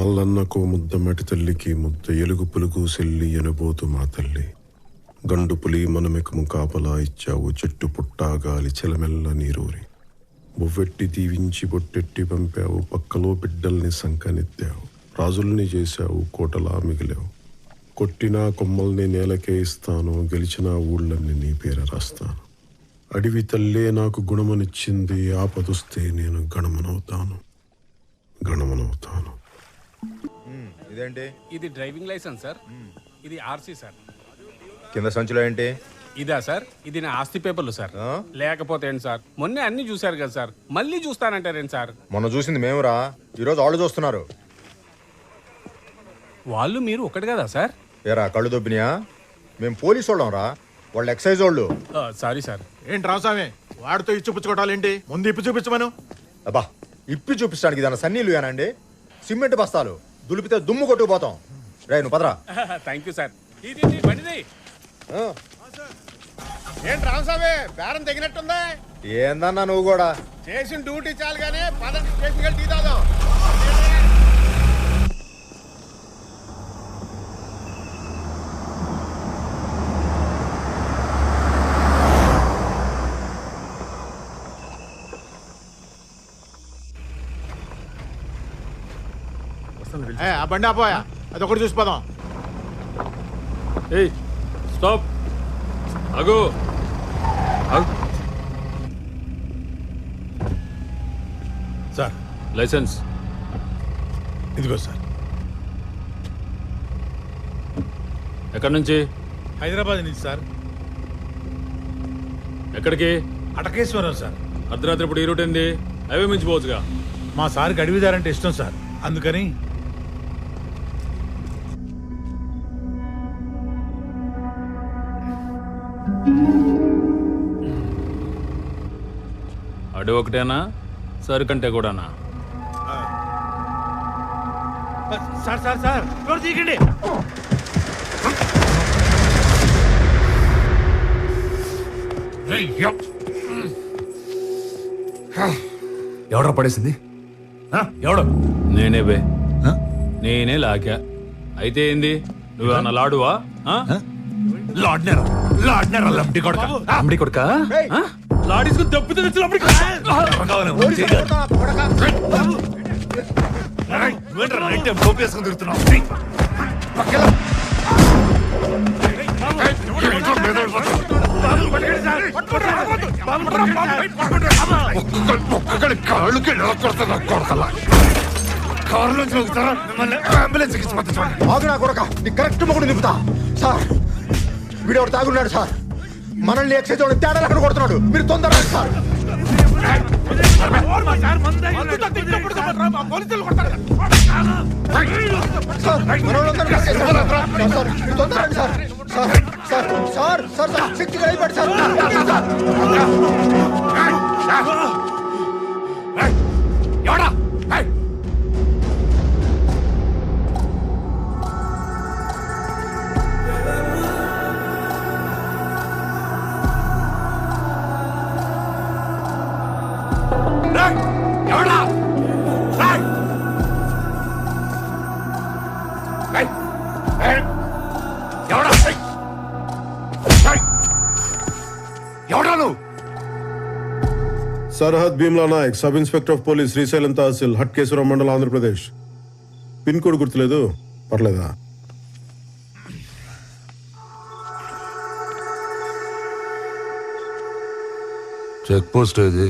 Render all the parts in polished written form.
మల్లన్నకో ముద్ద మటి తల్లికి ముద్ద ఎలుగు పులుగు సెల్లి ఎనబోతు మా తల్లి గండు పులి మనమెకము కాపలా ఇచ్చావు చెట్టు పుట్టా గాలి చెలమెల్ల నీరూరి బొవ్వెట్టి దీవించి బొట్టెట్టి పంపావు పక్కలో బిడ్డల్ని సంకనెత్తావు రాజుల్ని చేశావు కోటలా మిగిలావు కొట్టినా కొమ్మల్ని నేలకే ఇస్తాను గెలిచిన ఊళ్ళన్ని నీ పేర రాస్తాను అడివి తల్లే నాకు గుణమనిచ్చింది ఆపదొస్తే నేను గణమనవుతాను ఇదేంటి? ఇది డ్రైవింగ్ లైసెన్స్ సార్. ఇది ఆర్సీ సార్. కింద సంచులో ఏంటి? ఇదా సార్? ఇది నా ఆస్తి పేపర్లు సార్. లేకపోతే ఏంటి సార్, మొన్నే అన్ని చూశారు కదా సార్, మళ్ళీ చూస్తానంటారేంటి సార్? మొన్న చూసింది మేమురా, ఈరోజు వాళ్ళు చూస్తున్నారు. వాళ్ళు మీరు ఒకటి కదా సార్? ఏరా కళ్ళు దొబ్బినాయా? మేము పోలీసు వాళ్ళం రా, వాళ్ళు ఎక్సైజ్ వాళ్ళు. Sorry sir. ఏంటి రామస్వామి వాడితో ఇచ్చి పుచ్చుకోవటాలేంటి? ముందు ఇప్పి చూపించమను. అబ్బా ఇప్పి చూపించడానికి దాని సన్నీళ్ళు ఏనండి, సిమెంట్ బస్తాలు దులిపితే దుమ్ము కొట్టుకుపోతాం. రే నువ్వు పదరా. Thank you sir. ఏంటి రామస్వామి బేరం తగినట్టుందా? ఏందన్నా నువ్వు కూడా చేసిన డ్యూటీ చాలు గానీ పదండి స్టేషన్కి వెళ్ళి టీ తాగుదాం. ఆ బండి ఆపోయా, అది ఒకటి చూసిపోదాం. ఏయ్ స్టాప్, ఆగు. సార్ లైసెన్స్ ఇదిగో సార్. ఎక్కడి నుంచి? హైదరాబాద్ నుంచి సార్. ఎక్కడికి? అటకేశ్వరం సార్. అర్ధరాత్రి ఇప్పుడు ఈ రూట్ ఏంది? హైవే మించిపోవచ్చుగా. మా సార్కి అడవిదారంటే ఇష్టం సార్, అందుకని. అడవి ఒకటేనా, సరుకంటే కూడానా? సార్ సార్ సార్ తీకండి. ఎవడో పడేసింది? ఎవడో? నేనే బే, నేనే లాకా. అయితే ఏంది, నువ్వేమన్నా లాడువా? అమ్మడి కొడుక లాడీసుకుని దెబ్బతో కరెక్ట్ మొగుడు నింపుతా సార్. వీడెవడు తాగున్నాడు సార్, మనల్ని ఎక్సైజ్ వాడు తేడా అక్కడ కొడుతున్నాడు. మీరు తొందరగా సార్. सरहद Bheemla Nayak sub inspector of police Srisailam tehsil Hatakeshwaram mandal Andhra Pradesh pin code गुर्तुलेदु पर्लेदा చెక్ పోస్ట్ ఇది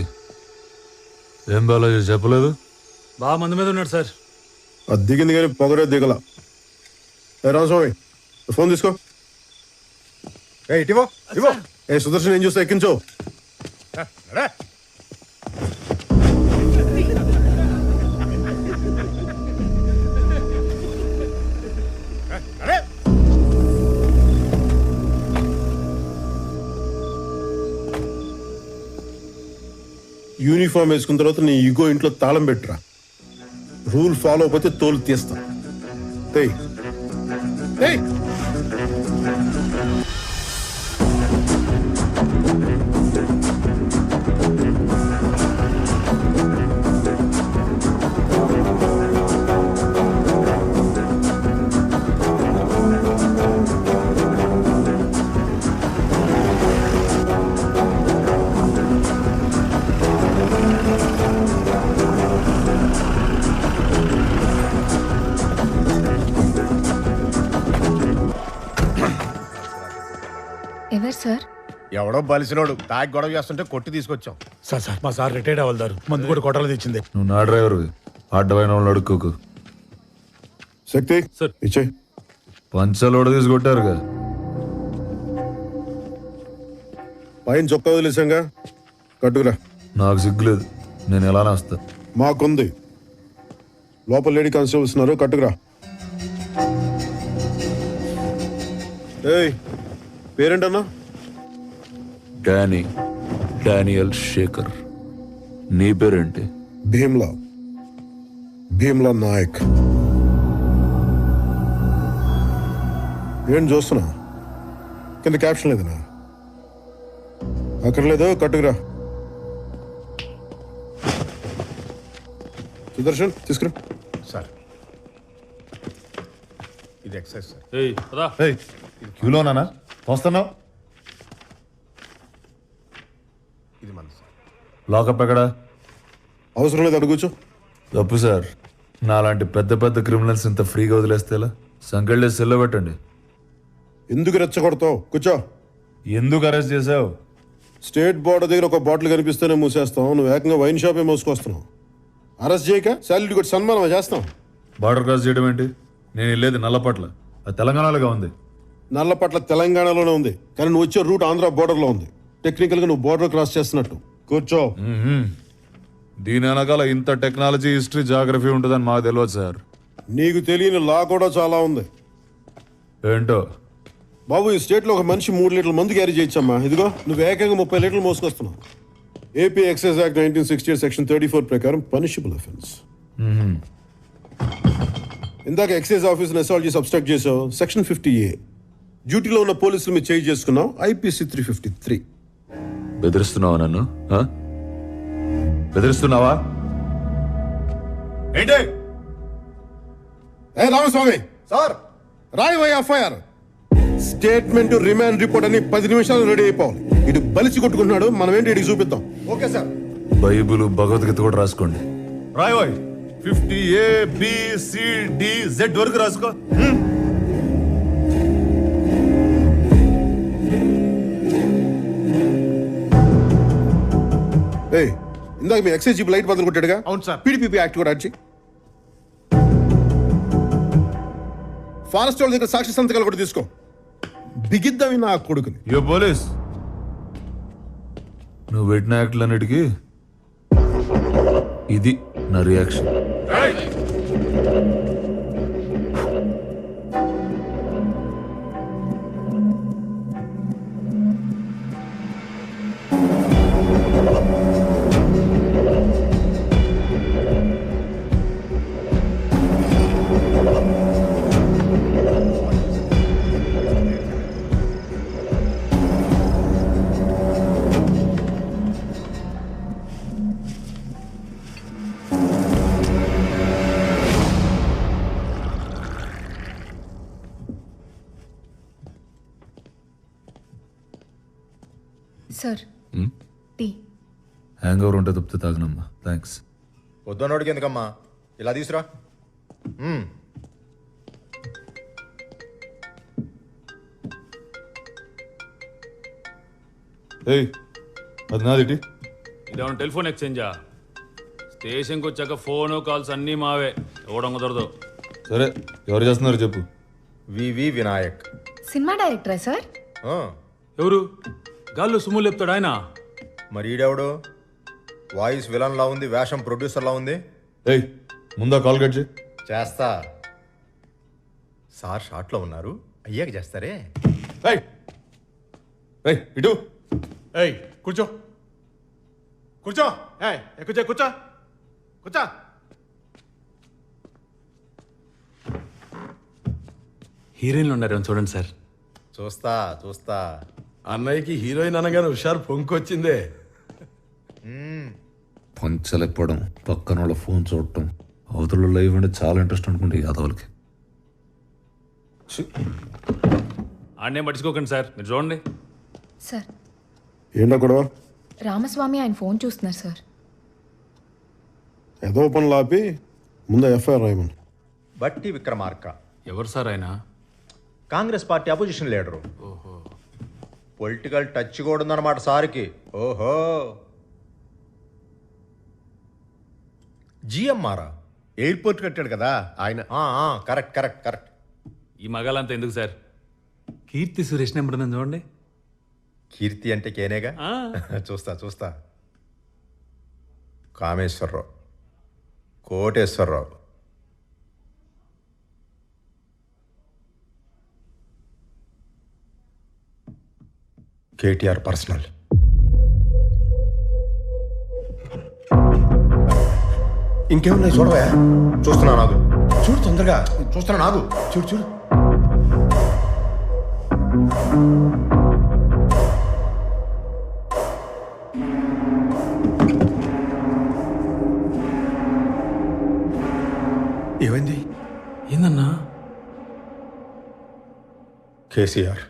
ఏం బాలాజీ చెప్పలేదు? బాగా మంది మీద ఉన్నాడు సార్. అది దిగింది కానీ పొగరే దిగల. రామస్వామి ఫోన్ తీసుకో. ఇటివో ఇవో. ఏ సుదర్శన్ ఏం చూస్తా ఎక్కించో. యూనిఫామ్ వేసుకున్న తర్వాత నీ ఈగో ఇంట్లో తాళం పెట్టురా. రూల్ ఫాలో అయిపోతే తోలు తీస్తా. ఎవరు సార్? ఎవడో బలిసినోడు తాగి గొడవ చేస్తుంటే కొట్టి తీసుకొచ్చాం. సార్ సార్ మా సార్ రిటైర్డ్ అవ్వదారు మందు కూడా కొట్టాలి తెచ్చింది. నువ్వు నా డ్రైవర్వి, అడ్డమైన వాళ్ళు అడుక్కోకు. శక్తి సార్. ఇచ్చే పంచలోడ తీసుకొట్టారుగా. పైన చొక్కా వదిలేసాంగా, కట్టుకురా. నాకు సిగ్గులేదు, నేను ఎలా వస్తా. మాకుంది. లోపల లేడీ కానిస్టేబుల్స్ ఉన్నారు, కట్టుకురా. ఏయ్, పేరేంటన్నా? డానియల్ శేఖర్. నీ పేరేంటి? భీమ్లా. భీమ్లా నాయక్. ఏం చూస్తున్నా? కింద క్యాప్షన్ లేదనా? అక్కడ లేదు, కట్టుకురా. సుదర్శన్ తీసుకురా. సార్ ఇది ఎక్సైజ్ సార్. ఏయ్ పదా. క్యూలోనా వస్తున్నావు? ఇది మన సార్. లాకప్ ఎక్కడా? అవసరం లేదు, అడుగు కూర్చో. తప్పు సార్, నాలాంటి పెద్ద పెద్ద క్రిమినల్స్ ఇంత ఫ్రీగా వదిలేస్తే ఎలా? సంకెళ్ళే సెల్లో పెట్టండి. ఎందుకు రెచ్చగొడతావు? కూర్చో. ఎందుకు అరెస్ట్ చేసావు? స్టేట్ బోర్డర్ దగ్గర ఒక బాటిల్ కనిపిస్తేనే మూసేస్తాం. నువ్వు ఏకంగా వైన్ షాపే మోసుకొస్తున్నావు. అరెస్ట్ చేయక శాలరీ కొట్టి సన్మానం చేస్తాం. బార్డర్ క్రాస్ చేయడం ఏంటి? నేను వెళ్ళేది నల్లపట్ల, అది తెలంగాణలోగా ఉంది. నల్లపట్ల తెలంగాణలోనే ఉంది, కానీ నువ్వు వచ్చే రూట్ ఆంధ్ర బోర్డర్లో ఉంది. టెక్నికల్గా నువ్వు బోర్డర్ క్రాస్ చేస్తున్నట్టు. కూర్చో. దీని వెనకాల ఇంత టెక్నాలజీ, హిస్టరీ, జాగ్రఫీ ఉంటుందని మాకు తెలియదు సార్. నీకు తెలియని లా కూడా చాలా ఉంది. ఏంటో? బాబు, ఈ స్టేట్లో ఒక మనిషి 3 లీటర్ల మందు క్యారీ చేయొచ్చమ్మా. ఇదిగో నువ్వు ఏకంగా 30 లీటర్లు మోసుకొస్తున్నావు. ఏపీ ఎక్సైజ్ యాక్ట్ 1968 సెక్షన్ 34 ప్రకారం పనిషబుల్ అఫెన్స్. ఇందాక ఎక్సైజ్ ఆఫీసర్ అసాల్ట్ చేసి అబ్స్ట్రాక్ట్ చేసావు, సెక్షన్ 50A. డ్యూటీలో ఉన్న పోలీసులు మీరు చేంజ్ చేసుకున్నావు, ఐపీసీ 353. బెదిరిస్తున్నావా నన్ను? బెదిరిస్తున్నావా ఏంటి? ఏ రామస్వామి, సార్ రాయవయ్య ఎఫ్ఐఆర్. స్టేట్మెంట్, రిమాండ్ రిపోర్ట్ అని 10 నిమిషాలు రెడీ అయిపోవాలి. ఇటు బలిసి కొట్టుకుంటున్నాడు, మనం ఏంటి ఇటు చూపిద్దాం. Okay sir. బైబుల్, భగవద్గీత కూడా రాసుకోండి. రాయ్ 50ABCDZ వరకు రాసుకో. ఏ ఇందాక మీ ఎక్సైజ్ జీప్ లైట్ బదులు కొట్టాడుగా? అవును సార్. పీడీపీ యాక్ట్ కూడా అడిచి ఫారెస్ట్ వాళ్ళ దగ్గర సాక్షి సంతకాలు కూడా తీసుకో. బిగిద్దామి నా కొడుకుని. యో పోలీస్, నువ్వు పెట్టిన యాక్ట్లన్నిటికీ ఇది నా reaction. Sir tea. Hangover ఉంటే తప్పితే తాగనమ్మా. థ్యాంక్స్. వద్దన్నోడికి ఎందుకమ్మా, ఇలా తీసురా. ఏయ్, అది నాదిటి. ఇదేమన్నా టెలిఫోన్ ఎక్స్చేంజా? స్టేషన్కి వచ్చాక ఫోను కాల్స్ అన్నీ మావే, ఇవ్వడం కుదరదు. సరే, ఎవరు చేస్తున్నారు చెప్పు. వివి వినాయక్. సినిమా డైరెక్టరా సార్? ఆ, ఎవరు? గాల్లో సుమ్ము లేపుతాడు ఆయన. మరి ఈడెవడు? వాయిస్ విలన్ లా ఉంది, వేషం ప్రొడ్యూసర్ లా ఉంది. ఏయ్, ముందా కాల్ కట్ చేయి. చేస్తా సార్. షార్ట్లో ఉన్నారు, అయ్యాక చేస్తారే. ఏయ్, ఏయ్, ఇటు. ఏయ్ కూర్చో కూర్చో. కూర్చో కూర్చో కూర్చో. హీరోయిన్లు ఉన్నారు చూడండి సార్. చూస్తా చూస్తా. అన్నయ్యకి హీరోయిన్ అనగానే హుషారు పొంకొచ్చిందే. పంచలేకపోవడం, పక్కన వాళ్ళ ఫోన్ చూడటం, అవతల లైవ్ అంటే చాలా ఇంట్రెస్ట్ అనుకుంటే యాదవులకి. ఆడనే పట్టించుకోకండి సార్, మీరు చూడండి. సార్ ఏంటో గొడవ? రామస్వామి ఆయన ఫోన్ చూస్తున్నారు సార్. ఏదో పనులు ఆపి ముందు ఎఫ్ఐఆర్ రాయమని. బట్టి విక్రమార్క ఎవరు సార్ ఆయన? Congress party opposition leader. Political touch కూడా ఉందన్నమాట సార్కి. ఓహో, జిఎంఆరా ఎయిర్పోర్ట్ కట్టాడు కదా ఆయన. Correct correct correct. ఈ మగాలంతా ఎందుకు సార్? కీర్తి సురేష్ నెంబర్ ఉందని చూడండి. కీర్తి అంటే కేనేగా. చూస్తా చూస్తా. కామేశ్వరరావు, కోటేశ్వరరావు, కేటీఆర్ పర్సనల్. ఇంకేమున్నాయి చూడవా? చూస్తున్నా నాగు. చూడు తొందరగా, చూస్తున్నా నాగు. చూడు చూడు. ఏమైంది? ఏందన్నా? కేసీఆర్.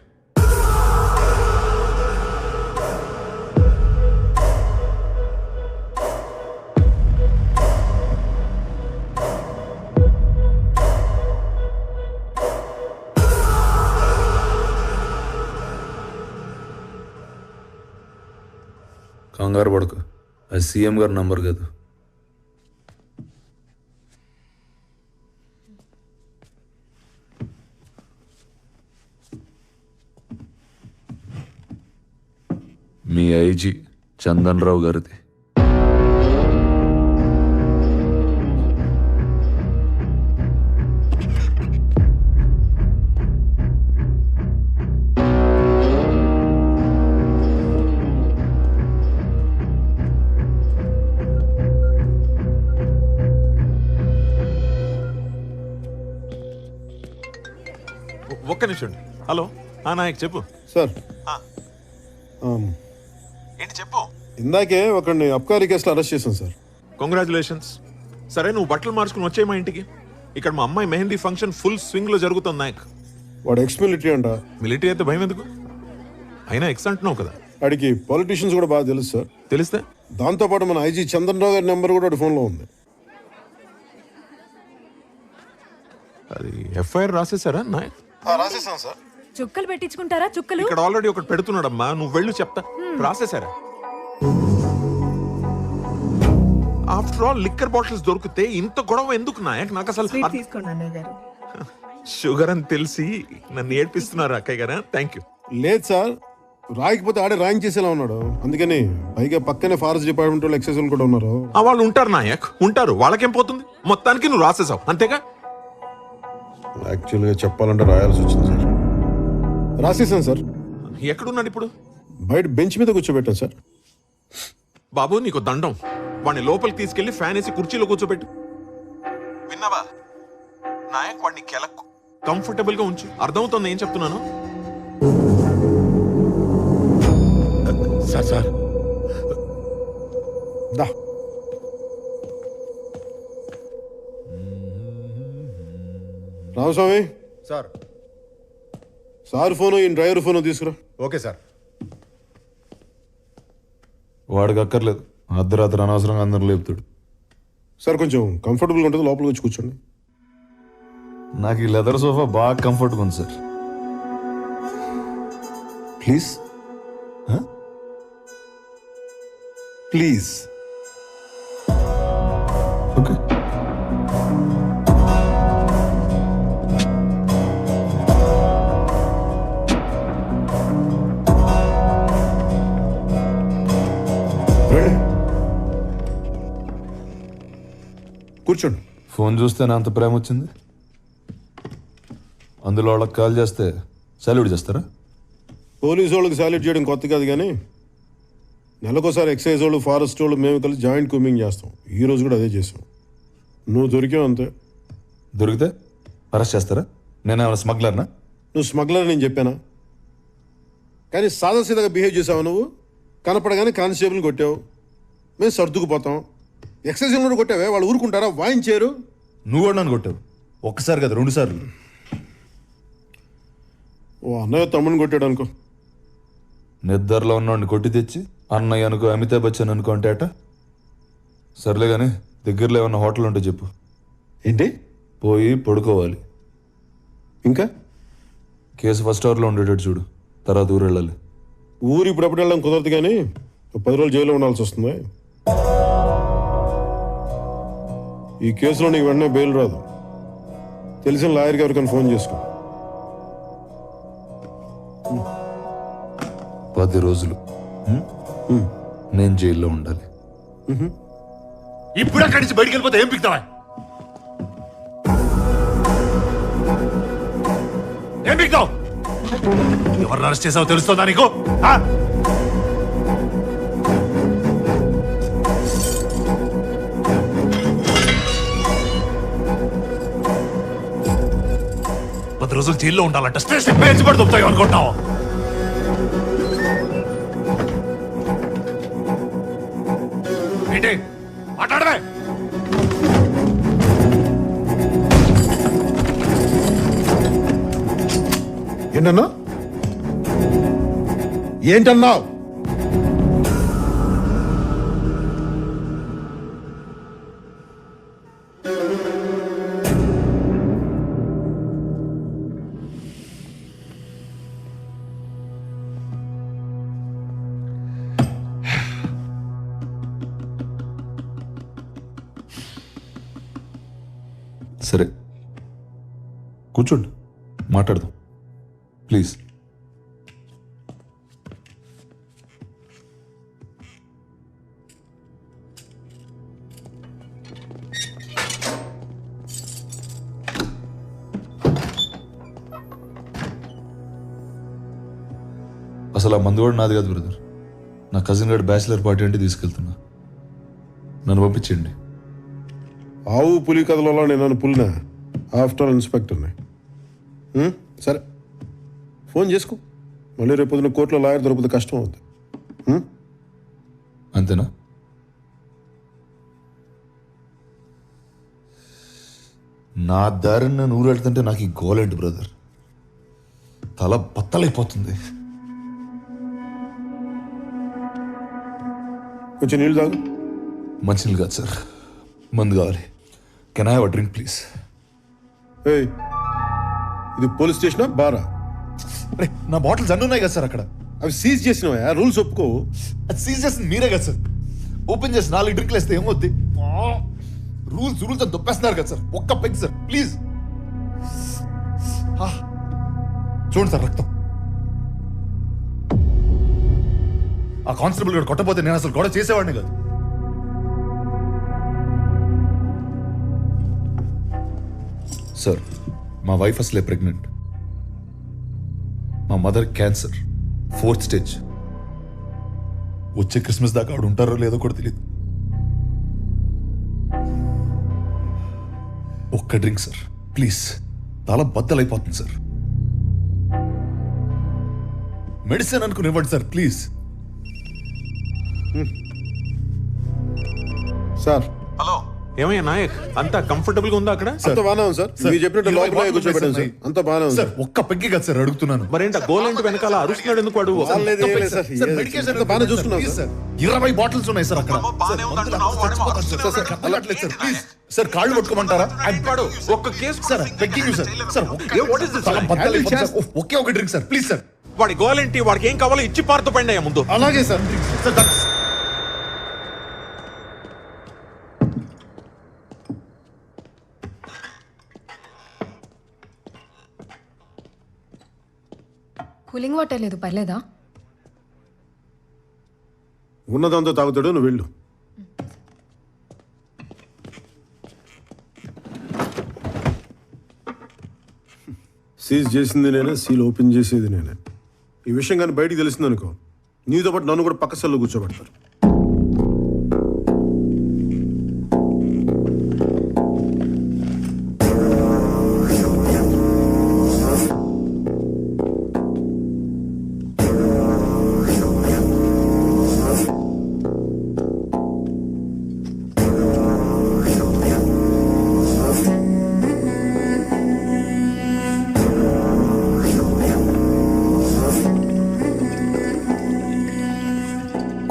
కంగారు పడకు, అది సీఎం గారి నంబర్ కాదు. మీ ఐజీ చందన్ రావు గారిది. ఒక్క నిమిషం. హలో నాయక్ చెప్పు. సార్ ఏంటి చెప్పు. ఇందాకే ఒకరిని అబ్కారీ కేసులో అరెస్ట్ చేశాను సార్. కంగ్రాచులేషన్స్. సరే నువ్వు బట్టలు మార్చుకుని వచ్చే మా ఇంటికి. ఇక్కడ మా అమ్మాయి మెహందీ ఫంక్షన్ ఫుల్ స్వింగ్ లో జరుగుతుంది నాయక్. వాడు ఎక్స్ మిలిటరీ అంట. మిలిటరీ అయితే భయం ఎందుకు? అయినా ఎక్స్ అంటున్నావు కదా. వాడికి పాలిటీషియన్స్ కూడా బాగా తెలుసు సార్. తెలిస్తే దాంతోపాటు మన ఐజీ చంద్రరావు గారి నెంబర్ కూడా వాడి ఫోన్లో ఉంది. అది ఎఫ్ఐఆర్ రాసేసారా నాయక్? రాసేసాను సార్. చుక్కలు పెట్టించుకుంటారా? చుక్కలు ఇక్కడ ఆల్రెడీ ఒకటి పెడుతున్నాడమ్మా, నువ్వు వెళ్ళు చెప్తా. రాసేసారా? ఆఫ్టర్ ఆల్ లిక్కర్ బాటిల్స్ దొరికితే ఇంత గొడవ ఎందుకు నాయక్? నాకు అసలు షుగర్ అని తెలిసి నన్ను ఏడ్పిస్తున్నారు అక్కయ్య గారా. Thank you. లేదు సార్, రాయకపోతే ఆడే ర్యాంక్ చేసేలా ఉన్నాడు. అందుకని పైగా పక్కనే ఫారెస్ట్ డిపార్ట్మెంట్ వాళ్ళు ఎక్సైజ్ వాళ్ళు కూడా ఉన్నారు. వాళ్ళు ఉంటారు నాయక్, ఉంటారు. వాళ్ళకేం పోతుంది? మొత్తానికి నువ్వు రాసేసావు అంతేగా? యాక్చువల్గా చెప్పాలంటే రాయాల్సి వచ్చింది సార్. రాసేసాను సార్. ఎక్కడున్నాడు ఇప్పుడు? బయట బెంచ్ మీద కూర్చోబెట్టాను సార్. బాబు నీకు దండం. వాడిని లోపలికి తీసుకెళ్లి ఫ్యాన్ వేసి కుర్చీలో కూర్చోబెట్టు. విన్నావా నాయక్? వాడిని కెలకు కంఫర్టబుల్ గా ఉంచు. అర్థమవుతుంది ఏం చెప్తున్నాను? సార్ సార్ దా. రామస్వామి సార్. సార్ ఫోను ఈ డ్రైవర్ ఫోను తీసుకురా. Okay sir. వాడికి అక్కర్లేదు, అర్ధరాత్రి అనవసరంగా అందరూ లేపుతాడు. సార్ కొంచెం కంఫర్టబుల్గా ఉంటుంది, లోపలికి వచ్చి కూర్చోండి. నాకు ఈ లెదర్ సోఫా బాగా కంఫర్ట్గా ఉంది సార్. Please please. ఓకే. రండి కూర్చోండి. ఫోన్ చూస్తే నా అంత ప్రేమ వచ్చింది. అందులో వాళ్ళకి కాల్ చేస్తే సాల్యూట్ చేస్తారా? పోలీసు వాళ్ళకి సాల్యూట్ చేయడం కొత్త కాదు, కానీ నెలకోసారి ఎక్సైజ్ వాళ్ళు, ఫారెస్ట్ వాళ్ళు మేము కలిసి జాయింట్ కూమింగ్ చేస్తాం. ఈ రోజు కూడా అదే చేసాం. నువ్వు దొరికావు అంతే. దొరికితే అరెస్ట్ చేస్తారా? నేనేమైనా స్మగ్లర్నా? నువ్వు స్మగ్లర్ నేను చెప్పానా? కానీ సాదాసీదాగా బిహేవ్ చేసావు. నువ్వు కనపడగానే కానిస్టేబుల్ని కొట్టావు, మేము సర్దుకుపోతాం. ఎక్సైజ్ కూడా కొట్టావే, వాళ్ళు ఊరుకుంటారా? వాయించారు. నువ్వు కూడా నన్ను కొట్టావు, ఒక్కసారి కదా 2 సార్లు. ఓ అన్నయ్య తమ్ముని కొట్టాడు అనుకో. నిద్రలో ఉన్నవాడిని కొట్టి తెచ్చి అన్నయ్య అనుకో, అమితాబ్ బచ్చన్ అనుకో అంటే అట. సర్లే కానీ దగ్గరలో ఏమన్నా హోటల్ ఉంటే చెప్పు. ఏంటి? పోయి పడుకోవాలి. ఇంకా కేసు ఫస్ట్ అవర్లో ఉండేటట్టు చూడు, తర్వాత ఊరు వెళ్ళాలి. ఊరు ఇప్పుడప్పుడు వెళ్ళడం కుదరదు కానీ 10 రోజులు జైల్లో ఉండాల్సి వస్తుంది. ఈ కేసులో నీకు వెంటనే బెయిల్ రాదు. తెలిసిన లాయర్కి ఎవరికైనా ఫోన్ చేసుకో. 10 రోజులు నేను జైల్లో ఉండాలి. ఇప్పుడు అక్కడి నుంచి బయటికి వెళ్ళిపోతే ఏం పిక్తావా? ఏం పిక్తావు? ఎవరిని అరెస్ట్ చేసావో తెలుస్తుందా నీకు? ఆ? పది రోజులు జైల్లో ఉండాలంట. స్టేషన్ పేర్చి పడి దొరుకుతాయి అనుకుంటున్నావు? ఏంటి మాట్లాడవే? ఏంటన్నా? ఏంటన్నావు? సరే కూర్చోండి, మాట్లాడదాం ప్లీజ్. అసలు ఆ మందు కూడా నాది కాదు బ్రదర్. నా కజిన్ గారి బ్యాచిలర్ పార్టీ అంటే తీసుకెళ్తున్నా. నన్ను పంపించండి. ఆవు పులి కథలలో నేను నన్ను పులినా? ఆఫ్టర్ ఇన్స్పెక్టర్ని. సరే ఫోన్ చేసుకో. మళ్ళీ రేపు పొద్దున కోర్టులో లాయర్ దొరికితే కష్టం అవుతుంది. అంతేనా? నా దారిని నేను ఊరెళ్తుంటే నాకు ఈ గోలేంటి బ్రదర్? తల బత్తలైపోతుంది. కొంచెం నీళ్ళు తాగు. మంచినీళ్ళు కాదు సార్, మందు కావాలి. Can I have a drink please? ఏయ్, ఇది పోలీస్ స్టేషనా బారా? అరే నా బాటిల్స్ అన్నీ ఉన్నాయి కదా సార్ అక్కడ. అవి సీజ్ చేసినవా? రూల్స్ ఒప్పుకో. అది సీజ్ చేసింది మీరే కదా సార్. ఓపెన్ చేసి 4 డ్రింక్లు వేస్తే ఏమవుద్ది? రూల్స్ రూల్స్ అని దొప్పేస్తున్నారు కదా సార్. ఒక్క పెగ్ సార్ ప్లీజ్. చూడండి సార్ రక్తం. ఆ కానిస్టేబుల్ గారు కొట్టపోతే నేను అసలు గొడవ చేసేవాడిని కాదు. సార్ మా వైఫ్ అసలే ప్రెగ్నెంట్. మా మదర్ క్యాన్సర్ 4th స్టేజ్. వచ్చే క్రిస్మస్ దాకా ఆవిడ ఉంటారో లేదో కూడా తెలియదు. ఒక్క డ్రింక్ సార్ ప్లీజ్. తల బద్దలైపోతుంది సార్. మెడిసిన్ అనుకుని ఇవ్వండి సార్ ప్లీజ్. సార్ హలో, ఏమయ్యా నాయక్, అంతా కంఫర్టబుల్ గా ఉందా అక్కడ? అంత బాగానే ఉంది సార్. మీరు చెప్పినట్టు లోపల కూర్చోబెట్టాను సార్. అంత బాగానే ఉంది. సార్ ఒక్క పెగ్గి కదా సార్ అడుగుతున్నాను. మరేంట గోలేంటి వెనకాల అరుస్తున్నాడు ఎందుకు వాడు? సార్ మెడికేషన్ బాగానే చూసుకున్నాం సార్. 20 బాటిల్స్ ఉన్నాయి సార్ అక్కడ. బాగానే ఉందంటున్నావు, వాడేమో అరుస్తున్నాడు. సార్ ప్లీజ్ సార్ కాళ్ళు పట్టుకోమంటారా? వాడు ఒక్క కేసు సార్ బెగ్గింగ్ సార్. సార్ ఒకే ఒక డ్రింక్ సార్ ప్లీజ్ సార్. వాడి గోలేంటి, వాడికి ఏం కావాలో ఇచ్చి పారుతూ పండి అయ్యా ముందు. అలాగే సార్. సార్ కూలింగ్ వాటర్ లేదు, పర్లేదా? ఉన్నదంతా తాగుతాడు, నువ్వు వెళ్ళు. సీజ్ చేసింది నేనే, సీల్ ఓపెన్ చేసేది నేనే. ఈ విషయం కానీ బయటికి తెలిసింది అనుకో, నీతో పాటు నన్ను కూడా పక్క సెల్లో కూర్చోబెడతారు.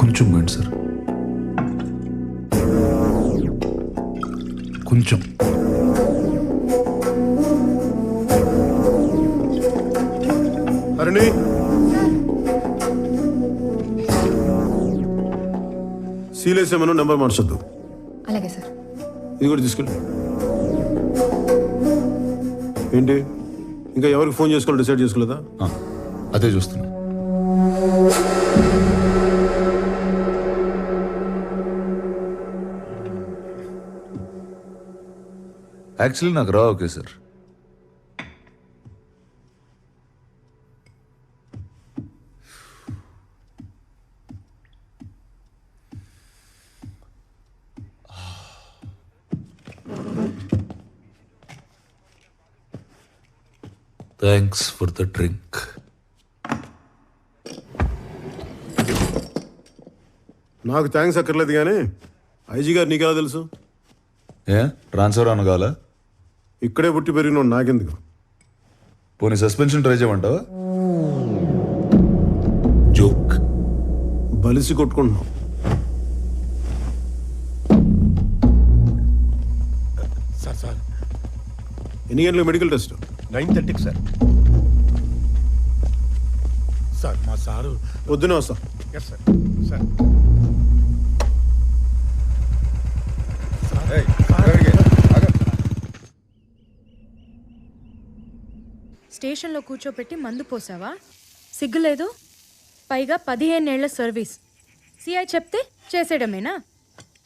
కొంచెం మైండ్ సార్, కొంచెం. హరిణి సీలేసేమను నెంబర్ మార్చొద్దు. అలాగే సార్. ఇది కూడా తీసుకెళ్ళి. ఏంటి ఇంకా ఎవరికి ఫోన్ చేసుకోవాలి డిసైడ్ చేసుకోలేదా? అదే చూస్తున్నా. యాక్చువల్లీ నాకు రా okay sir. Thanks for the drink. నాకు థ్యాంక్స్ అక్కర్లేదు కానీ ఐజీ గారు నీకెలా తెలుసు? ఏ ట్రాన్స్ఫర్ అనగాల? ఇక్కడే పుట్టి పెరిగిన నాకెందుకు? పోనీ సస్పెన్షన్ ట్రై చేయమంటావా? జోక్. బలిసి కొట్టుకుంటున్నాం. సార్ ఎన్ని గంటలకు మెడికల్ టెస్ట్? 9:30 సార్. సార్ మా సారు. పొద్దునే వస్తా. Yes sir. సార్ స్టేషన్లో కూర్చోపెట్టి మందు పోసావా? సిగ్గులేదు? పైగా 15 ఏళ్ల సర్వీస్. సిఐ చెప్తే చేసేయడమేనా?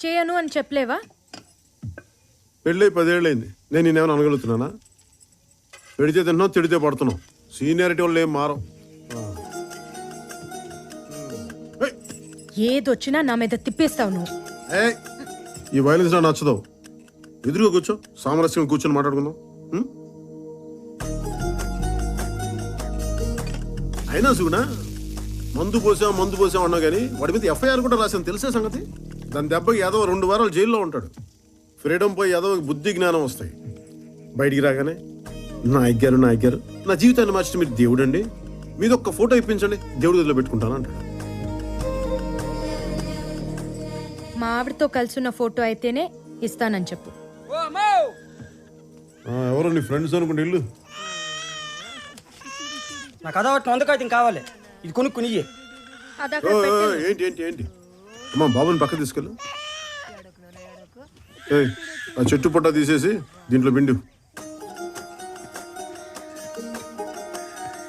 చేయను అని చెప్పలేవా? పెళ్ళి 10 ఏళ్ళైంది. నేను నేనేమైనా అనగలుగుతున్నానా? పెడితే తిన్నావు, తిడితే పడుతున్నావు. సీనియారిటీ వాళ్ళు ఏం మారం. ఏదొచ్చినా నా మీద తిప్పేస్తావు నువ్వు. ఈ వైలెన్స్ నాకు నచ్చదు. ఎదురుగా కూర్చో, సామరస్యంగా కూర్చొని మాట్లాడుకుందాం. అయినా సుగునా మందు పోసాం అన్నావు కానీ వాడి మీద ఎఫ్ఐఆర్ కూడా రాశాను, తెలిసే సంగతి. దాని దెబ్బకి ఏదో 2 వారాలు జైల్లో ఉంటాడు. ఫ్రీడమ్ పోయి ఏదో బుద్ధి జ్ఞానం వస్తాయి. బయటికి రాగానే నా ఎగ్గారు నా జీవితాన్ని మార్చిన మీరు దేవుడు అండి, మీద ఒక్క ఫోటో ఇప్పించండి, దేవుడి గదిలో పెట్టుకుంటాను అంటాడు. మా ఆవిడతో కలిసిన ఫోటో అయితేనే ఇస్తానని చెప్పు. ఎవరో నీ ఫ్రెండ్స్ అనుకుంటే ఇల్లు. నాకు అదో వందకాయతం కావాలి, ఇది కొనుక్కుని. ఏంటి అమ్మా, బాబుని పక్క తీసుకెళ్ళు. ఆ చెట్టు పొట్ట తీసేసి దీంట్లో పిండు.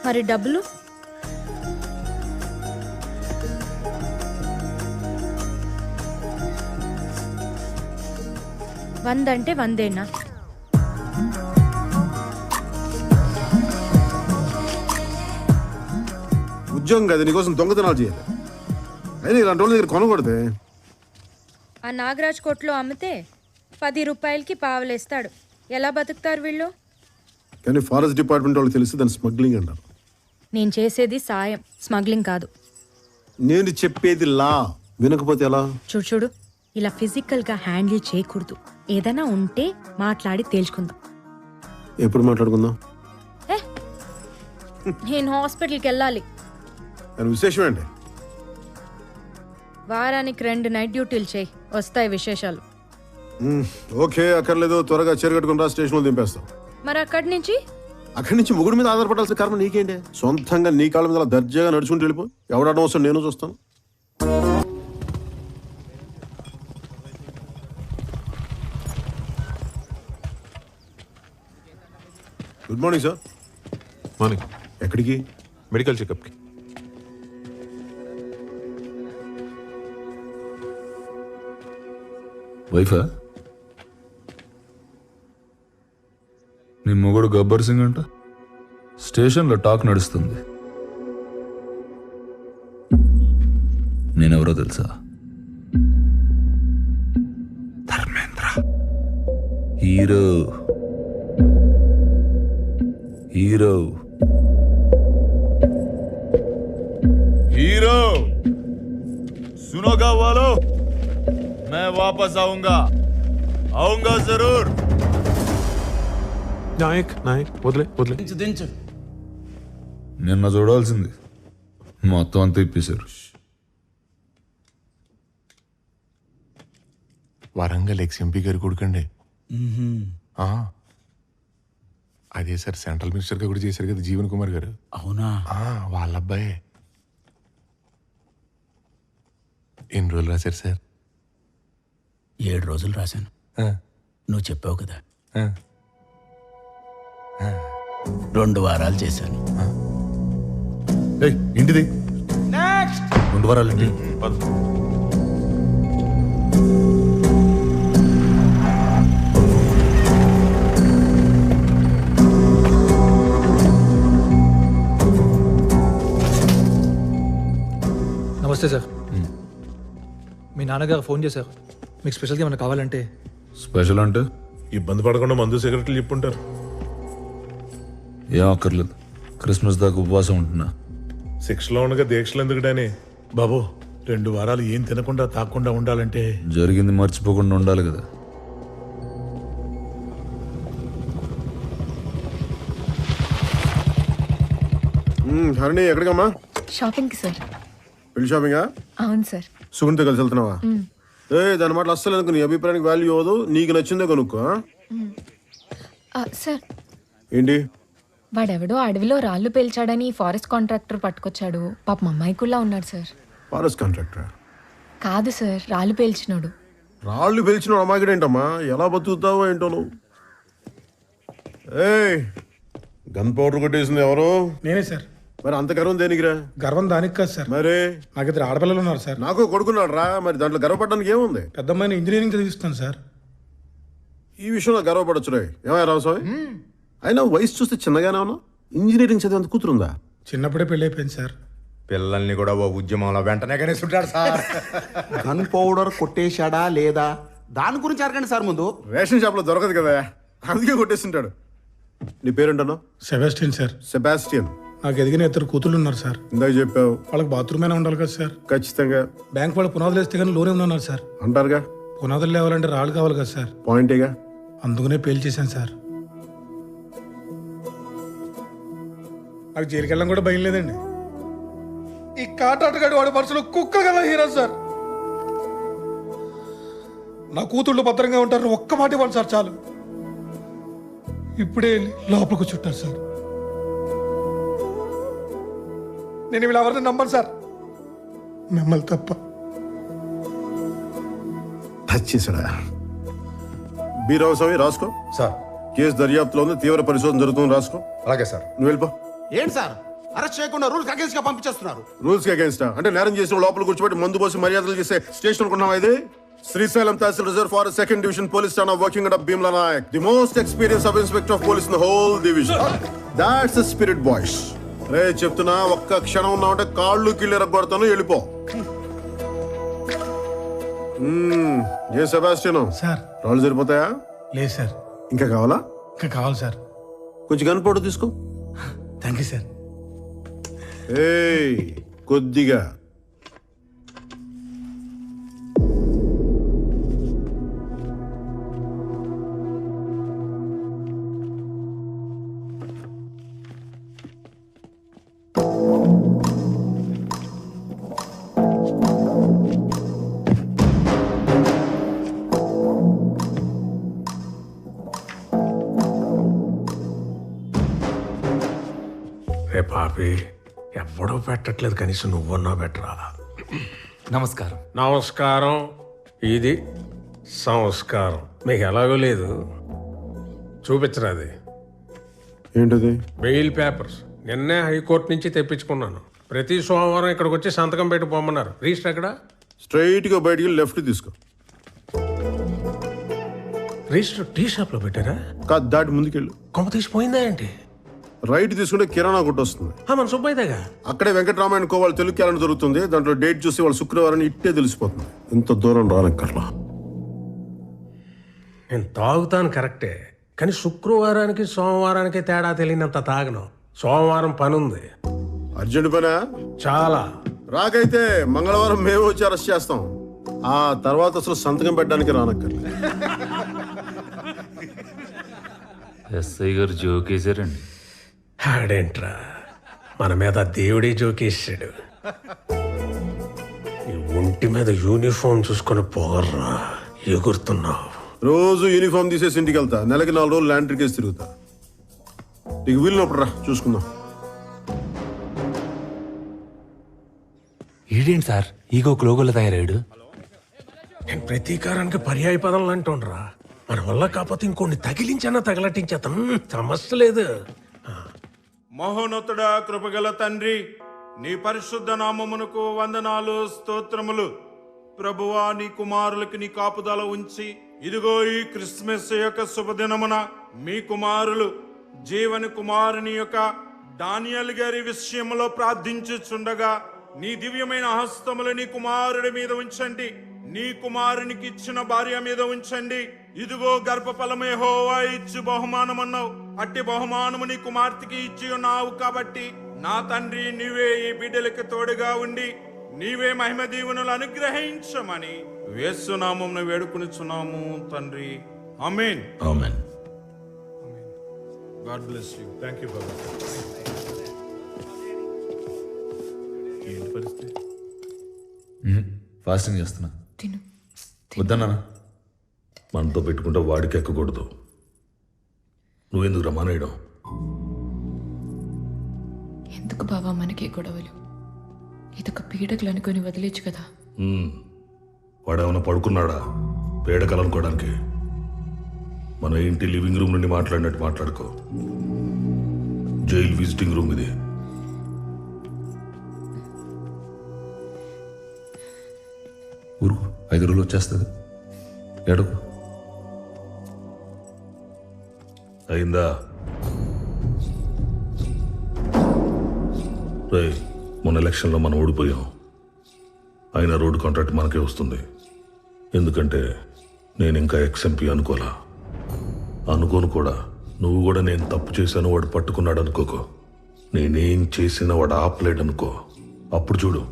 మరి డబ్బులు? వందంటే 100ఏనా? ఉద్యోగం కదా, నీకోసం దొంగతనాలు చేయాలి. అయినా ఇలాంటి వాళ్ళ దగ్గర కొనకూడదే. ఆ నాగరాజ్ కొట్లో అమ్మితే 10 రూపాయలకి పావలేస్తాడు. ఎలా బతుకుతారు వీళ్ళు? కానీ ఫారెస్ట్ డిపార్ట్మెంట్ వాళ్ళు తెలిసి దాన్ని స్మగ్లింగ్ అంటారు. నేను చేసేది సాయం, స్మగ్లింగ్ కాదు. నేను చెప్పేది లా, వినకపోతే ఎలా? చూడు, ఇలా ఫిజికల్గా హ్యాండిల్ చేయకూడదు. ఏదైనా ఉంటే మాట్లాడి తేల్చుకుందాం. ఎప్పుడు మాట్లాడుకుందాం? నేను హాస్పిటల్కి వెళ్ళాలి. అని విశేషం ఏంటి? వారానికి 2 నైట్ డ్యూటీలు చేయి, వస్తాయి విశేషాలు. ఓకే, అక్కర్లేదు. త్వరగా చేరగట్టుకుని రా, స్టేషన్లో దింపేస్తాం. మరి అక్కడి నుంచి ముగ్గురు మీద ఆధారపడాల్సిన కర్మ నీకేంటి? సొంతంగా నీ కాళ్ళ మీద దర్జాగా నడుచుకుంటూ వెళ్ళిపో. ఎవడడం వస్తాడు, నేను చూస్తాను. Good morning sir. మార్నింగ్. ఎక్కడికి? మెడికల్ చెకప్కి. వైఫా? నీ మొగుడు గబ్బర్ సింగ్ అంట. స్టేషన్లో టాక్ నడుస్తుంది. నేనెవరో తెలుసా? ధర్మేంద్ర. హీరో. सुनोगा वालों, मैं वापस आऊंगा जरूर. నాయక్ వదిలే. దించు. నిన్న చూడాల్సింది మొత్తం అంతా ఇప్పేశారు. వరంగల్ ఎక్స్ఎంపీ గారు కొడుకండి. అదే సార్, సెంట్రల్ మినిస్టర్ గా కూడా చేశారు కదా జీవన్ కుమార్ గారు. అవునా? వాళ్ళ అబ్బాయే. ఎన్ని రోజులు రాశారు సార్? 7 రోజులు రాశాను. నువ్వు చెప్పావు కదా. 2 వారాలు చేశాను. ఏంటిది 2 వారాలు ఏంటి? నమస్తే సార్. మీ నాన్నగారు ఫోన్ చేశారు. మీకు స్పెషల్గా ఏమైనా కావాలంటే. స్పెషల్ అంటే ఇబ్బంది పడకుండా మందు సిగరెట్లు చెప్పుంటారు. ఏం అక్కర్లేదు, క్రిస్మస్ దాకా ఉపవాసం ఉంటున్నా. శిక్షలో ఉండగా దీక్షలు ఎందుకుడాని బాబు. 2 వారాలు ఏం తినకుండా తాకుండా ఉండాలంటే జరిగింది మర్చిపోకుండా ఉండాలి కదా. హరిణి ఎక్కడికమ్మా? షాపింగ్కి సార్. పెళ్లి షాపింగా? అవును సార్. సుగుణితో కలిసి వెళ్తున్నావా? దాని మాటలు అస్సలు అనుకో, నీ అభిప్రాయానికి వాల్యూ అవ్వదు. నీకు నచ్చిందే కొనుక్కో. సార్, ఏంటి? వాడెవడో అడవిలో రాళ్ళు పేల్చాడని ఫారెస్ట్ కాంట్రాక్టర్ పట్టుకొచ్చాడు. పాపం అమ్మాయికుల్లా ఉన్నాడు సార్. ఫారెస్ట్ కాంట్రాక్టర్ కాదు సార్, రాళ్ళు పేల్చినాడు. రాళ్ళు పిలిచిన అమ్మాయికి ఏంటమ్మా? ఎలా బతుకుతావో ఏంటో నువ్వు. గన్ పౌడర్ కొట్టేసింది ఎవరు? నేనే సార్. మరి అంత గర్వం దేనికిరా? గర్వం దానికి కాదు సార్. మరి నాకు 2 ఆడపిల్లలు ఉన్నారు సార్. నాకు కొడుకున్నాడు రా. మరి దాంట్లో గర్వపడడానికి ఏముంది? పెద్దమ్మాయిని ఇంజనీరింగ్ చదివిస్తాను సార్. ఈ విషయంలో గర్వపడచ్చు రే. ఏమయ్యా రామస్వామి? అయినా వయసు చూస్తే చిన్నగానే ఉన్నావు. ఇంజనీరింగ్ చదివేంత కూతురుందా? చిన్నప్పుడే పెళ్ళి అయిపోయింది సార్. పిల్లల్ని కూడా ఓ ఉద్యమంలో వెంటనే కనేస్తుంటాడు సార్. గన్ పౌడర్ కొట్టేశాడా లేదా దాని గురించి అడగండి సార్ ముందు. రేషన్ షాప్ లో దొరకదు కదా, అందుకే కొట్టేస్తుంటాడు. నీ పేరేంటన్నావు? Sebastian sir. సెబాస్టియన్. నాకు ఎదిగిన 2 కూతుళ్ళు ఉన్నారు సార్. ఇందాక చెప్పావు. వాళ్ళకి బాత్రూమ్ అయినా ఉండాలి కదా సార్. ఖచ్చితంగా. బ్యాంక్ వాళ్ళు పునాదులు వేస్తే కానీ లోనే ఉన్నారు సార్. అంటారుగా. పునాదులు లేవాలంటే రాళ్ళు కావాలి కదా సార్. పాయింటేగా. అందుకనే పేల్ చేశాను సార్. నాకు జైలుకి వెళ్ళడం కూడా భయం లేదండి. ఈ కాటాటగాడి వాడి పర్సులో కుక్క కదా హీరో సార్. నా కూతుళ్ళు భద్రంగా ఉంటారు, ఒక్క మాట ఇవ్వండి సార్ చాలు. ఇప్పుడే లోపలికి చుట్టారు సార్. నేను వీళ్ళు ఎవరిని నమ్మను సార్, మిమ్మల్ని తప్ప. టచ్ చేశాడా? బీరావు రాసుకో సార్. కేసు దర్యాప్తులో ఉంది, తీవ్ర పరిశోధన జరుగుతుంది. రాసుకో. అలాగే సార్. నువ్వు వెళ్ళిపో. ఏంటి సార్ అరెస్ట్ చేయకుండా రూల్స్ అగేన్స్ట్ గా పంపించేస్తున్నారు? రూల్స్ అగేన్స్ట్ అంటే నేరం చేసిన లోపల కూర్చోబెట్టి మందు పోసి మర్యాదలు చేసే స్టేషన్ అనుకున్నావా ఇది? Srisailam tehsil reserve forest 2nd division police స్టానా working and Bheemla Nayak, the most experience sub inspector of police in the whole division. That's the spirit boys. రే చెప్తున్నా, ఒక్క క్షణం ఉన్నావంటే కాళ్ళు కిళ్ళు ఎరగొడతాను. వెళ్ళిపో. ఏ సెబాస్టియన్ సార్, రాళ్ళు సరిపోతాయా? లేదు సార్. ఇంకా కావాలా? ఇంకా కావాలి సార్. కొంచెం గన్ పౌడర్ తీసుకో. Thank you sir. కొద్దిగా. రే పాపి, ఎవ్వడో పెట్టట్లేదు, కనీసం నువ్వన్నా పెట్టరా. నమస్కారం. నమస్కారం. ఇది సంస్కారం. మీకు ఎలాగో లేదు, చూపించరా అది. ఏంటది? బెయిల్ పేపర్స్ నిన్నే హైకోర్టు నుంచి తెప్పించుకున్నాను. ప్రతి సోమవారం ఇక్కడికి వచ్చి సంతకం పెట్టి పొమ్మన్నారు. రిజిస్టర్ ఎక్కడ? స్ట్రైట్ గా బయటికి లెఫ్ట్ తీసుకో. రిజిస్టర్ టీ షాప్ లో పెట్టారా? కాదు, దాటి ముందుకెళ్ళు. కొమ్మ తీసిపోయిందా ఏంటి? రైట్ తీసుకుంటే కిరాణా కొట్టు వస్తుంది. మన సుబ్బయ్యగా అక్కడే వెంకటరామాయణ కోవాళ్ళు తెలుగు క్యాలెండర్ జరుగుతుంది. దాంట్లో డేట్ చూసి వాళ్ళు శుక్రవారం ఇట్టే తెలిసిపోతుంది. ఇంత దూరం రానక్కర్లా. నేను తాగుతాను కరెక్టే, కానీ శుక్రవారానికి సోమవారానికి తేడా తెలియనంత తాగను. సోమవారం పని ఉంది. అర్జెంట్ పనా? చాలా. రాకైతే మంగళవారం మేము వచ్చి అరెస్ట్ చేస్తాం. ఆ తర్వాత అసలు సంతకం పెట్టడానికి రానక్కర్లా. ఎస్ఐ గారు జోకేశారండి. ఆడేంట్రా, మన మీద దేవుడే జోకేసాడు. ఈ ఒంటి మీద యూనిఫామ్ చూసుకొని పోగర్రా, ఎగురుతున్నావు. రోజు యూనిఫామ్ తీసేసి ఇంటికి వెళ్తా. నెలకి 4 రోజులు ల్యాండ్రీ కేసు తిరుగుతా. నీకు వీలునప్పుడు రా, చూసుకుందాం. ఈడేంటి సార్ ఈగో క్లోగోలో తయారయ్యాడు? నేను ప్రతీకారానికి పర్యాయ పదం అంటుండ్రా. మన వల్ల కాకపోతే ఇంకోటి తగిలించన్నా తగలటించేతను సమస్య లేదు. మహోన్నతుడా, కృపగల తండ్రి, నీ పరిశుద్ధ నామమునకు వందనాలు, స్తోత్రములు. ప్రభువా, నీ కుమారులకి నీ కాపుదల ఉంచి ఇదిగో ఈ క్రిస్మస్ యొక్క శుభదినమున మీ కుమారులు జీవని కుమారుని యొక్క డానియల్ గారి విషయంలో ప్రార్థించుచుండగా నీ దివ్యమైన హస్తములు నీ కుమారుడి మీద ఉంచండి, నీ కుమారునికి ఇచ్చిన భార్య మీద ఉంచండి. ఇదిగో గర్భఫలమే యెహోవా ఇచ్చు బహుమానమన్నావు, అట్టి బహుమానము నీ కుమార్తెకి ఇచ్చి ఉన్నావు. కాబట్టి నా తండ్రి, నీవే ఈ బిడ్డలకు తోడుగా ఉండి నీవే మహిమ దీవెనలు అనుగ్రహించమని యేసునామమున వేడుకొనుచున్నాము తండ్రి. Amen. Amen. God bless you. Thank you బాబా. ఏంటి పరిస్థితి? ఫాస్టింగ్ చేస్తున్నా. తిను. వద్దన్నా. మనతో పెట్టుకుంటే వాడికి ఎక్కకూడదు. నువ్వెందుకు రమానేయడం? ఎందుకు బావా మనకి గొడవలు? ఇదొక పీడకలు అనుకుని వదిలేచ్చు కదా. వాడేమన్నా పడుకున్నాడా పేడకలనుకోవడానికి? మన ఇంటి లివింగ్ రూమ్ నుండి మాట్లాడినట్టు మాట్లాడుకో. జైలు విజిటింగ్ రూమ్ ఇది. ఊరుకు, 5 రోజులు వచ్చేస్తుంది. ఏడకు. అయిందా? రే, మొన్న ఎలక్షన్లో మనం ఓడిపోయాం. అయినా రోడ్డు కాంట్రాక్ట్ మనకే వస్తుంది. ఎందుకంటే నేను ఇంకా ఎక్స్ఎంపీ అనుకోలా. అనుకోను కూడా. నువ్వు కూడా నేను తప్పు చేశాను వాడు పట్టుకున్నాడు అనుకోకో. నేనేం చేసినా వాడు ఆపలేడు అనుకో. అప్పుడు చూడు.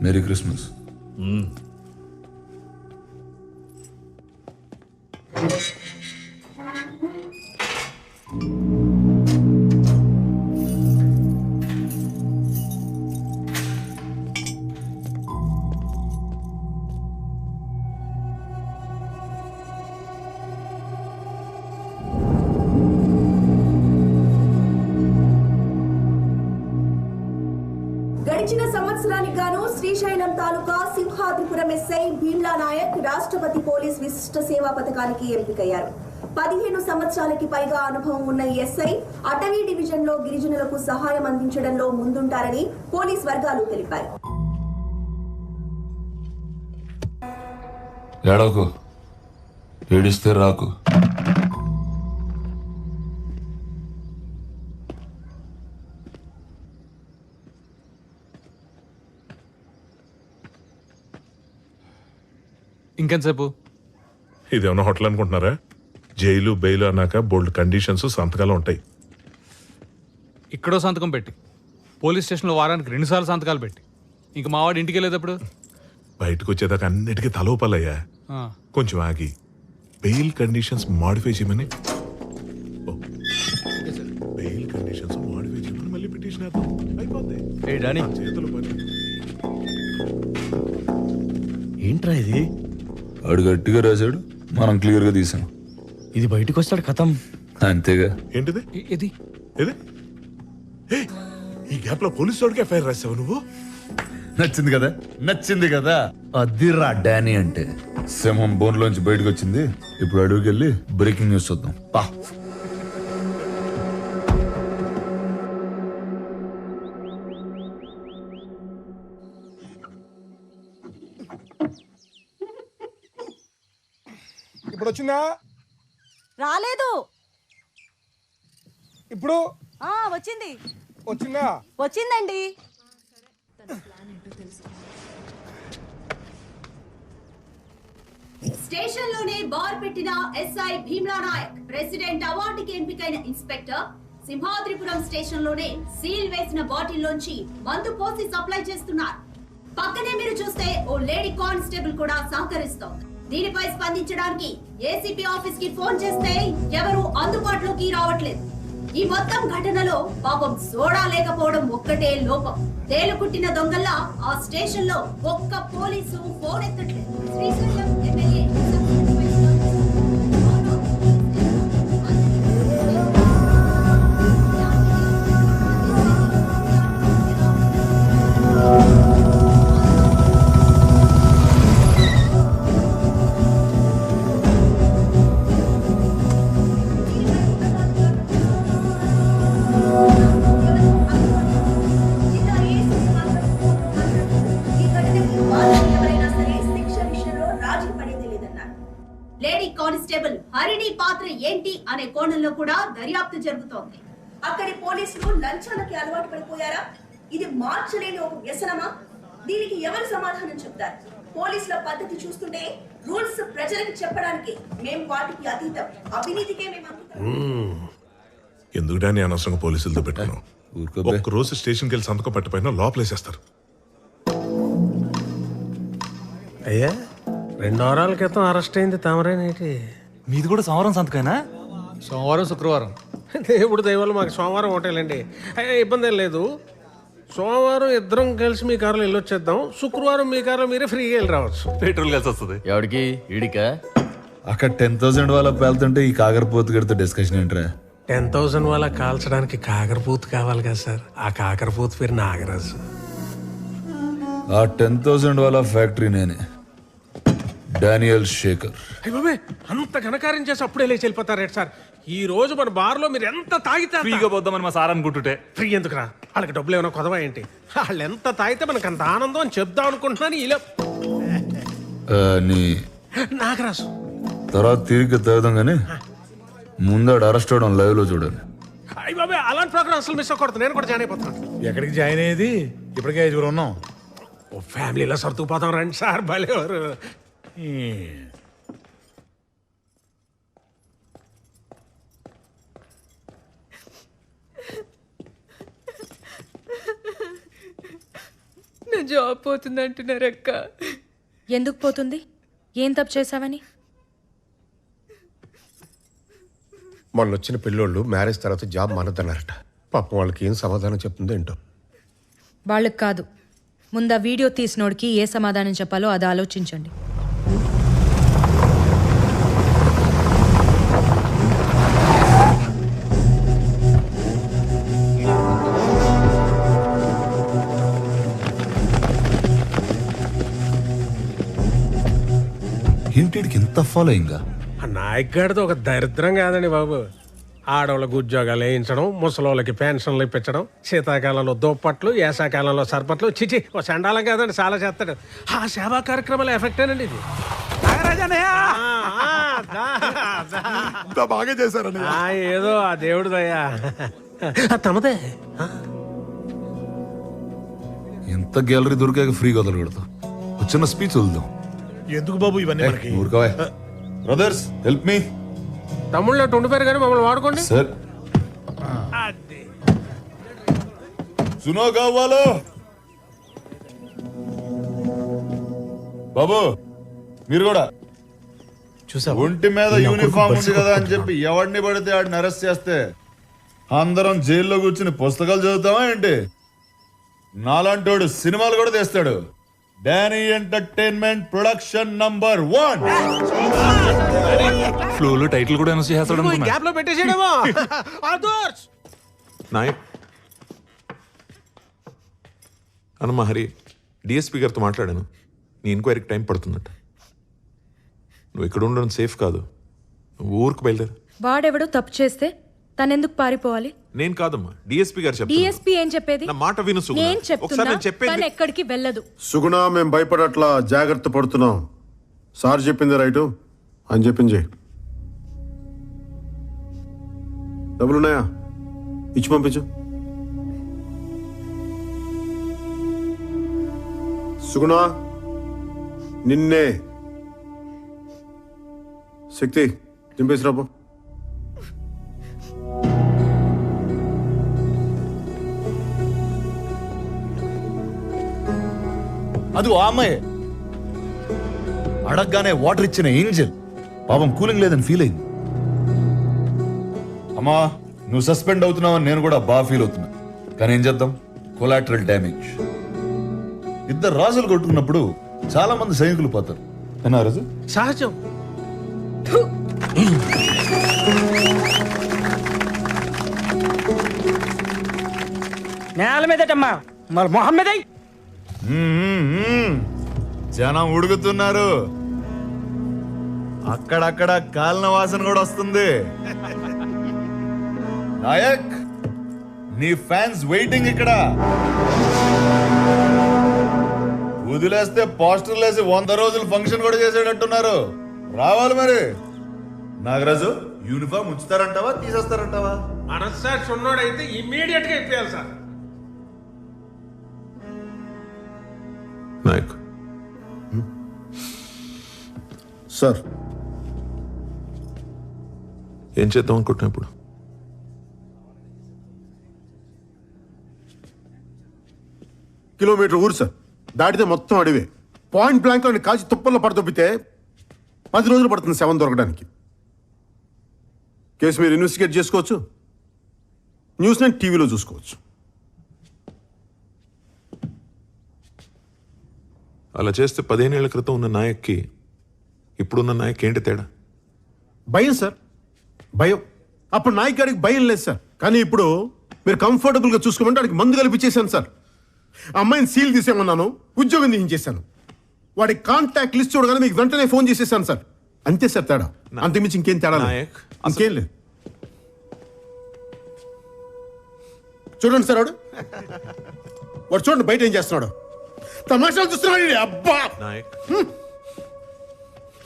Merry Christmas. గడిచిన సంవత్సరానికి గాను శ్రీశైలం తాలూకా సింహాద్రిపురం ఎస్ఐ భీమ్లా నాయక్ రాష్ట్రపతి పోలీస్ విశిష్ట సేవా పథకానికి ఎంపికయ్యారు. 15 సంవత్సరాలకి పైగా అనుభవం ఉన్న ఈ ఎస్ఐ అటవీ డివిజన్ లో గిరిజనులకు సహాయం అందించడంలో ముందుంటారని పోలీస్ వర్గాలు తెలిపాయి. ఏడవకు, ఏడిస్తే రాకు. ఇంకెంతసేపు? ఇదేమన్నా హోటల్ అనుకుంటున్నారా? జైలు బెయిల్ అన్నాక బోల్డ్ కండిషన్స్, సంతకాలు ఉంటాయి. ఇక్కడో సంతకం పెట్టి, పోలీస్ స్టేషన్లో వారానికి 2 సార్లు సంతకాలు పెట్టి, ఇంక మావాడు ఇంటికి వెళ్ళేటప్పుడు బయటకు వచ్చేదాకా అన్నిటికీ తలోపాలయ్యా. కొంచెం ఆగి బెయిల్ కండిషన్స్ మాడిఫై చేయమని బెయిల్ కండిషన్స్ మాడిఫై చేయమని మళ్ళీ పిటిషన్ అయిపోద్ది. చేతులు పని. ఏంట్రా ఇది? వాడు గట్టిగా రాశాడు, మనం క్లియర్ గా తీసాం. ఇది బయటకు వస్తాడు కథం. అంతేగా. ఏంటిది? ఇది ఏది? ఈ గ్యాప్ లో పోలీసు వాడికి ఎఫ్ఐఆర్ రాసావు నువ్వు? నచ్చింది కదా, నచ్చింది కదా. అదిరా డానీ అంటే. సింహం బోన్లోంచి బయటకు వచ్చింది. ఇప్పుడు అడుగుకి వెళ్ళి బ్రేకింగ్ న్యూస్ చూద్దాం. పా. ఇప్పుడు వచ్చిందా? రాలేదు. ఇప్పుడు వచ్చింది. వచ్చిందా? వచ్చిందండి. స్టేషన్ లోనే బార్ పెట్టిన ఎస్ఐ భీమ్లా నాయక్ ప్రెసిడెంట్ అవార్డుకి ఎంపికైన ఇన్స్పెక్టర్ సింహాద్రిపురం స్టేషన్ లోనే సీల్ వేసిన బాటిల్ లోంచి మందు పోసి సప్లై చేస్తున్నారు. పక్కనే మీరు చూస్తే ఓ లేడీ కానిస్టేబుల్ కూడా సహకరిస్తోంది. దీనిపై స్పందించడానికి ఏసీపీ ఆఫీస్ కి ఫోన్ చేస్తే ఎవరు అందుబాటులోకి రావట్లేదు. ఈ మొత్తం ఘటనలో పాపం సోడా లేకపోవడం ఒక్కటే లోపం. తేలుకుట్టిన దొంగల్లా ఆ స్టేషన్ లో ఒక్క పోలీసు ఫోన్ ఎత్తట్లేదు. శ్రీశైలం ఎమ్మెల్యే అనే కోణంలో కూడా దర్యాప్తు జరుగుతోంది. అక్కడి పోలీసులు లంచాలకి అలవాటు పడిపోయారా? ఇది మార్చలేని ఒక వ్యసనమా? దీనికి ఎవరు సమాధానం చెప్తారు? పోలీసుల పద్ధతి చూస్తుంటే రూల్స్ ప్రజలకు చెప్పడానికి మేము వాటికి అతీతం, అవినీతికే మేము అంకితం. ఎందుకు డాని అనవసరంగా పోలీసులతో పెట్టాను? ఒక్క రోజు స్టేషన్కి వెళ్ళి సంతకం పట్టిపోయినా లోపలేసేస్తారు. అయ్యా 2 వారాల క్రితం అరెస్ట్ అయింది తమరేనేటి? మీది కూడా సోమవారం సంతకైనా? సోమవారం శుక్రవారం. దేవుడు దయవల్ల మాకు సోమవారం ఒకటేలేండి. అయ్యా ఇబ్బంది ఏం లేదు. సోమవారం ఇద్దరం కలిసి మీ కారులో వెళ్ళొచ్చేద్దాం. శుక్రవారం మీ కారులో మీరే ఫ్రీగా వెళ్ళి రావచ్చు. పెట్రోల్ కలిసి వస్తుంది. ఎవడికి? ఈడికా? అక్కడ 10,000 వాళ్ళ పేలుతుంటే ఈ కాకరపోతు గడితో డిస్కషన్ ఏంట్రా? 10,000 వాళ్ళ కాల్చడానికి కాకరపూత్ కావాలి కదా సార్. ఆ కాకరపూత్ పేరు నాగరాజు. ఆ 10,000 వాళ్ళ ఫ్యాక్టరీ నేనే, డానియల్ శేఖర్. అయ్య బాబే, అంత ఘనకార్యం చేసి అప్పుడే లేచి వెళ్ళిపోతారేంటి సార్? ఈ రోజు మన బార్లో మీరు ఎంత తాగితే ఫ్రీగా పోద్దామని మా సార్ అనుకుంటుంటే. ఫ్రీ ఎందుకురా? వాళ్ళకి డబ్బులు ఏమైనా కొదవా ఏంటి? వాళ్ళు ఎంత తాగితే మనకు అంత ఆనందం అని చెప్దాం అనుకుంటున్నాను. ఇలా నీ నాగరాజు తర్వాత తిరిగి తాగుదాం కానీ ముందాడు అరెస్ట్ అవడం లైవ్ లో చూడాలి. అయ్య బాబే, అలాంటి ప్రోగ్రామ్ అసలు మిస్ అవ్వకూడదు. నేను కూడా జాయిన్ అయిపోతాను. ఎక్కడికి జాయిన్ అయ్యేది? ఇప్పటికే 5 ఉన్నాం. ఓ ఫ్యామిలీలో సర్దుకుపోతాం రండి సార్. భలేవారు. నా జాబ్ పోతుంది అంటున్నారు అక్క. ఎందుకు పోతుంది? ఏం తప్పు చేసావని? మొన్న వచ్చిన పిల్లోళ్ళు మ్యారేజ్ తర్వాత జాబ్ మానద్దన్నారట. పాపం వాళ్ళకి ఏం సమాధానం చెప్తుందో ఏంటో. వాళ్ళకి కాదు, ముందు ఆ వీడియో తీసినోడికి ఏ సమాధానం చెప్పాలో అది ఆలోచించండి. ఏంటికి ఇంత ఫాలోయింగ్? ఆ నాయక్ గారితో ఒక దరిద్రం కాదండి బాబు. ఆడవాళ్ళకు ఉద్యోగాలు వేయించడం, ముసలోళ్ళకి పెన్షన్లు ఇప్పించడం, శీతాకాలంలో దుప్పట్లు, వేసాకాలంలో సర్పట్లు. చిచి, ఓ చండాలం కాదండి, చాలా చేస్తాడు. ఆ సేవా కార్యక్రమాల ఎఫెక్టేనండి ఇది. బాగా చేశారని ఏదో ఆ దేవుడు దయ్యా. తమదే. ఎంత గ్యాలరీ దొరికాక ఫ్రీగా వదలకూడదు. చిన్న స్పీచ్ వదులుదాం. ఎందుకు బాబు ఇవన్నీ మనకి? Brothers help me. తమ్ముళ్ళు ఉండిపోయారు కానీ మమ్మల్ని వాడుకోండి సార్. సునో కావాలో బాబు, మీరు కూడా చూసా. ఒంటి మీద యూనిఫామ్ ఉంది కదా అని చెప్పి ఎవడిని పడితే ఆడిని అరెస్ట్ చేస్తే అందరం జైల్లో కూర్చుని పుస్తకాలు చదువుతామా ఏంటి? నాలాంటోడు సినిమాలు కూడా తీస్తాడు. Danny entertainment production number 1. ఫ్లోలో టైటిల్ కూడా అనౌన్స్ చేస్తాడు. గ్యాప్ లో పెట్టేసేయడమో. నాయక్ అన్నమా హరి, డిఎస్పీ గారితో మాట్లాడాను. నీ ఎంక్వైరీకి టైం పడుతుందట. నువ్వు ఇక్కడ ఉండడం సేఫ్ కాదు. నువ్వు ఊరికి బయలుదేరు. వాడెవడో తప్పు చేస్తే తనెందుకు పారిపోవాలి? నేను కాదమ్మా, డిఎస్పీ గారు చెప్తారు. డిఎస్పీ ఏం చెప్పేది? నా మాట విను సుగుణ. నేను ఒకసారి చెప్తున్నా, నేను చెప్పేది తను ఎక్కడికి వెళ్ళదు. సుగుణ, మేము భయపడట్లా, జాగ్రత్త పడుతున్నాం. సార్ చెప్పింది రైటు అని చెప్పింది. డబ్బులున్నాయా? ఇచ్చి పంపించు. సుగుణ, నిన్నే. శక్తి దింపేసి రాబో. అది ఆ అమ్మాయి అడగగానే వాటర్ ఇచ్చిన ఏంజల్ పాపం కూలింగ్ లేదని ఫీల్ అయింది. అమ్మా, నువ్వు సస్పెండ్ అవుతున్నావని నేను కూడా బాగా ఫీల్ అవుతున్నా. కానీ ఏం చేద్దాం, కొలాటరల్ డ్యామేజ్. ఇద్దరు రాజులు కొట్టుకున్నప్పుడు చాలా మంది సైనికులు పోతారు. ఏనా రాజు? సహజం. నేల మీదటమ్మా, మరి మొహం మీద జనం ఉడుకుతున్నారు. అక్కడక్కడ కాలిన వాసన కూడా వస్తుంది. నాయక్, నీ ఫ్యాన్స్ వెయిటింగ్ ఇక్కడ. వదిలేస్తే పోస్టర్లు వేసి 100 రోజులు ఫంక్షన్ కూడా చేసేటట్టున్నారు. రావాలి మరి. నాగరాజు, యూనిఫామ్ ఉంచుతారంటావా తీసేస్తారంటావా? మనస్సాక్షి ఉన్నోడైతే ఇమ్మీడియట్ గా ఇప్పేయాలి సార్. నాయక్ సార్ ఏం చేద్దాం అనుకుంటున్నా ఇప్పుడు? కిలోమీటర్ ఊరు సార్, దాటితే మొత్తం అడివే. పాయింట్ బ్లాంక్ లో కాల్చి తుప్పల్లో పడదొబ్బితే 10 రోజులు పడుతుంది శవం దొరకడానికి. కేసు మీరు ఇన్వెస్టిగేట్ చేసుకోవచ్చు, న్యూస్ నేను టీవీలో చూసుకోవచ్చు. అలా చేస్తే 15 ఏళ్ల క్రితం ఉన్న నాయక్కి ఇప్పుడున్న నాయక్ ఏంటి తేడా? భయం సార్, భయం. అప్పుడు నాయక్ గారికి భయం లేదు సార్, కానీ ఇప్పుడు మీరు కంఫర్టబుల్గా చూసుకోమంటే వాడికి మందు కలిపించేశాను సార్. ఆ అమ్మాయిని సీల్ తీసేమన్నాను, ఉద్యోగం తీయించేశాను. వాడి కాంటాక్ట్ లిస్ట్ చూడగానే మీకు వెంటనే ఫోన్ చేసేసాను సార్. అంతే సార్ తేడా, అంతకుమించి ఇంకేం తేడా లేదు. ఇంకేం లేదు. చూడండి సార్, వాడు చూడండి బయట ఏం చేస్తున్నాడు. తమాషాలు చూస్తున్నాడు. అబ్బా,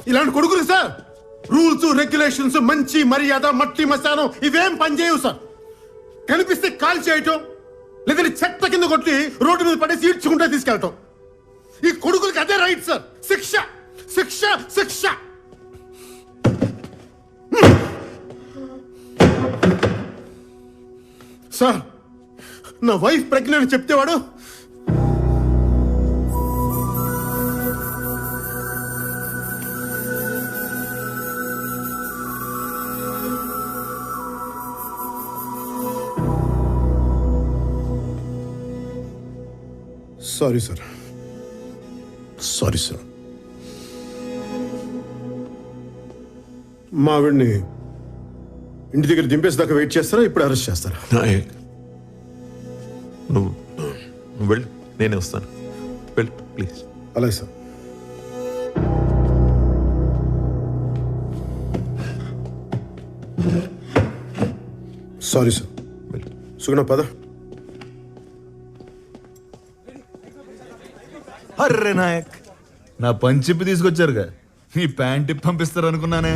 ఇలాంటి కొడుకులు సార్ రూల్స్ రెగ్యులేషన్స్ మంచి మర్యాద మట్టి మశానం ఇవేం పనిచేయవు సార్. కనిపిస్తే కాల్ చేయటం, లేదంటే చెత్త కింద కొట్టి రోడ్డు మీద పడేసి ఈడ్చుకుంటే తీసుకెళ్ళటం. ఈ కొడుకులకి అదే రైట్ సార్. శిక్ష శిక్ష శిక్ష. సార్ నా వైఫ్ ప్రెగ్నెంట్ చెప్తే వాడు సారీ సార్, సారీ సార్. మా ఆవిడ్ని ఇంటి దగ్గర దింపేసేదాకా వెయిట్ చేస్తారా, ఇప్పుడు అరెస్ట్ చేస్తారా? నాయక్ నువ్వు వెళ్ళు, నేనే వస్తాను. వెళ్ళు ప్లీజ్. అలాగే సార్. Sorry sir. సుగుణ పద. అర్రే నాయక్, నా పంచిప్పి తీసుకొచ్చారుగా, నీ ప్యాంట్ ఇప్పి పంపిస్తారు అనుకున్నానే.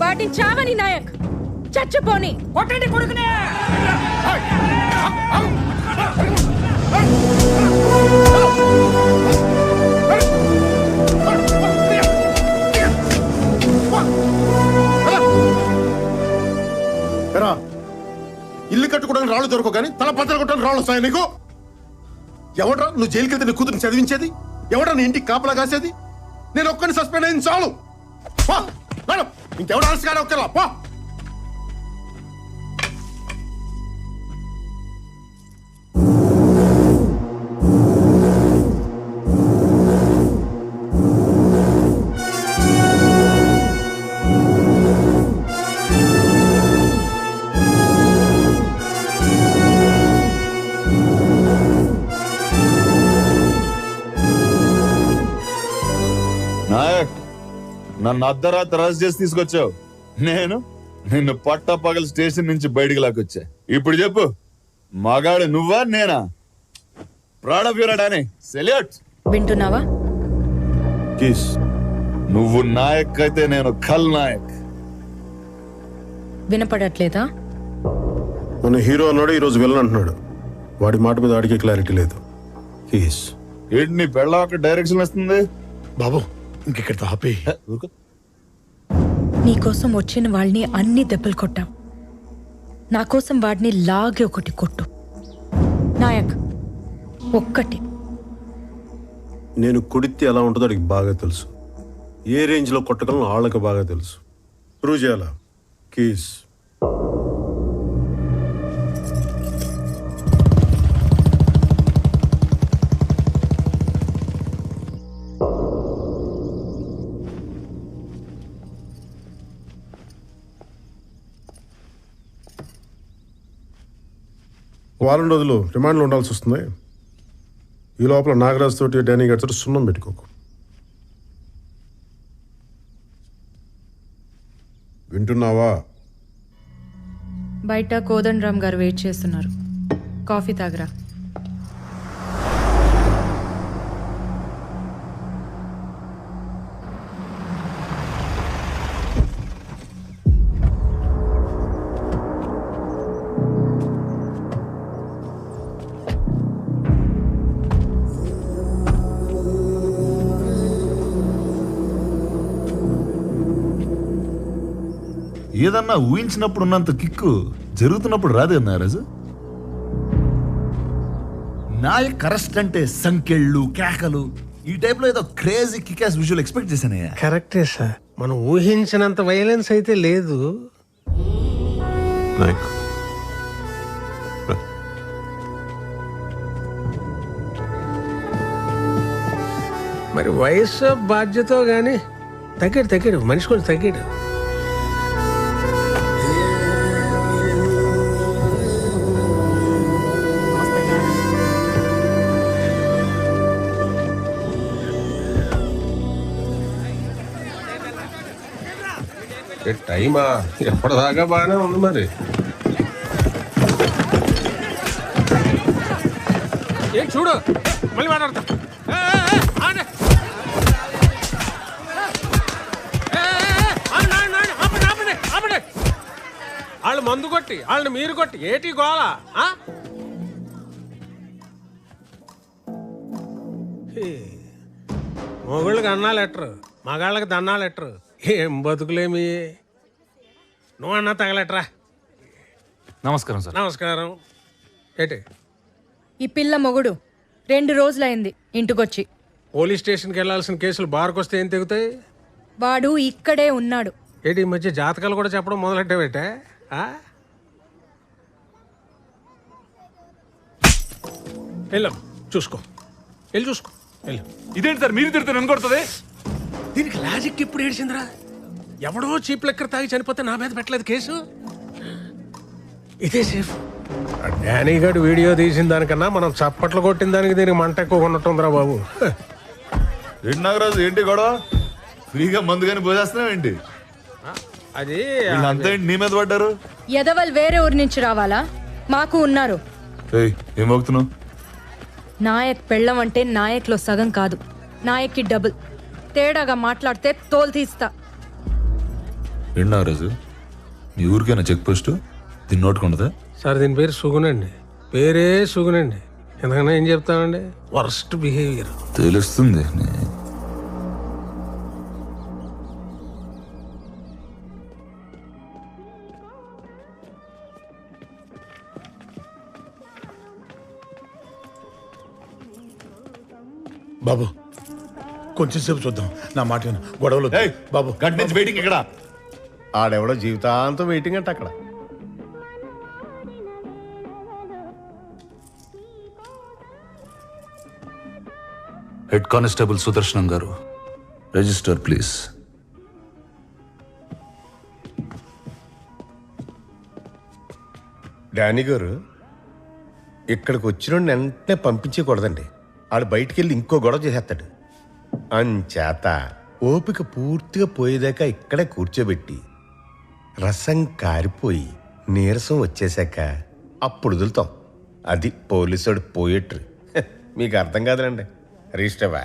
వాటిని చావని నాయక్, చచ్చిపోని కొట్టండి కొడుకునే. ఇల్లు కట్టుకోవడానికి రాళ్ళు దొరకవు కానీ తల పత్ర కొట్టడానికి రాళ్ళు వస్తాయి నీకు. ఎవడ్రా నువ్వు జైలుకి వెళ్తే నీ కూతురు చదివించేది? ఎవడ్రా నీ ఇంటికి కాపలా కాసేది? నేను ఒక్కరిని సస్పెండ్ అయింది చాలు. ఇంకెవడ ఆలస్యగా ఒక్కరా పో. నాయక్, నన్ను అర్ధరాత్రి అరెస్ట్ చేసి తీసుకొచ్చావు. నేను నిన్ను పట్టపగల స్టేషన్ నుంచి బయటికి లాక్కొచ్చా. ఇప్పుడు చెప్పు, మగాడు నువ్వా నేనా? Proud of your Danny, salute. వింటున్నావా? నువ్వు నాయక్ అయితే నేను ఖల్ నాయక్. వినపడట్లేదా? మన హీరో అన్నాడు, ఈరోజు విలన్ అంటున్నాడు. వాడి మాట మీద వాడికి క్లారిటీ లేదు. ఏంటి నీ పెళ్ళ ఒక డైరెక్షన్ వస్తుంది బాబు? ఇంకెక్కడ ఆపే. నీకోసం వచ్చిన వాళ్ళని అన్ని దెబ్బలు కొట్టావు, నా కోసం వాడిని లాగి ఒకటి కొట్టు నాయక్. ఒక్కటి. నేను కొడితే ఎలా ఉంటుందో వాడికి బాగా తెలుసు. ఏ రేంజ్లో కొట్టగలను వాళ్ళకి బాగా తెలుసు. ప్రూవ్ చేయాలా? కీస్. వారం రోజులు రిమాండ్లో ఉండాల్సి వస్తుంది. ఈ లోపల నాగరాజ్ తోటి డానీ గారి తోటి సున్నం పెట్టుకోకు. వింటున్నావా? బయట కోదండరామ్ గారు వెయిట్ చేస్తున్నారు. కాఫీ తాగరా. ఏదన్నా ఊహించినప్పుడు ఉన్నంత కిక్కు జరుగుతున్నప్పుడు రాదు కదా నాగరాజు. నాయక్ అరెస్ట్ అంటే సంకెళ్ళు, కేకలు, ఈ టైప్ లో ఏదో క్రేజీ కికాస్ విజువల్ ఎక్స్పెక్ట్ చేశానయ్యా. కరెక్టే సార్, మనం ఊహించినంత వైలెన్స్ అయితే లేదు. నాయక్ మరి వయసు బాధ్యత కానీ తగ్గాడు మనిషి కొంచెం తగ్గాడు. టైమా ఎప్పటిదాకా బాగానే ఉంది మరి. ఏం చూడు మళ్ళీ మాట్లాడతా. వాళ్ళు మందు కొట్టి వాళ్ళని మీరు కొట్టి ఏటి గోళ. మొగుళ్ళకి అన్నాలు ఎట్టరు, మగాళ్ళకి దన్నాలు ఎట్టరు. ఏం బతుకులేమి. నువ్వు అన్నా తగలెట్రా. నమస్కారం సార్. నమస్కారం. ఏటి ఈ పిల్ల మొగుడు 2 రోజులైంది ఇంటికొచ్చి. పోలీస్ స్టేషన్కి వెళ్ళాల్సిన కేసులు బార్కు వస్తే ఏం తెగుతాయి? వాడు ఇక్కడే ఉన్నాడు. ఏంటి ఈ మధ్య జాతకాలు కూడా చెప్పడం మొదలెట్టావేటే? వెళ్ళాం చూసుకో, వెళ్ళి చూసుకో వెళ్ళు. ఇదేంటి సార్ మీరు తిడుతున్నారు, నన్ను కొడుతుంది? దీనికి లాజిక్ ఇప్పుడు ఏడ్చిందిరా. ఎవడో చీప్ లెక్కర్ తాగి చనిపోతే నా మీద పెట్టలేదు కేసు. ఇదే సేఫ్. డానీ గారు వీడియో తీసిన దానికన్నా మనం చప్పట్లు కొట్టిన దానికి దీనికి మంట ఎక్కువ ఉన్నట్టుందిరా బాబు. ఏంటి నాగరాజు, ఏంటి గొడవ? ఫ్రీగా మందు కానీ పోసేస్తున్నావు ఏంటి? అది అంతా ఏంటి నీ మీద పడ్డారు? ఎదవల్ వేరే ఊరి నుంచి రావాలా? మాకు ఉన్నారు. ఏం మోగుతున్నావు? నాయక్ పెళ్ళం అంటే నాయక్లో సగం కాదు, నాయక్కి డబుల్. తేడాగా మాట్లాడితే తోలు తీస్తా. ఏంటి నాగరాజు, మీ ఊరికైనా చెక్ పోస్ట్ దీన్ని నోటుకుంటుందా? సార్ దీని పేరు సుగునండి. పేరే సుగునండి. ఎందుకన్నా ఏం చెప్తానండి, వర్స్ట్ బిహేవియర్. తెలుస్తుంది. బాబు కొంచెం సేపు చూద్దాం, నా మాట విను. గొడవలు బాబు. గంట నుంచి వెయిటింగ్ ఇక్కడ. ఆడెవడో జీవితాంతం వెయిటింగ్ అంటే అక్కడ. హెడ్ కానిస్టేబుల్ సుదర్శనం గారు, రిజిస్టర్ ప్లీజ్. డానీ గారు, ఇక్కడికి వచ్చిన వెంటనే పంపించకూడదండి. ఆడు బయటికి వెళ్ళి ఇంకో గొడవ చేసేస్తాడు. అంచేత ఓపిక పూర్తిగా పోయేదాకా ఇక్కడే కూర్చోబెట్టి రసం కారిపోయి నీరసం వచ్చేసాక అప్పుడు వదులుతాం. అది పోలీసుడు పోయేట్రు. మీకు అర్థం కాదులండి. రిజిస్టర్వా?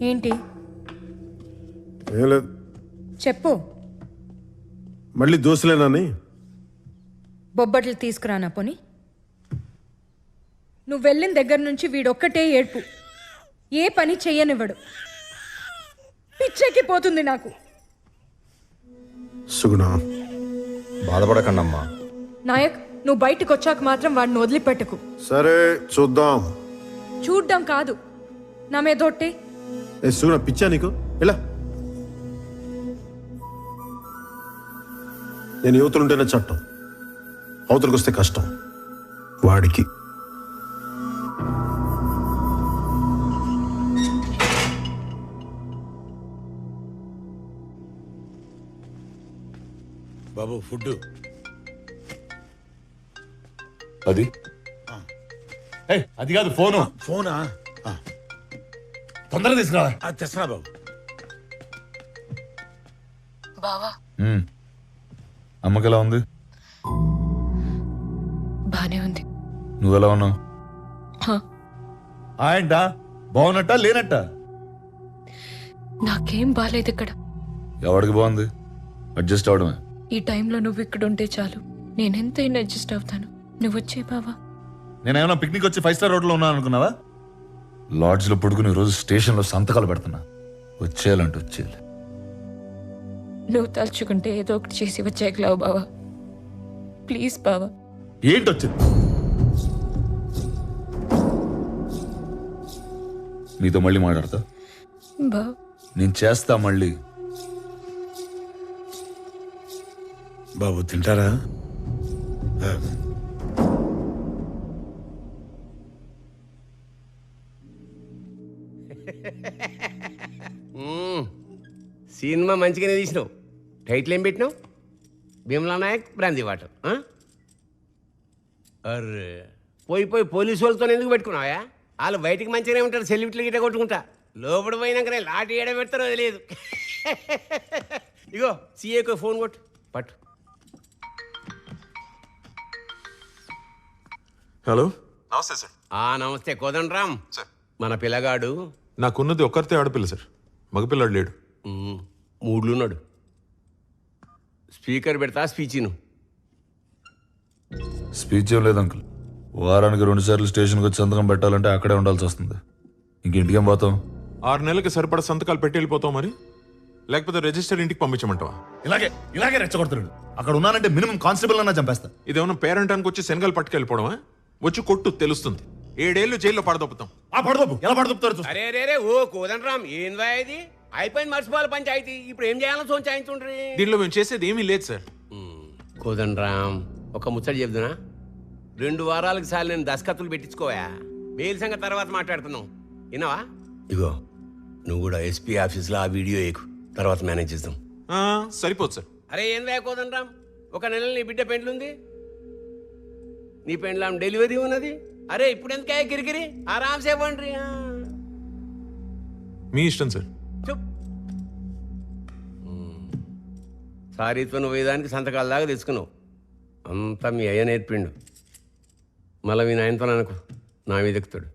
ఏంటి ఏం లేదు, చెప్పు. మళ్ళీ దోశలేనని. బొబ్బట్లు తీసుకురానా పోని? నువ్వు వెళ్ళిన దగ్గర నుంచి వీడొక్కటే ఏడ్పు. ఏ పని చెయ్యనివ్వడు. పిచ్చెక్కిపోతుంది నాకు. సుగుణ, బాధపడకండమ్మా. నాయక్, నువ్వు బయటకు వచ్చాక మాత్రం వాడిని వదిలిపెట్టకు. సరే చూద్దాం. చూడ్డం కాదు, నా మీదొట్టే. సుగుణ, పిచ్చా నీకు? ఇలా నేను యువతలుంటేనే చట్టం, అవతలకు వస్తే కష్టం. వాడికి బాబు ఫుడ్ అది అది కాదు ఫోను. ఫోనా? తొందరగా తీసుకురా. తెస్తున్నా బాబు. బావా అమ్మకి ఎలా ఉంది? బానే ఉంది. నువ్వెలా ఉన్నావు? ఏంటా బాగున్నట్ట లేనట్ట? నాకేం బాలేదు ఇక్కడ. ఎవరికి బాగుంది? అడ్జస్ట్ అవడమే. ఈ టైంలో నువ్వు ఇక్కడ ఉంటే చాలు, నేనెంతైనా అడ్జస్ట్ అవుతాను. నువ్వు వచ్చే బావా. నేనేమన్నా పిక్నిక్ వచ్చి 5 స్టార్ హోటల్లో ఉన్నాను అనుకున్నావా? లాడ్జ్లో పడుకుని రోజు స్టేషన్లో సంతకాలు పెడుతున్నా. వచ్చేయాలంటే వచ్చేయాలి. నువ్వు తలుచుకుంటే ఏదో ఒకటి చేసి వచ్చేయగలవు బావా. ప్లీజ్ బావా. ఏంటి వచ్చింది? నీతో మళ్ళీ మాట్లాడతా. బావా నేను చేస్తా మళ్ళీ. బాబు తింటారా? సినిమా మంచిగానే తీసినావు. టైటిల్ ఏం పెట్టినావు? Bheemla Nayak brandy water. అర్రే పోయి పోలీసు వాళ్ళతో ఎందుకు పెట్టుకున్నావా? వాళ్ళు బయటికి మంచిగానే ఉంటారు, సెల్యూట్లు గిట్ట కొట్టుకుంటా. లోపల పోయినాకనే లాటి ఏడ పెడతారో తెలియదు. ఇగో సీఏకు ఫోన్ కొట్టు. పట్టు. హలో, నమస్తే సార్. నమస్తే కోదండరామ్ సార్. మన పిల్లగాడు నాకున్నది ఒక్కరితే ఆడపిల్ల సార్, మగపిల్లాడు లేడు. మూడ్లున్నాడు. స్పీకర్ పెడతా స్పీచ్ను. స్పీచ్ ఏం లేదు అంకుల్. వారానికి 2 సార్లు స్టేషన్కి వచ్చి సంతకం పెట్టాలంటే అక్కడే ఉండాల్సి వస్తుంది. ఇంకేం పోతాం? 6 నెలలకి సరిపడా సంతకాలు పెట్టి వెళ్ళిపోతాం మరి, లేకపోతే రిజిస్టర్ ఇంటికి పంపించమంటావా? ఇలాగే రెచ్చగొడుతున్నాడు. అక్కడ ఉన్నానంటే మినిమం కానిస్టేబుల్ అన్నా చంపేస్తా. ఇదేమన్నా పేరెంట్ అనుకు వచ్చి శనగలు పట్టుకెళ్ళిపోవడమా? వచ్చి కొట్టు తెలుస్తుంది. 7 ఏళ్ళు జైల్లో పడదొప్పుతాం. ఎలా పడదొప్పుతారు? అరే రే రే ఓ కోదండరామ్, ఏందా ఇది? అయిపోయింది మర్చిపోవాలి పంచాయతీ. ఇప్పుడు ఏం చేయాలో సోంచాయించుండ్రి. దీనిలో మేము చేసేది ఏమీ లేదు సార్. కోదండరామ్ ఒక ముచ్చట చెప్తున్నా. 2 వారాలకు సార్లు నేను దస్కత్తులు పెట్టించుకోవా. బెయిల్ సంగతి తర్వాత మాట్లాడుతున్నావు, విన్నావా? ఇగో నువ్వు కూడా ఎస్పీ ఆఫీస్లో ఆ వీడియో ఎక్కు, తర్వాత మేనేజ్ చేద్దాం. సరిపోదు సార్. అరే ఏం లేకోదండ్రామ్, 1 నెల నీ బిడ్డ పెండ్లుంది, నీ పెండ్లాం డెలివరీ ఉన్నది. అరే ఇప్పుడు ఎందుకే కిరికిరి? ఆరామ్సే పండ్రి. మీ ఇష్టం సార్. సారీతో నువ్వు వేదానికి సంతకాల దాకా తెచ్చుకున్నావు. అంతా మీ అయ్య నేర్పిండు. మళ్ళీ మీ నాయనతో అనుకో నా మీద ఎక్కుతాడు.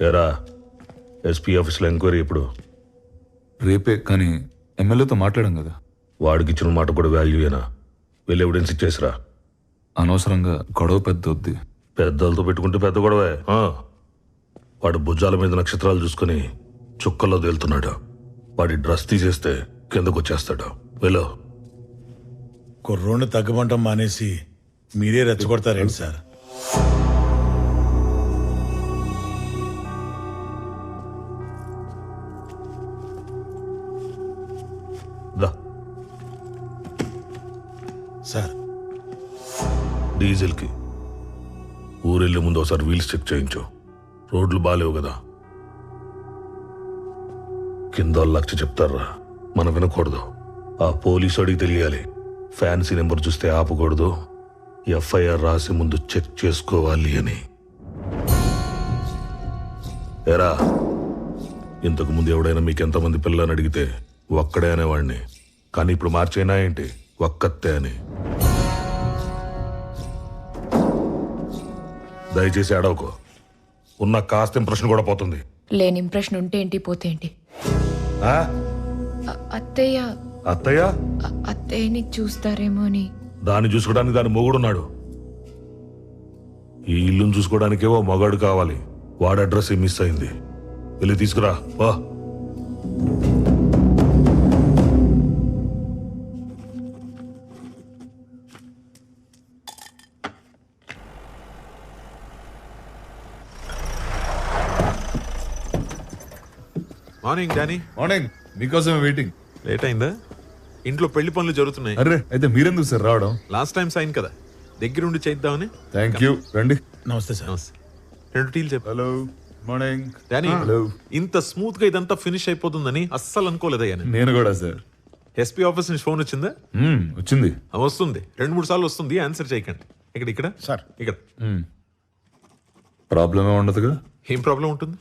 ఎరా ఎస్పీ ఆఫీస్లో ఎంక్వైరీ ఎప్పుడు? రేపే, కానీ ఎమ్మెల్యేతో మాట్లాడాం కదా. వాడికి ఇచ్చిన మాట కూడా వాల్యూయేనా? వెళ్ళి ఎవిడెన్స్ ఇచ్చేసిరా. అనవసరంగా గొడవ పెద్ద వద్ది. పెద్దలతో పెట్టుకుంటే పెద్ద గొడవే. వాడు భుజాల మీద నక్షత్రాలు చూసుకుని చుక్కల్లో తేలుతున్నాడు. వాడి డ్రెస్ తీసేస్తే కిందకు వచ్చేస్తాడు. వెళ్ళు. కుర్రోని తగ్గమంటం మానేసి మీరే రెచ్చగొడతారేంటి సార్? సార్ డీజిల్కి ఊరెళ్ళే ముందు ఒకసారి వీల్స్ చెక్ చేయించు. రోడ్లు బాలేవు కదా. కింద లక్ష చెప్తారా, మనం వినకూడదు. ఆ పోలీసు అడిగి తెలియాలి. ఫ్యాన్సీ నెంబర్ చూస్తే ఆపకూడదు. ఎఫ్ఐఆర్ రాసి ముందు చెక్ చేసుకోవాలి అని. ఎరా, ఇంతకు ముందు ఎవడైనా మీకు ఎంతమంది పిల్లలని అడిగితే ఒక్కడే అనేవాడిని, కానీ ఇప్పుడు మార్చైనా ఏంటి ఒక్కతే అని. దయచేసి అడవకో. ఉన్న కాస్త ఇంప్రెషన్ కూడా పోతుంది. లేని ఇంప్రెషన్ ఉంటే ఏంటి, పోతే ఏంటి? అత్తయ్య అత్తయ్య అత్తయ్యని చూస్తారేమో అని. దాన్ని చూసుకోవడానికి దాని మొగుడున్నాడు. ఈ ఇల్లును చూసుకోవడానికే ఓ మగాడు కావాలి. వాడి అడ్రస్ మిస్ అయింది. వెళ్ళి తీసుకురా. వా. Morning Danny. మార్నింగ్. మీకోసమే వెయిటింగ్. లేట్ అయిందా? ఇంట్లో పెళ్లి పనులు జరుగుతున్నాయి. అరే అయితే మీరెందుకు సార్ రావడం? లాస్ట్ టైం సైన్ కదా, దగ్గరుండి చేద్దామని. Thank you. రండి. నమస్తే సార్. నమస్తే. 2 టీలు చెప్పు. హలో. Morning Danny hello. ఇంత స్మూత్ గా ఇదంతా ఫినిష్ అయిపోతుందని అస్సలు అనుకోలేదయ్యా నేను కూడా సార్. ఎస్పీ ఆఫీస్ నుంచి ఫోన్ వచ్చిందా? వచ్చింది. వస్తుంది 2-3 సార్లు వస్తుంది, ఆన్సర్ చేయకండి. ఇక్కడ సార్ ఇక్కడ ప్రాబ్లం ఉండదుగా. ఏం ప్రాబ్లం ఉంటుంది?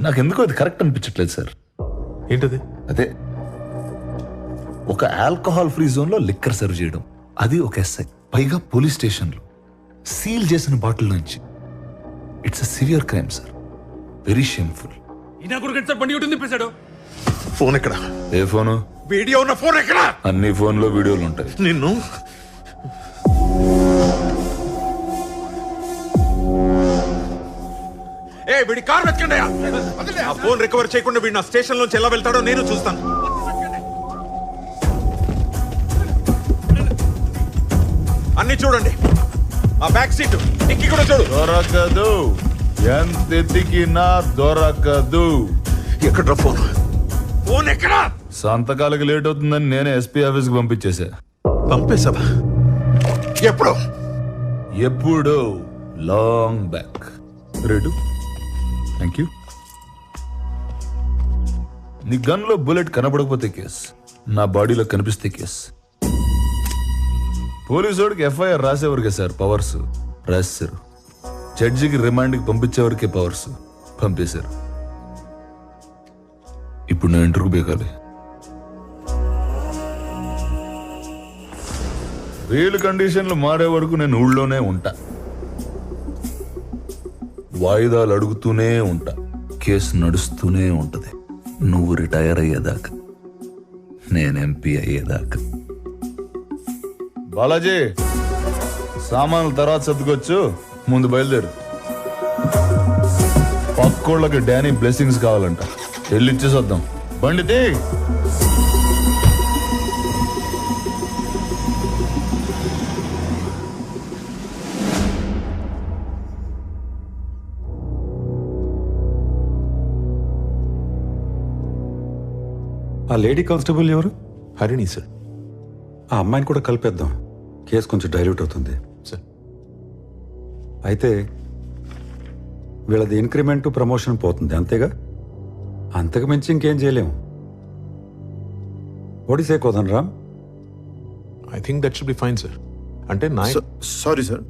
నాకు ఎందుకో అది కరెక్ట్ అనిపించట్లేదు సార్. ఏంటది? అదే ఒక ఆల్కహాల్ ఫ్రీ జోన్ లో లిక్కర్ సర్వ్ చేయడం, అది ఒక ఎస్ఐ, పైగా పోలీస్ స్టేషన్లో సీల్ చేసిన బాటిల్ నుంచి. It's a severe crime sir, very shameful. Phone ఎక్కడ? ఏ ఫోను? వీడియో ఉన్న ఫోన్ ఎక్కడ? అన్ని ఫోన్లో వీడియోలు ఉంటాయి. నిన్ను వీడి కార్ వెతకండి. ఆ ఫోన్ రికవర్ చేయకుండా వీడు నా స్టేషన్ నుంచి ఎలా వెళ్తాడో నేను చూస్తాను. అన్ని చూడండి, ఆ బ్యాక్ సీట్ డిక్కి కూడా చూడు. దొరకదు, ఎంత ఎతికినా దొరకదు. ఎక్కడ ఫోన్? ఫోన్ ఎక్కడ? సంతకాలకి లేట్ అవుతుందని నేనే ఎస్పీ ఆఫీస్కి పంపించేసా. పంపేసావా? ఎప్పుడు? ఎప్పుడు long back. Ready? Thank you. నీ గన్ లో బుల్లెట్ కనపడకపోతే కేస్, నా బాడీలో కనిపిస్తే కేస్. పోలీసోడికి ఎఫ్ఐఆర్ రాసేవరకే సార్ పవర్స్, రాశారు. జడ్జికి రిమాండ్కి పంపించేవరకే పవర్స్, పంపేశారు. ఇప్పుడు నేను ఇంటర్వ్యూ బేకాలి. వీలు కండిషన్లు మారే వరకు నేను ఊళ్ళోనే ఉంటా, వాయిదాలు అడుగుతూనే ఉంటా, కేసు నడుస్తూనే ఉంటది. నువ్వు రిటైర్ అయ్యేదాకా, నేను ఎంపీ అయ్యేదాకా. బాలాజీ, సామాన్లు తర్వాత సర్దుకోవచ్చు, ముందు బయలుదేరు. పక్కోళ్ళకి డానీ బ్లెస్సింగ్స్ కావాలంట, వెళ్ళి ఇచ్చేసొద్దాం. బండితే ఆ లేడీ కానిస్టేబుల్ ఎవరు? హరిణి సార్. ఆ అమ్మాయిని కూడా కలిపేద్దాం, కేసు కొంచెం డైల్యూట్ అవుతుంది సార్. అయితే వీళ్ళది ఇంక్రిమెంట్ ప్రమోషన్ పోతుంది, అంతేగా? అంతకు మించి ఇంకేం చేయలేము. ఒడిసే Kodan Ram. I think that should be fine sir. అంటే సారీ సార్,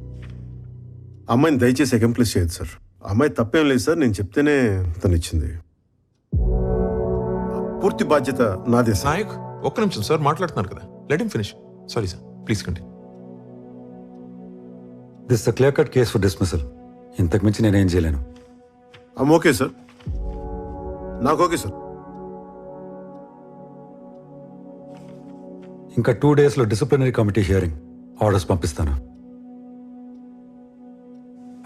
అమ్మాయిని దయచేసి అకంప్లిష్ చేయదు సార్. అమ్మాయి తప్పేం లేదు సార్, నేను చెప్తేనే తను ఇచ్చింది. పూర్తి బాధ్యత నాదే సార్. నాయక్, ఒక్క నిమిషం సార్, మాట్లాడుతున్నారు కదా, let him finish. Sorry sir, please continue. This clear cut case for dismissal. ఇంతకు మించి నేనేం చేయలేను. ఓకే సార్, నాకు ఓకే సార్. ఇంకా 2 daysలో డిసిప్లినరీ కమిటీ హియరింగ్ ఆర్డర్స్ పంపిస్తాను.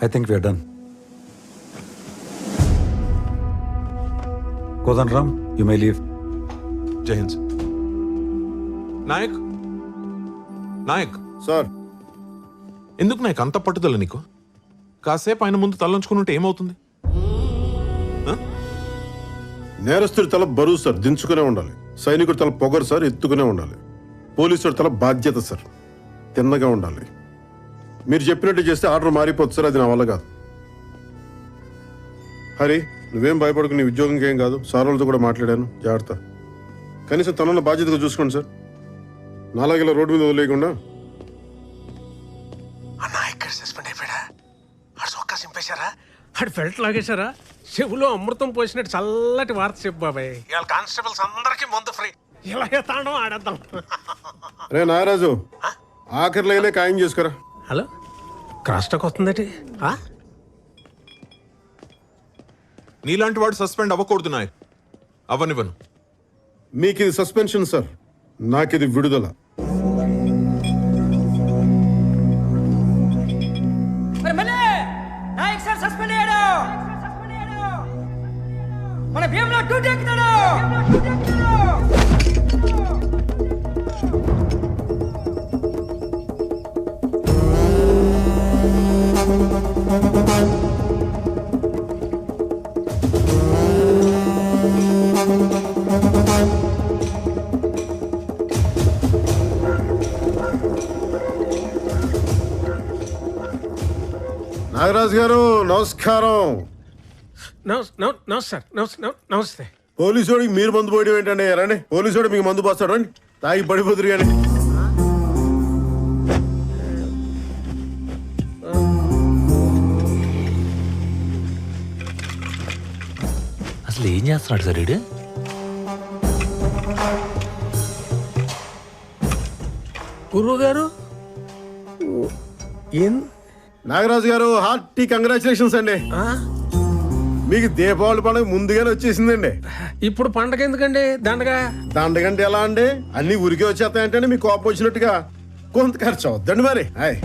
I think we are done. Kodan Ram, you may leave. Jai Hind sir. Nayak, Nayak sir. ఎందుకు నాయక్ అంత పట్టుదల నీకు? కాసేపు ఆయన ముందు తలంచుకుని ఉంటే ఏమవుతుంది? నేరస్తుడి తల బరువు సార్, దించుకునే ఉండాలి. సైనికుడి తల పొగరు సార్, ఎత్తుకునే ఉండాలి. పోలీసుడి తల బాధ్యత సార్, తిన్నగా ఉండాలి. మీరు చెప్పినట్టు చేస్తే ఆర్డర్ మారిపోతుంది సార్, అది నా వల్ల కాదు. హరి, నువ్వేం భయపడకు, నీ ఉద్యోగంకి ఏం కాదు. సార్ వాళ్ళతో కూడా మాట్లాడాను, జాగ్రత్త. కనీసం తనన్న బాధ్యతగా చూసుకోండి సార్, నాలాగిలా రోడ్డు మీద వదిలేయకుండా. ఆడు ఫెల్ట్ లాగేశారా? చెవులో అమృతం పోసినట్టు చల్లటి వార్త చెప్పు బాబాయ్. ఇవాళ కానిస్టేబుల్స్ అందరికీ మందు ఫ్రీ. ఇలాగే తాండం ఆడేద్దాం. రే నాగరాజు, ఆఖరిలో ఖాయం చేసుకురా. హలో, క్రాస్ టాక్ వస్తుందటి. నీలాంటి వాడు సస్పెండ్ అవ్వకూడదు నాయక్, అవ్వనివ్వను. మీకు ఇది సస్పెన్షన్ సార్, నాకిది విడుదల. మన భీమ్లో డ్యూటీ ఎక్కుతాడు. నాగరాజు గారు నమస్కారం. నమస్తే. పోలీసు వాడికి మీరు మందు పోయడం ఏంటండి? రండి, పోలీసు వాడు మీకు మందు పోస్తాడు, రండి తాగి పడిపోతురు కానీ. అసలు ఏం చేస్తున్నాడు సార్ వీడు? గురువు గారు నాగరాజు గారు హార్టీ కంగ్రాచులేషన్స్ అండి. మీకు దీపావళి పండుగ ముందుగానే వచ్చేసిందండి. ఇప్పుడు పండగ ఎందుకండి? దండగంటే ఎలా అండి? అన్ని ఊరికే వచ్చేస్తాయంటే మీకు కోపం వచ్చినట్టుగా కొంత ఖర్చు అవుద్దండి మరి. హాయ్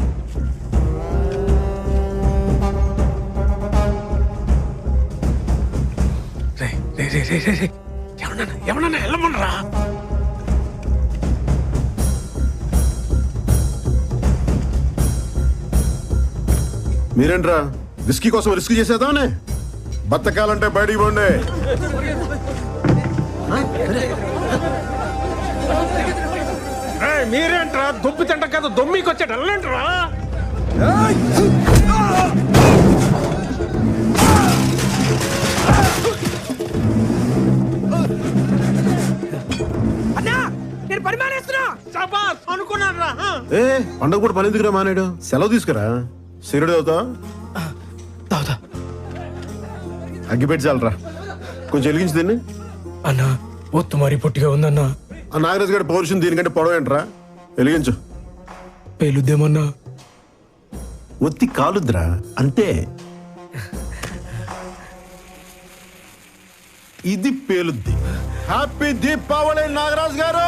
ఏమన్నా వెళ్ళమనరా? మీరేంట్రా విస్కీ కోసం రిస్క్ చేసేద్దామనే? బతకాలంటే బయటికి పోండి. మీరేంట్రా దుబ్బి తింట కదా దొమ్మికి వచ్చాడు వెళ్ళంట్రా. నేను పని మానేస్తున్నా. అనుకున్నాను రా. ఏ పండగ కూడా పని ఎందుకురా మానేడు? సెలవు తీసుకురా. సిగరెట్ అవుతా అగ్గిపెట్టి చాలరా. కొంచెం వెలిగించి దీన్ని. అన్నా ఒత్తు మరి పొట్టిగా ఉందన్నా. ఆ నాగరాజు గారి పౌరుషం దీనికంటే పొడవేంట్రా? వెలిగించు. పేలుద్దేమన్నా? ఒత్తి కాలుద్రా అంతే. ఇది పేలుద్ది. హ్యాపీ దీపావళి నాగరాజు గారు.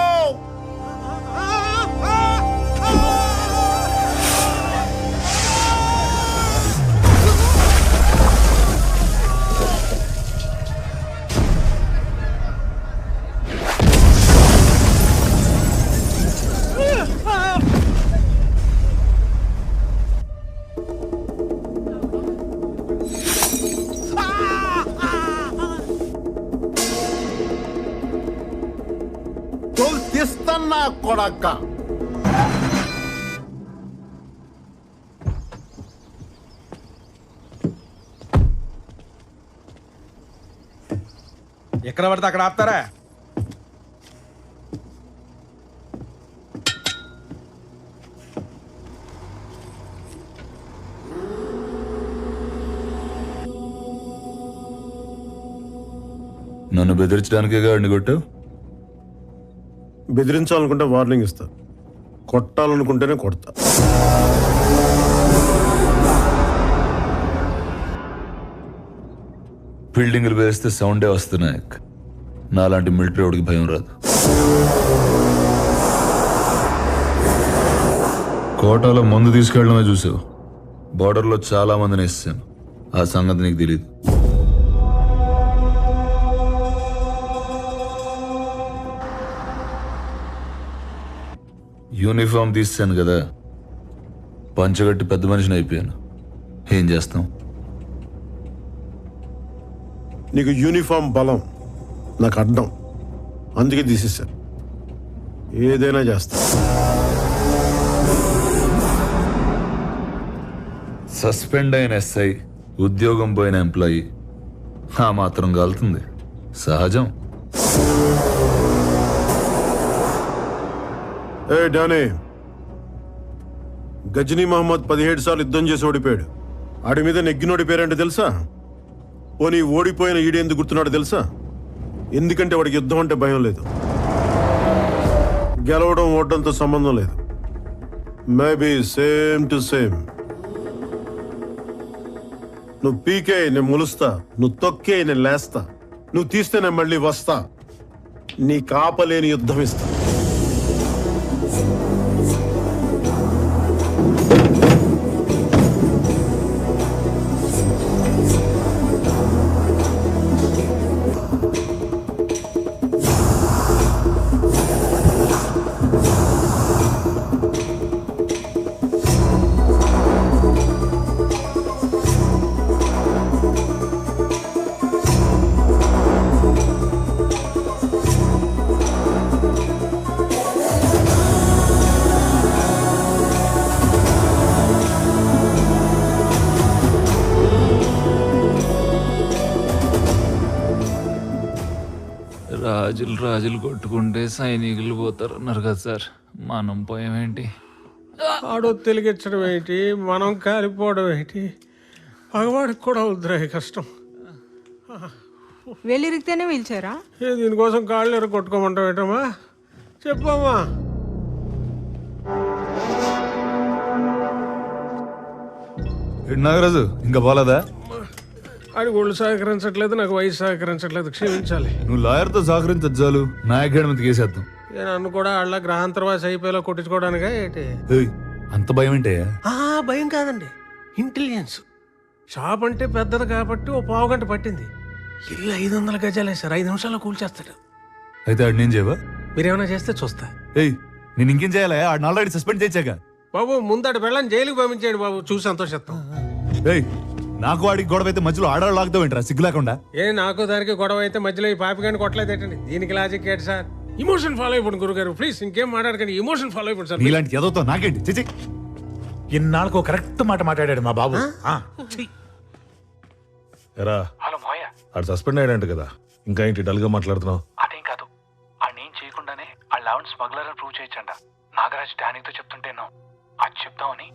తీస్తన్నా కొడక్క. ఎక్కడ పడితే అక్కడ ఆపుతారా? నన్ను బెదిరించడానికే గాడిని కొట్టావు? బెదిరించాలనుకుంటే వార్నింగ్ ఇస్తా, కొట్టాలనుకుంటేనే కొడతా. బిల్డింగ్లు వేస్తే సౌండే వస్తున్నాయి. నాలాంటి మిలిటరీ వాడికి భయం రాదు. కోటాలో మందు తీసుకెళ్ళడమే చూసావు. బార్డర్లో చాలా మందిని వేసాను. ఆ సంగతి నీకు తెలియదు. యూనిఫామ్ తీసాను కదా, పంచగట్టి పెద్ద మనిషిని అయిపోయాను. ఏం చేస్తాం? నీకు యూనిఫామ్ బలం, నాకు అడ్డం. అందుకే తీసేశాను. ఏదైనా చేస్తా. సస్పెండ్ అయిన ఎస్ఐ, ఉద్యోగం పోయిన ఎంప్లాయీ ఆ మాత్రం కాలుతుంది. సహజం. ఏ డానీ, గజనీ మహమ్మద్ 17 సార్లు యుద్ధం చేసి ఓడిపోయాడు. ఆడి మీద నెగ్గినోడి పేరంటే తెలుసా? పోనీ ఓడిపోయిన ఈడెందుకు గుర్తున్నాడు తెలుసా? ఎందుకంటే వాడికి యుద్ధం అంటే భయం లేదు. గెలవడం ఓడడంతో సంబంధం లేదు. Maybe same to same. నువ్వు పీకే నేను ములుస్తా, నువ్వు తొక్కే నేను లేస్తా, నువ్వు తీస్తే నేను మళ్ళీ వస్తా. నీ కాపలేని యుద్ధం ఇస్తా. రాజులు కొట్టుకుంటే సైనికులు పోతారన్నారు కదా సార్, మనం పోయామేంటి? ఆడో తెలిగించడం ఏంటి, మనం కాలిపోవడం ఏంటి, పగవాడికి కూడా ఉద్రాయి కష్టం. వెళ్ళిరిగితేనే పిలిచారా? దీనికోసం కాళ్ళు ఎర కొట్టుకోమంటావు ఏంటమ్మా, చెప్పమ్మా. నాగరాజు ఇంకా పోలేదా? అది ఒళ్ళు సహకరించట్లేదు, నాకు వయసు సహకరించట్లేదు, క్షమించాలి. నువ్వు లాయర్తో సహకరించదు చాలు, నాయకుడి మీద కేసేద్దాం. నన్ను కూడా అళ్ళ గ్రహాంతరవాసి అయిపోయేలా కొట్టించుకోవడానికా ఏంటి? అంత భయం ఏంటే? భయం కాదండి, ఇంటెలిజెన్స్. షాప్ అంటే పెద్దది కాబట్టి ఓ పావు గంట పట్టింది. ఇల్లు 500 గజాలే సార్, 5 నిమిషాల్లో కూల్చేస్తాడు. అయితే ఆడు నేను చేయవా? మీరేమైనా చేస్తే చూస్తా. నేను ఇంకేం చేయాలా? ఆడిని ఆల్రెడీ సస్పెండ్ చేశాక. బాబు ముందడు వెళ్ళని జైలుకి పంపించేయండి బాబు, చూసి సంతోషిస్తాం. నాకు వాడికి గొడవ అయితే మధ్యలో ఆడవాళ్ళు లాగుతావు ఏంట్రా సిగ్గు లేకుండా? నాకు దానికి గొడవ అయితే మధ్యలో ఈ పాపిగాని కొట్టలేదేటండి. దీనికి లాజిక్ ఏంటి సార్? ఇమోషన్ ఫాలో అయిపోండి గురుగారు, ప్లీజ్ ఇంకేం మాట్లాడకండి, ఇమోషన్ ఫాలో అయిపోండి సార్. ఇలాంటి ఎదవుతో నాకేంటి చిచి. ఇన్నాళ్ళకు కరెక్ట్ మాట మాట్లాడాడు మా బాబు. ఎరా హలో మోయ, ఆడు సస్పెండ్ అయ్యాడంట కదా, ఇంకా ఏంటి డల్ గా మాట్లాడుతున్నావు? అదేం కాదు, ఆడేం చేయకుండానే ఆ లెవెన్ స్మగ్లర్ అని ప్రూవ్ చేయొచ్చంట. నాగరాజ్ డానీతో చెప్తుంటేనో అది చెప్తామని.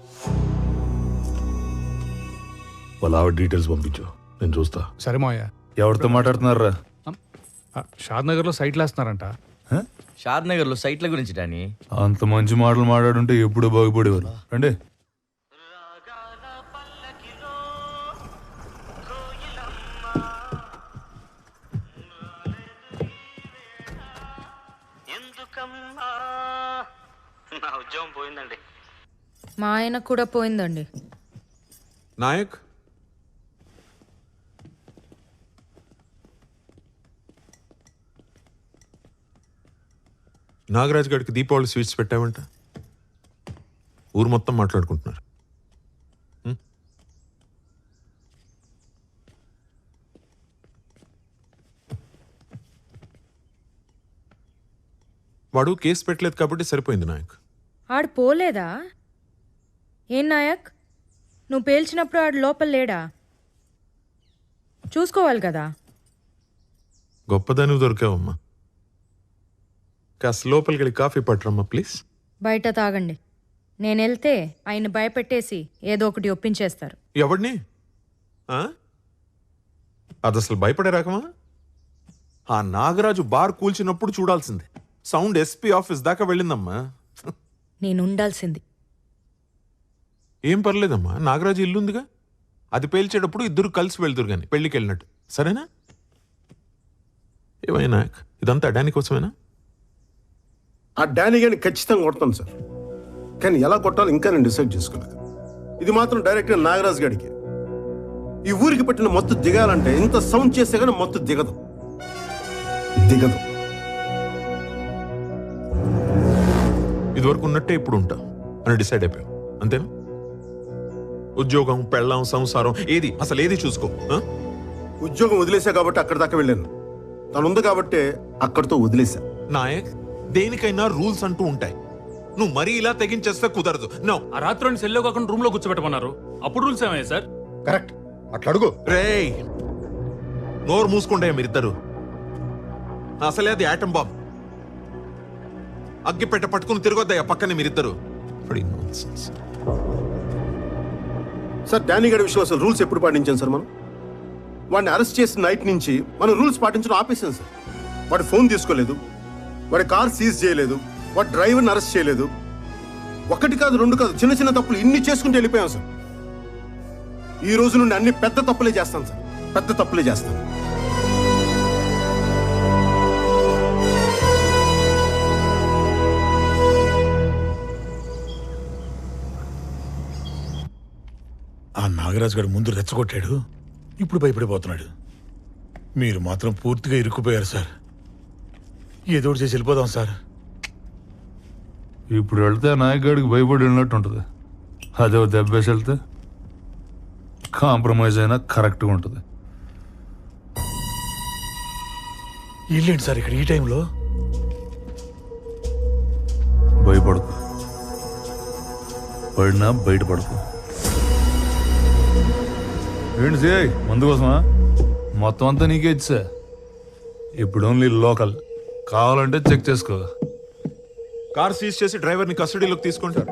వాళ్ళ ఆవిడ డీటెయిల్స్ పంపించు, నేను చూస్తా. సరే మోయ. ఎవరితో మాట్లాడుతున్నారా? షాద్ నగర్ లో సైట్లు వేస్తున్నారంట. షాద్ నగర్ లో సైట్ల గురించి డానీ. అంత మంచి మాటలు మాట్లాడుంటే ఎప్పుడు బాగుపడేవారు. రండి. నా ఉద్యోగం పోయిందండి. మా ఆయన కూడా పోయిందండి. నాయక్, నాగరాజ్ గారికి దీపావళి స్వీట్స్ పెట్టావంట, ఊరు మొత్తం మాట్లాడుకుంటున్నారు. వాడు కేసు పెట్టలేదు కాబట్టి సరిపోయింది నాయక్. ఆడు పోలేదా? ఏం నాయక్, నువ్వు పేల్చినప్పుడు ఆడు లోపల లేడా? చూసుకోవాలి కదా. గొప్పదాని దొరికావమ్మా. కాస్త లోపలికి వెళ్ళి కాఫీ పట్టరమ్మా ప్లీజ్. బయట తాగండి. నేను వెళ్తే ఆయన భయపెట్టేసి ఏదో ఒకటి ఒప్పించేస్తారు. ఎవడిని? అది అసలు భయపడే రకమా? ఆ నాగరాజు బార్ కూల్చినప్పుడు చూడాల్సిందే. సౌండ్ ఎస్పీ ఆఫీస్ దాకా వెళ్ళిందమ్మా. నేను ఉండాల్సింది. ఏం పర్లేదమ్మా, నాగరాజు ఇల్లుందిగా, అది పేల్చేటప్పుడు ఇద్దరు కలిసి వెళ్తురు కానీ పెళ్లికి వెళ్ళినట్టు, సరేనా? ఏమైనా ఇదంతా డానీ కోసమేనా? ఆ డానీ గాని ఖచ్చితంగా కొడతాను సార్, కానీ ఎలా కొట్టాలో ఇంకా నేను డిసైడ్ చేసుకోలేదు. ఇది మాత్రం డైరెక్ట్గా నాగరాజు గారికి. ఈ ఊరికి పెట్టిన మొత్తు దిగాలంటే ఇంత సౌండ్ చేస్తే కానీ మొత్తు దిగదు. ఇదివరకు ఉన్నట్టే ఇప్పుడు ఉంటా అని డిసైడ్ అయిపోయావు, అంతేనా? ఉద్యోగం, పెళ్ళాం, సంసారం ఏది అసలు ఏది చూసుకో. ఉద్యోగం వదిలేసా కాబట్టి అక్కడి దాకా వెళ్ళాను. తను ఉంది కాబట్టి అక్కడితో వదిలేసా. నాయక్, దేనికైనా రూల్స్ అంటూ ఉంటాయి. నువ్వు మరీ ఇలా తెగించేస్తే కుదరదు. నో. ఆ రాత్రి సెల్లో కాకుండా రూమ్ లో కూర్చోబెట్టమన్నారు, అప్పుడు రూల్స్ ఏమయ్యాయి సార్? కరెక్ట్, అట్లా అడుగు. రేయ్, నోరు మూసుకుంటే మీరిద్దరు. అసలే అది యాటం బాంబ్. అగ్గిపెట్ట పట్టుకుని తిరగొద్దయ్యా పక్కనే మీరిద్దరు. సార్ డానీ గారి విషయంలో అసలు రూల్స్ ఎప్పుడు పాటించాం సార్? మనం వాడిని అరెస్ట్ చేసిన నైట్ నుంచి మనం రూల్స్ పాటించడం ఆపేసాం సార్. వాడి ఫోన్ తీసుకోలేదు, వాడి కార్ సీజ్ చేయలేదు, వాడి డ్రైవర్ని అరెస్ట్ చేయలేదు. ఒకటి కాదు, రెండు కాదు, చిన్న చిన్న తప్పులు ఇన్ని చేసుకుంటూ వెళ్ళిపోయాం సార్. ఈ రోజు నుండి అన్ని పెద్ద తప్పులే చేస్తాను సార్, పెద్ద తప్పులే చేస్తాను. ఆ నాగరాజు గారు ముందు రెచ్చగొట్టాడు, ఇప్పుడు భయపడిపోతున్నాడు. మీరు మాత్రం పూర్తిగా ఇరుక్కుపోయారు సార్. ఏదో ఒకటి చేసి వెళ్ళిపోదాం సార్. ఇప్పుడు వెళ్తే నాయకుడికి భయపడి వెళ్ళినట్టు ఉంటుంది. అదే దెబ్బేసి వెళ్తే కాంప్రమైజ్ అయినా కరెక్ట్గా ఉంటుంది. వెళ్ళండి సార్ ఇక్కడ ఈ టైంలో. భయపడకు, పడినా బయటపడకు. ఏంటి సే మందు కోసమా? మొత్తం అంతా నీకే ఇచ్చా. ఇప్పుడు ఓన్లీ లోకల్. కావాలంటే చెక్ చేసుకో. కార్ సీజ్ చేసి డ్రైవర్ ని కస్టడీలోకి తీసుకుంటారు.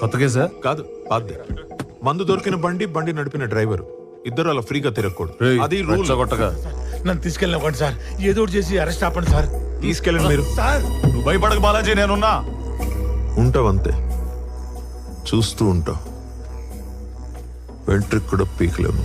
కొత్త కేసా? కాదు, పాతదే. మందు దొరికిన బండి నడిపిన డ్రైవర్ ఇద్దరు అలా ఫ్రీగా తిరగకూడదు. అది రూల్. నన్ను తీసుకెళ్ళినవ్వండి సార్, ఏదో ఒకటి చేసి అరెస్ట్ ఆపండి సార్. తీసుకెళ్ళండి మీరు. సార్ నువ్వు భయపడక బాలాజీ, నేనున్నా. ఉంటావంతే, చూస్తూ ఉంటావు. వెంట్రుకు కూడా పీకలేము.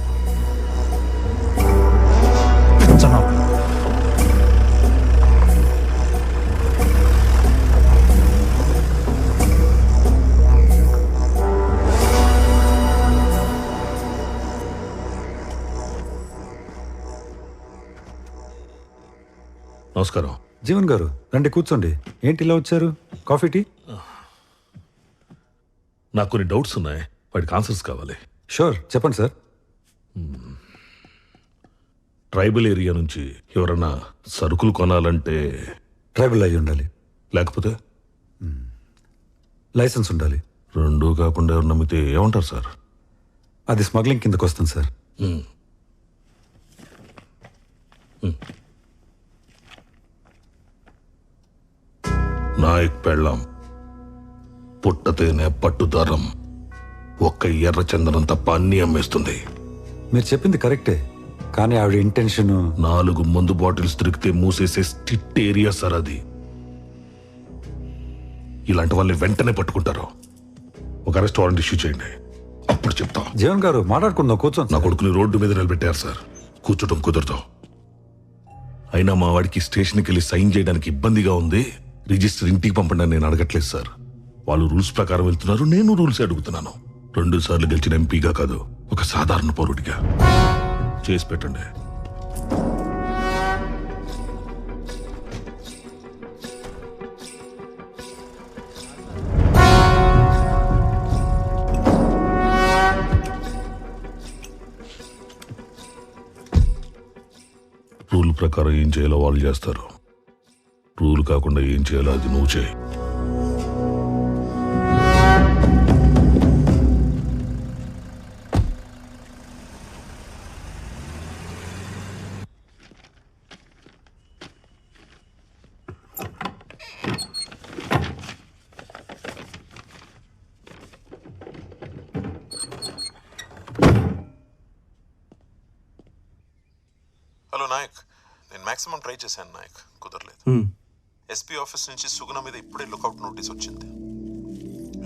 నమస్కారం. జీవన్ గారు రండి, కూర్చోండి. ఏంటి ఇలా వచ్చారు? Coffee, tea? నాకు కొన్ని డౌట్స్ ఉన్నాయి, వాటికి ఆన్సర్స్ కావాలి. షూర్, చెప్పండి సార్. ట్రైబల్ ఏరియా నుంచి ఎవరన్నా సరుకులు కొనాలంటే ట్రైబల్ అయి ఉండాలి, లేకపోతే లైసెన్స్ ఉండాలి. రెండూ కాకుండా ఎవరు నమ్మితే ఏమంటారు సార్? అది స్మగ్లింగ్ కిందకు వస్తుంది సార్. నాయక్ పెళ్ళాం పుట్టతేనే పట్టుదారం ఒక్క ఎర్ర చందనం తప్ప అన్ని అమ్మేస్తుంది. మీరు చెప్పింది కరెక్టే, కానీ ఆవిడ ఇంటెన్షన్ 4 మందు బాటిల్స్ దొరికితే మూసేసే స్ట్రిక్ట్ ఏరియా సార్ అది. ఇలాంటి వాళ్ళని వెంటనే పట్టుకుంటారు. ఒక అరెస్ట్ వారెంట్ ఇష్యూ చేయండి, అప్పుడు చెప్తా. జీవన్ గారు మాట్లాడుకుందాం, కూర్చోండి. నా కొడుకుని రోడ్డు మీద నిలబెట్టారు సార్, కూర్చోటం కుదరదు. అయినా మా వాడికి స్టేషన్కి వెళ్ళి సైన్ చేయడానికి ఇబ్బందిగా ఉంది. రిజిస్టర్ ఇంటికి పంపండి నేను అడగట్లేదు సార్. వాళ్ళు రూల్స్ ప్రకారం వెళ్తున్నారు, నేను రూల్స్ అడుగుతున్నాను. 2 సార్లు గెలిచిన ఎంపీగా కాదు, ఒక సాధారణ పౌరుడిగా చేసి పెట్టండి. రూల్ ప్రకారం ఏం చేయాలో వాళ్ళు చేస్తారు. రూల్ కాకుండా ఏం చేయాలో అది నువ్వు చేయి. హలో నాయక్, నేను మాక్సిమం ట్రై చేశాను నాయక్, కుదరలేదు. ఎస్పీ ఆఫీస్ నుంచి సుగుణ మీద ఇప్పుడే లుకౌట్ నోటీస్ వచ్చింది.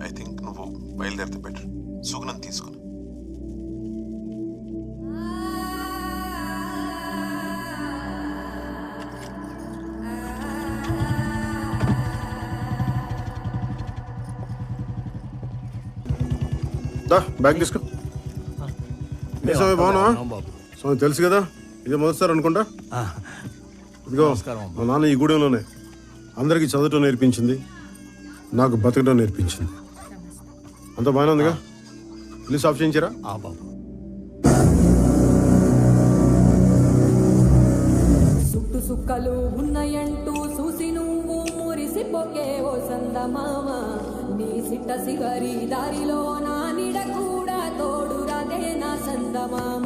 ఐ థింక్ నువ్వు బయలుదేరితే బెటర్. సుగుణం తీసుకుని బ్యాగ్ తీసుకో. స్వామి బాగున్నావా? స్వామి తెలుసు కదా, ఇదే మొదటిసారి అనుకుంటా. ఇదిగో మా నాన్న ఈ గూడెంలోనే అందరికీ చదవటం నేర్పించింది, నాకు బతకడం నేర్పించింది. అంత బాగానే ఉందిగా? ప్లీజ్ ఆఫ్ చేయించారా? సుట్టు సుక్కలు ఉన్నాయంటూ చూసి నువ్వు మురిసిపోకే ఓ సందమామ. నీ సిట్ట సిగరి దారిలో నా నిడ కూడా తోడు రాదే నా సందమామ.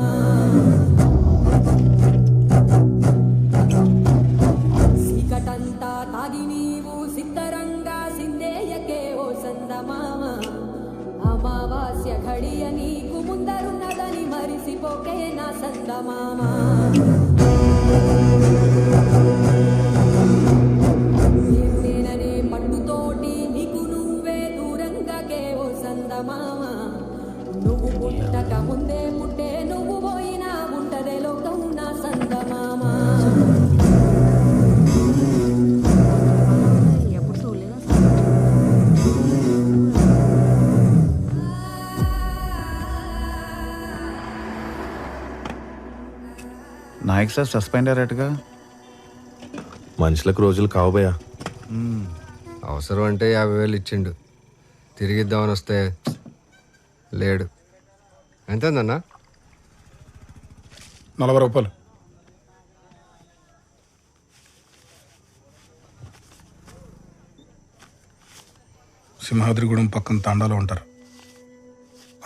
సీకటంతా తాగి నీవు సిద్ధరంగా సిందేయకే ఓ సందమామ. అమావాస్య ఘడియ నీకు ముందరున్నదని మరిసిపోకే నా సందమామ. నేననే పట్టుతోటి నీకు నువ్వే దూరంగాకే ఓ సందమామ. నువ్వు పుట్టక ముందే పుట్టే నువ్వు పోయినా ఉంటదే లోకం నా సందమామ. నాయక్ సార్ సస్పెండ్ అయ్యారటగా. మనుషులకు రోజులు కావబోయా. అవసరం అంటే 50,000 ఇచ్చిండు, తిరిగిద్దామని వస్తే లేడు. ఎంతేందన్నా? 40 రూపాయలు. సింహాద్రిగూడెం పక్కన తాండాలో ఉంటారు.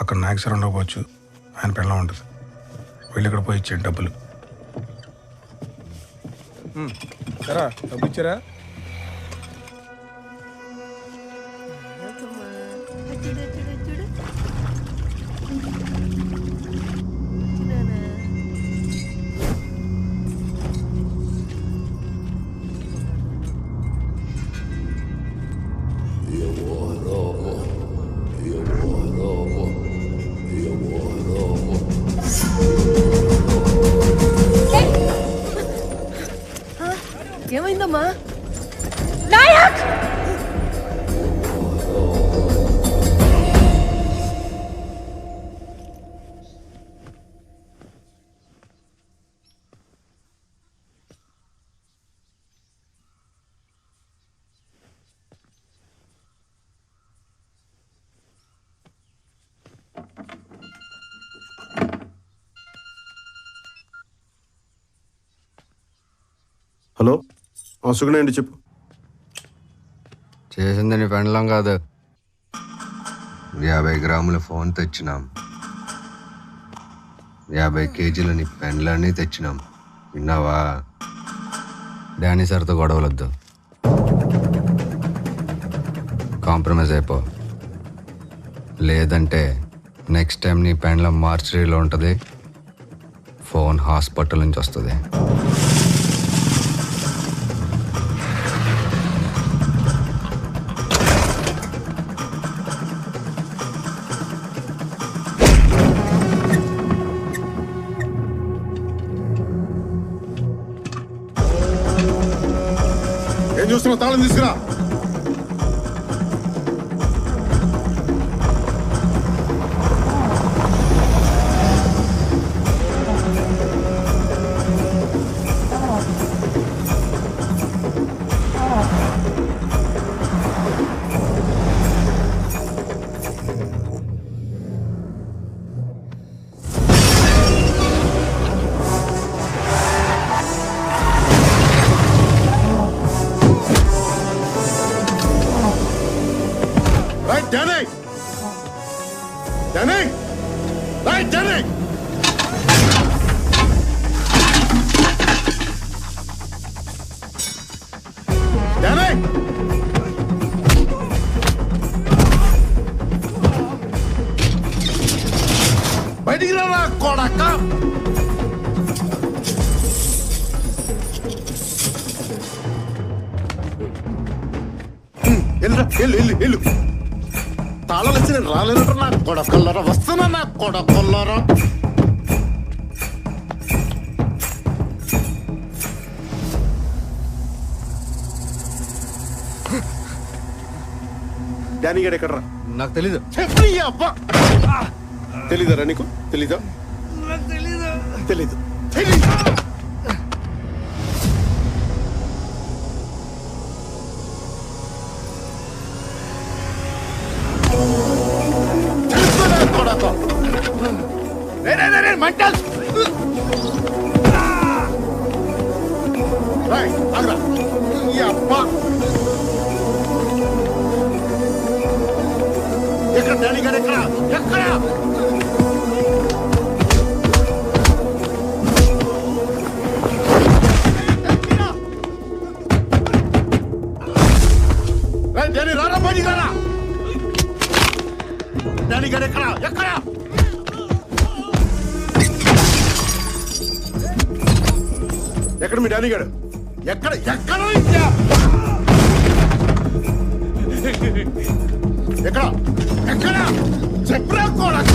అక్కడ నాయక్ సార్ ఉండకపోవచ్చు, ఆయన పెళ్ళం ఉంటుంది. వెళ్ళి ఇక్కడ పోయి ఇచ్చేయండి డబ్బులు. సరా డబ్బు ఇచ్చారా? ఏమైందమ్మా? నాయక్! హలో సుగుణ అండి, చెప్పు. చేసింది నీ పెండ్లం కాదు, 50 గ్రాముల ఫోన్ తెచ్చినాం, 50 కేజీల నీ పెండ్లాన్ని తెచ్చినాం. విన్నావా? డానీ సార్తో గొడవలొద్దు, కాంప్రమైజ్ అయిపో. లేదంటే నెక్స్ట్ టైం నీ పెండ్లం మార్చరీలో ఉంటుంది, ఫోన్ హాస్పిటల్ నుంచి వస్తుంది. ఏం చూస్తున్నావు? తాళం తీసుకురా. Danny! Danny! Hey, Danny! Danny! బయటికి రా కొడక! వెళ్ళు. తాళాలు వచ్చి నేను రాలేదంట నా కొడకల్లరా. వస్తున్నా నా కొడకల్లరా. డానీ గడ్ ఎక్కడరా? నాకు తెలీదు. తెలీదరా నీకు? తెలీదా? తెలీదు. ఎక్కడ డానీ గారు? ఎక్కడ? డానీ రారా, బయటికి రారా. డానీ గారు ఎక్కడ? ఎక్కడ మీ డానీ గారు? ఎక్కడ? చెప్పరా కొడక!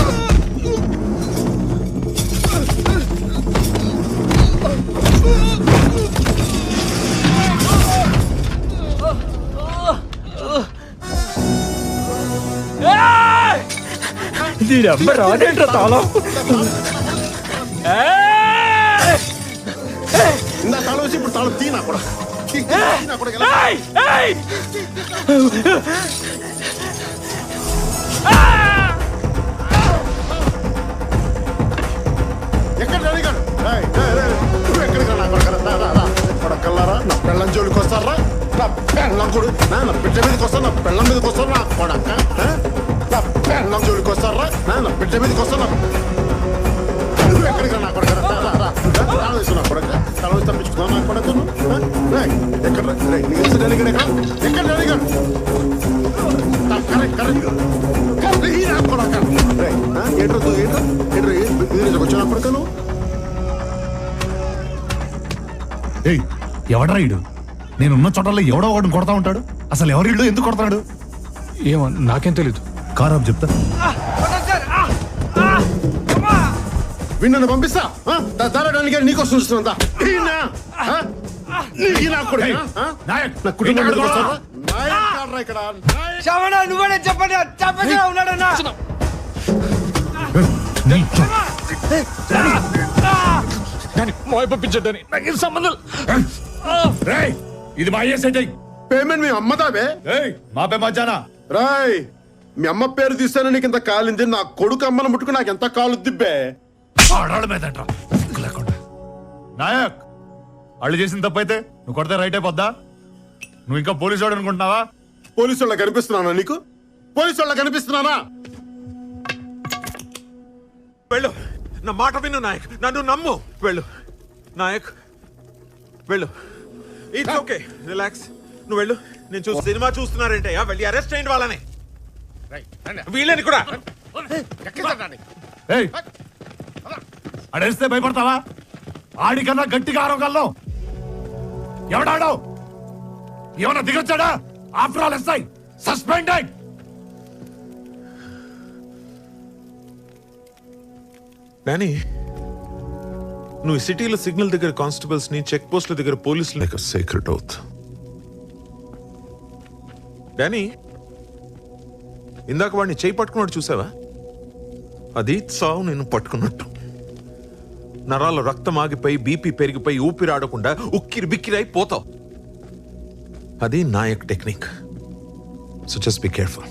రాదేంట్రా తాళం? ఇందా తాళం వచ్చి ఇప్పుడు తాళం తీనా కూడా. ఎక్కడ డానీ గారు? నువ్వు ఎక్కడికి రా కొడకల్లారా? నా పెళ్ళం జోలికి వస్తారా? నా పెళ్ళం కూడా నా బిడ్డ మీదకి వస్తారు, నా పెళ్ళం మీదకి వస్తారు. నా కొడక నా పెళ్ళం జోలికి వస్తారా? నా బిడ్డ మీదకి వస్తారు. నువ్వు ఎక్కడికి రా కొడక? తాళం వేస్తున్నా కొడక తాళం వేసి తప్పించుకున్నా నా కొడక ఎక్కడ ఎక్కడ ఎక్కడ కరెక్ట్ కరెక్ట్ వచ్చిన కొడకను ఎవడరా ఇడు? నేనున్న చోటల్లో ఎవడో ఒకటి కొడతా ఉంటాడు. అసలు ఎవరి ఇల్లు ఎందుకు కొడతాడు? ఏమో నాకేం తెలీదు. కారాబ్ చెప్తా. విన్నను పంపిస్తా తారడానికి నీకోసం చూస్తున్నా నువ్వే చెప్పండి ఉన్నాడన్నా పంపించండి నాకు సంబంధం. ఇది మా సెట్ పేమెంట్ మీ అమ్మదాబే మాపే మధ్యాహ్న రాయ్ మీ అమ్మ పేరు తీస్తానే నీకు ఇంత కాలింది. నా కొడుకు అమ్మను ముట్టుకు నాకు ఎంత కాలు దిబ్బే. నాయక్ వాళ్ళు చేసిన తప్పైతే నువ్వు కొడితే రైట్ అయిపోద్దా? నువ్వు ఇంకా పోలీసు వాడు అనుకుంటున్నావా? పోలీసు వాళ్ళ కనిపిస్తున్నానా నీకు? పోలీసు వాళ్ళ కనిపిస్తున్నానా? వెళ్ళు, నా మాట విను నాయక్, నన్ను నమ్ము. వెళ్ళు నాయక్, వెళ్ళు. It's okay, relax. నువ్వు వెళ్ళు. నేను చూసి సినిమా చూస్తున్నారంటే వెళ్ళి అరెస్ట్ చేయండి వాళ్ళని, వీళ్ళని కూడా. అడేస్తే భయపడతావా? ఆడికన్నా గట్టిగా ఆరోగల్లో ఎవడాడో ఏమన్నా దిగొచ్చాడా? After all SI suspended. Danny, నువ్వు ఈ సిటీలో సిగ్నల్ దగ్గర కానిస్టేబుల్స్ ని, చెక్ పోస్ట్ల దగ్గర పోలీసులు సీక్రెట్ అవుత్. డానీ, ఇందాక వాడిని చేయి పట్టుకున్నాడు చూసావా? అది సావు నేను పట్టుకున్నట్టు. నరాల్లో రక్తం ఆగిపోయి, బీపీ పెరిగిపోయి, ఊపిరాడకుండా ఉక్కిరి బిక్కిరై పోతావు. అది Nayak technique. So just be careful.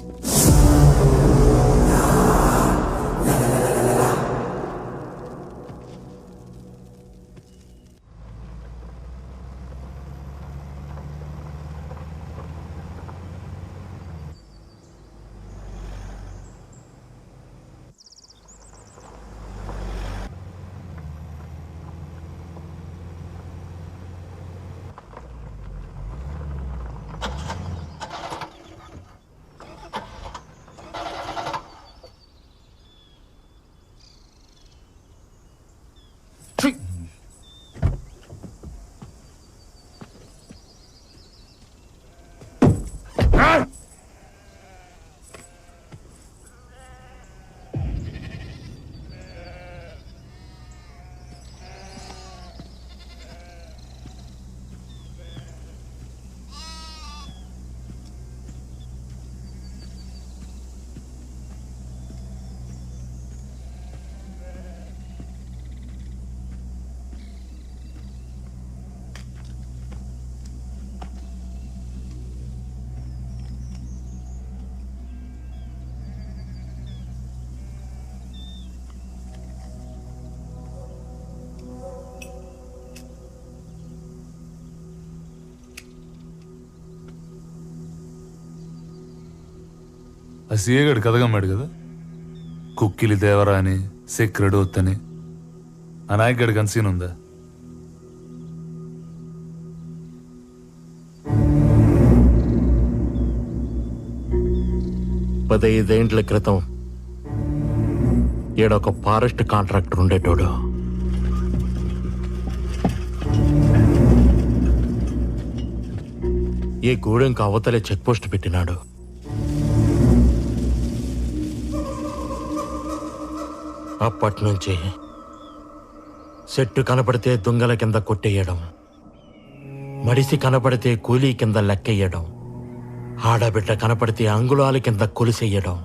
ఆ సీఏగాడు కథగమ్మాడు కదా, కుక్కిలి దేవరా అని, సెక్రెడ్ వత్తని. ఆ నాయకుడి కన్సీన్ ఉందా? పదైదేండ్ల క్రితం ఈడొక ఫారెస్ట్ కాంట్రాక్టర్ ఉండేటోడు. ఈ గూడెంకి అవతలే చెక్ పోస్ట్ పెట్టినాడు. అప్పట్నుంచి చెట్టు కనపడితే దొంగల కింద కొట్టేయడం, మడిసి కనపడితే కూలీ కింద లెక్కెయ్యడం, ఆడబిడ్డ కనపడితే అంగుళాల కింద కొలిసెయ్యడం.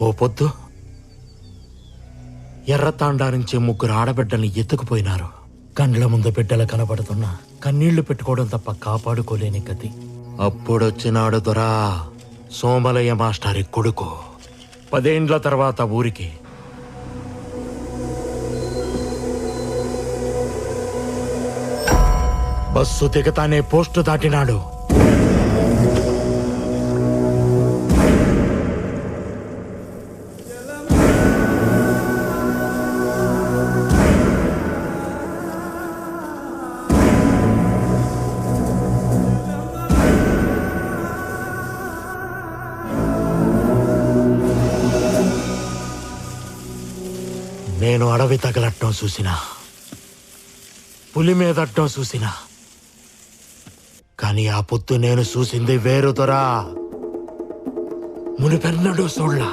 ఓ పొద్దు ఎర్రతాండా నుంచి 3 ఆడబిడ్డల్ని ఎత్తుకుపోయినారు. కండ్ల ముందు బిడ్డలు కనపడుతున్నా కన్నీళ్లు పెట్టుకోవడం తప్ప కాపాడుకోలేని గతి. అప్పుడొచ్చినాడు దొరా సోమలయ్య మాస్టారి కొడుకు. 10 ఏండ్ల తర్వాత ఊరికి బస్సు దిగతానే పోస్టు దాటినాడు. నేను అడవి తగలట్టం చూసినా, పులి మీదట్టం చూసినా, కానీ ఆ పొత్తు నేను చూసింది వేరు దొరా. మునిపెన్నడూ చూడలా.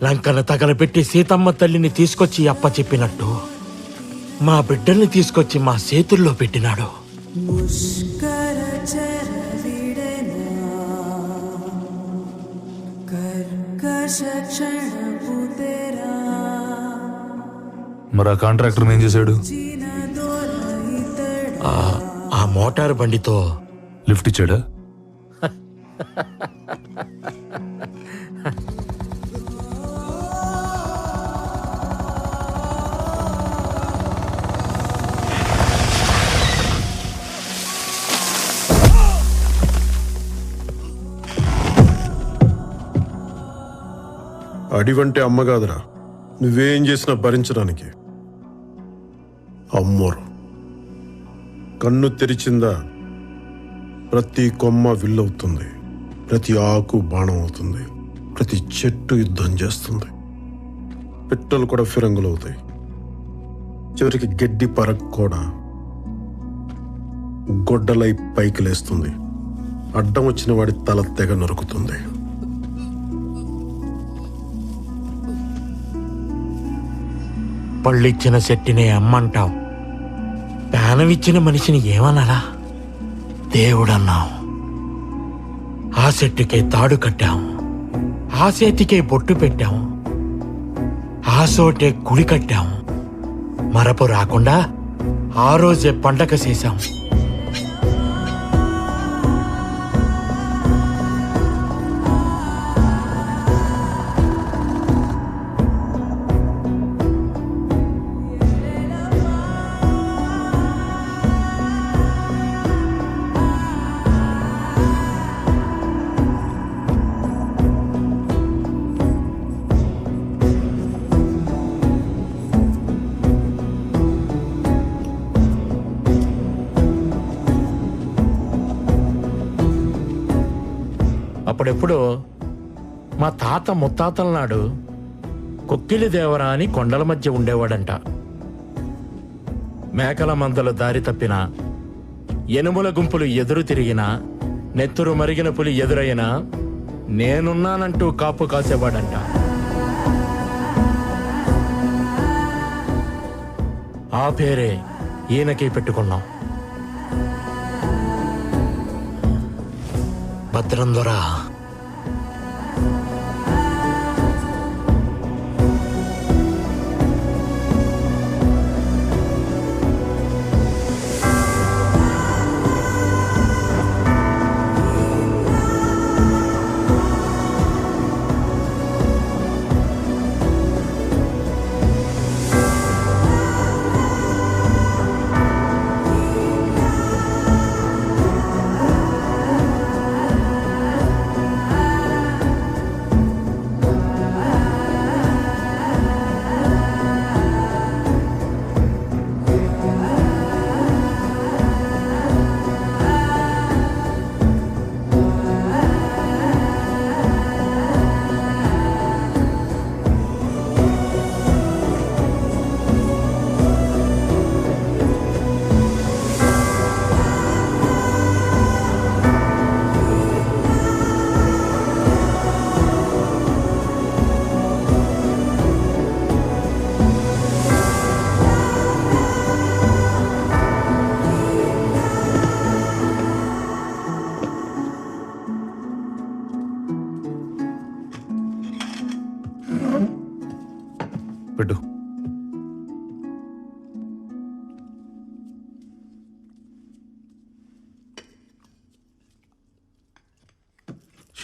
లంకను తగలబెట్టి సీతమ్మ తల్లిని తీసుకొచ్చి అప్ప చెప్పినట్టు మా బిడ్డల్ని తీసుకొచ్చి మా చేతుల్లో పెట్టినాడు. మరి ఆ కాంట్రాక్టర్ ఏం చేశాడు? ఆ మోటార్ బండితో లిఫ్ట్ ఇచ్చాడా? అడివంటే అమ్మ కాదురా, నువ్వేం చేసినా భరించడానికి. అమ్మోరు కన్ను తెరిచిందా ప్రతి కొమ్మ విల్లవుతుంది, ప్రతి ఆకు బాణం అవుతుంది, ప్రతి చెట్టు యుద్ధం చేస్తుంది, పిట్టలు కూడా ఫిరంగులవుతాయి, చివరికి గడ్డి పరకు కూడా గొడ్డలై పైకి లేస్తుంది, అడ్డం వచ్చిన వాడి తల తెగ నరుకుతుంది. పళ్ళిచ్చిన చెట్టునే అమ్మంటాం, ప్రాణమిచ్చిన మనిషిని ఏమనాలా? దేవుడన్నాం. ఆ చెట్టుకే తాడు కట్టాం, ఆ చేతికే బొట్టు పెట్టాం, ఆ చోటే గుడి కట్టాం. మరపు రాకుండా ఆ రోజే పండగ చేశాం. అప్పుడెప్పుడు మా తాత ముత్తాతల నాడు కొక్కిలి దేవరా అని కొండల మధ్య ఉండేవాడంట. మేకల మందలు దారి తప్పినా, ఎనుముల గుంపులు ఎదురు తిరిగినా, నెత్తురు మరిగిన పులి ఎదురైనా నేనున్నానంటూ కాపు కాసేవాడంట. ఆ పేరే ఈయనకి పెట్టుకున్నాం. భద్రం దొరా.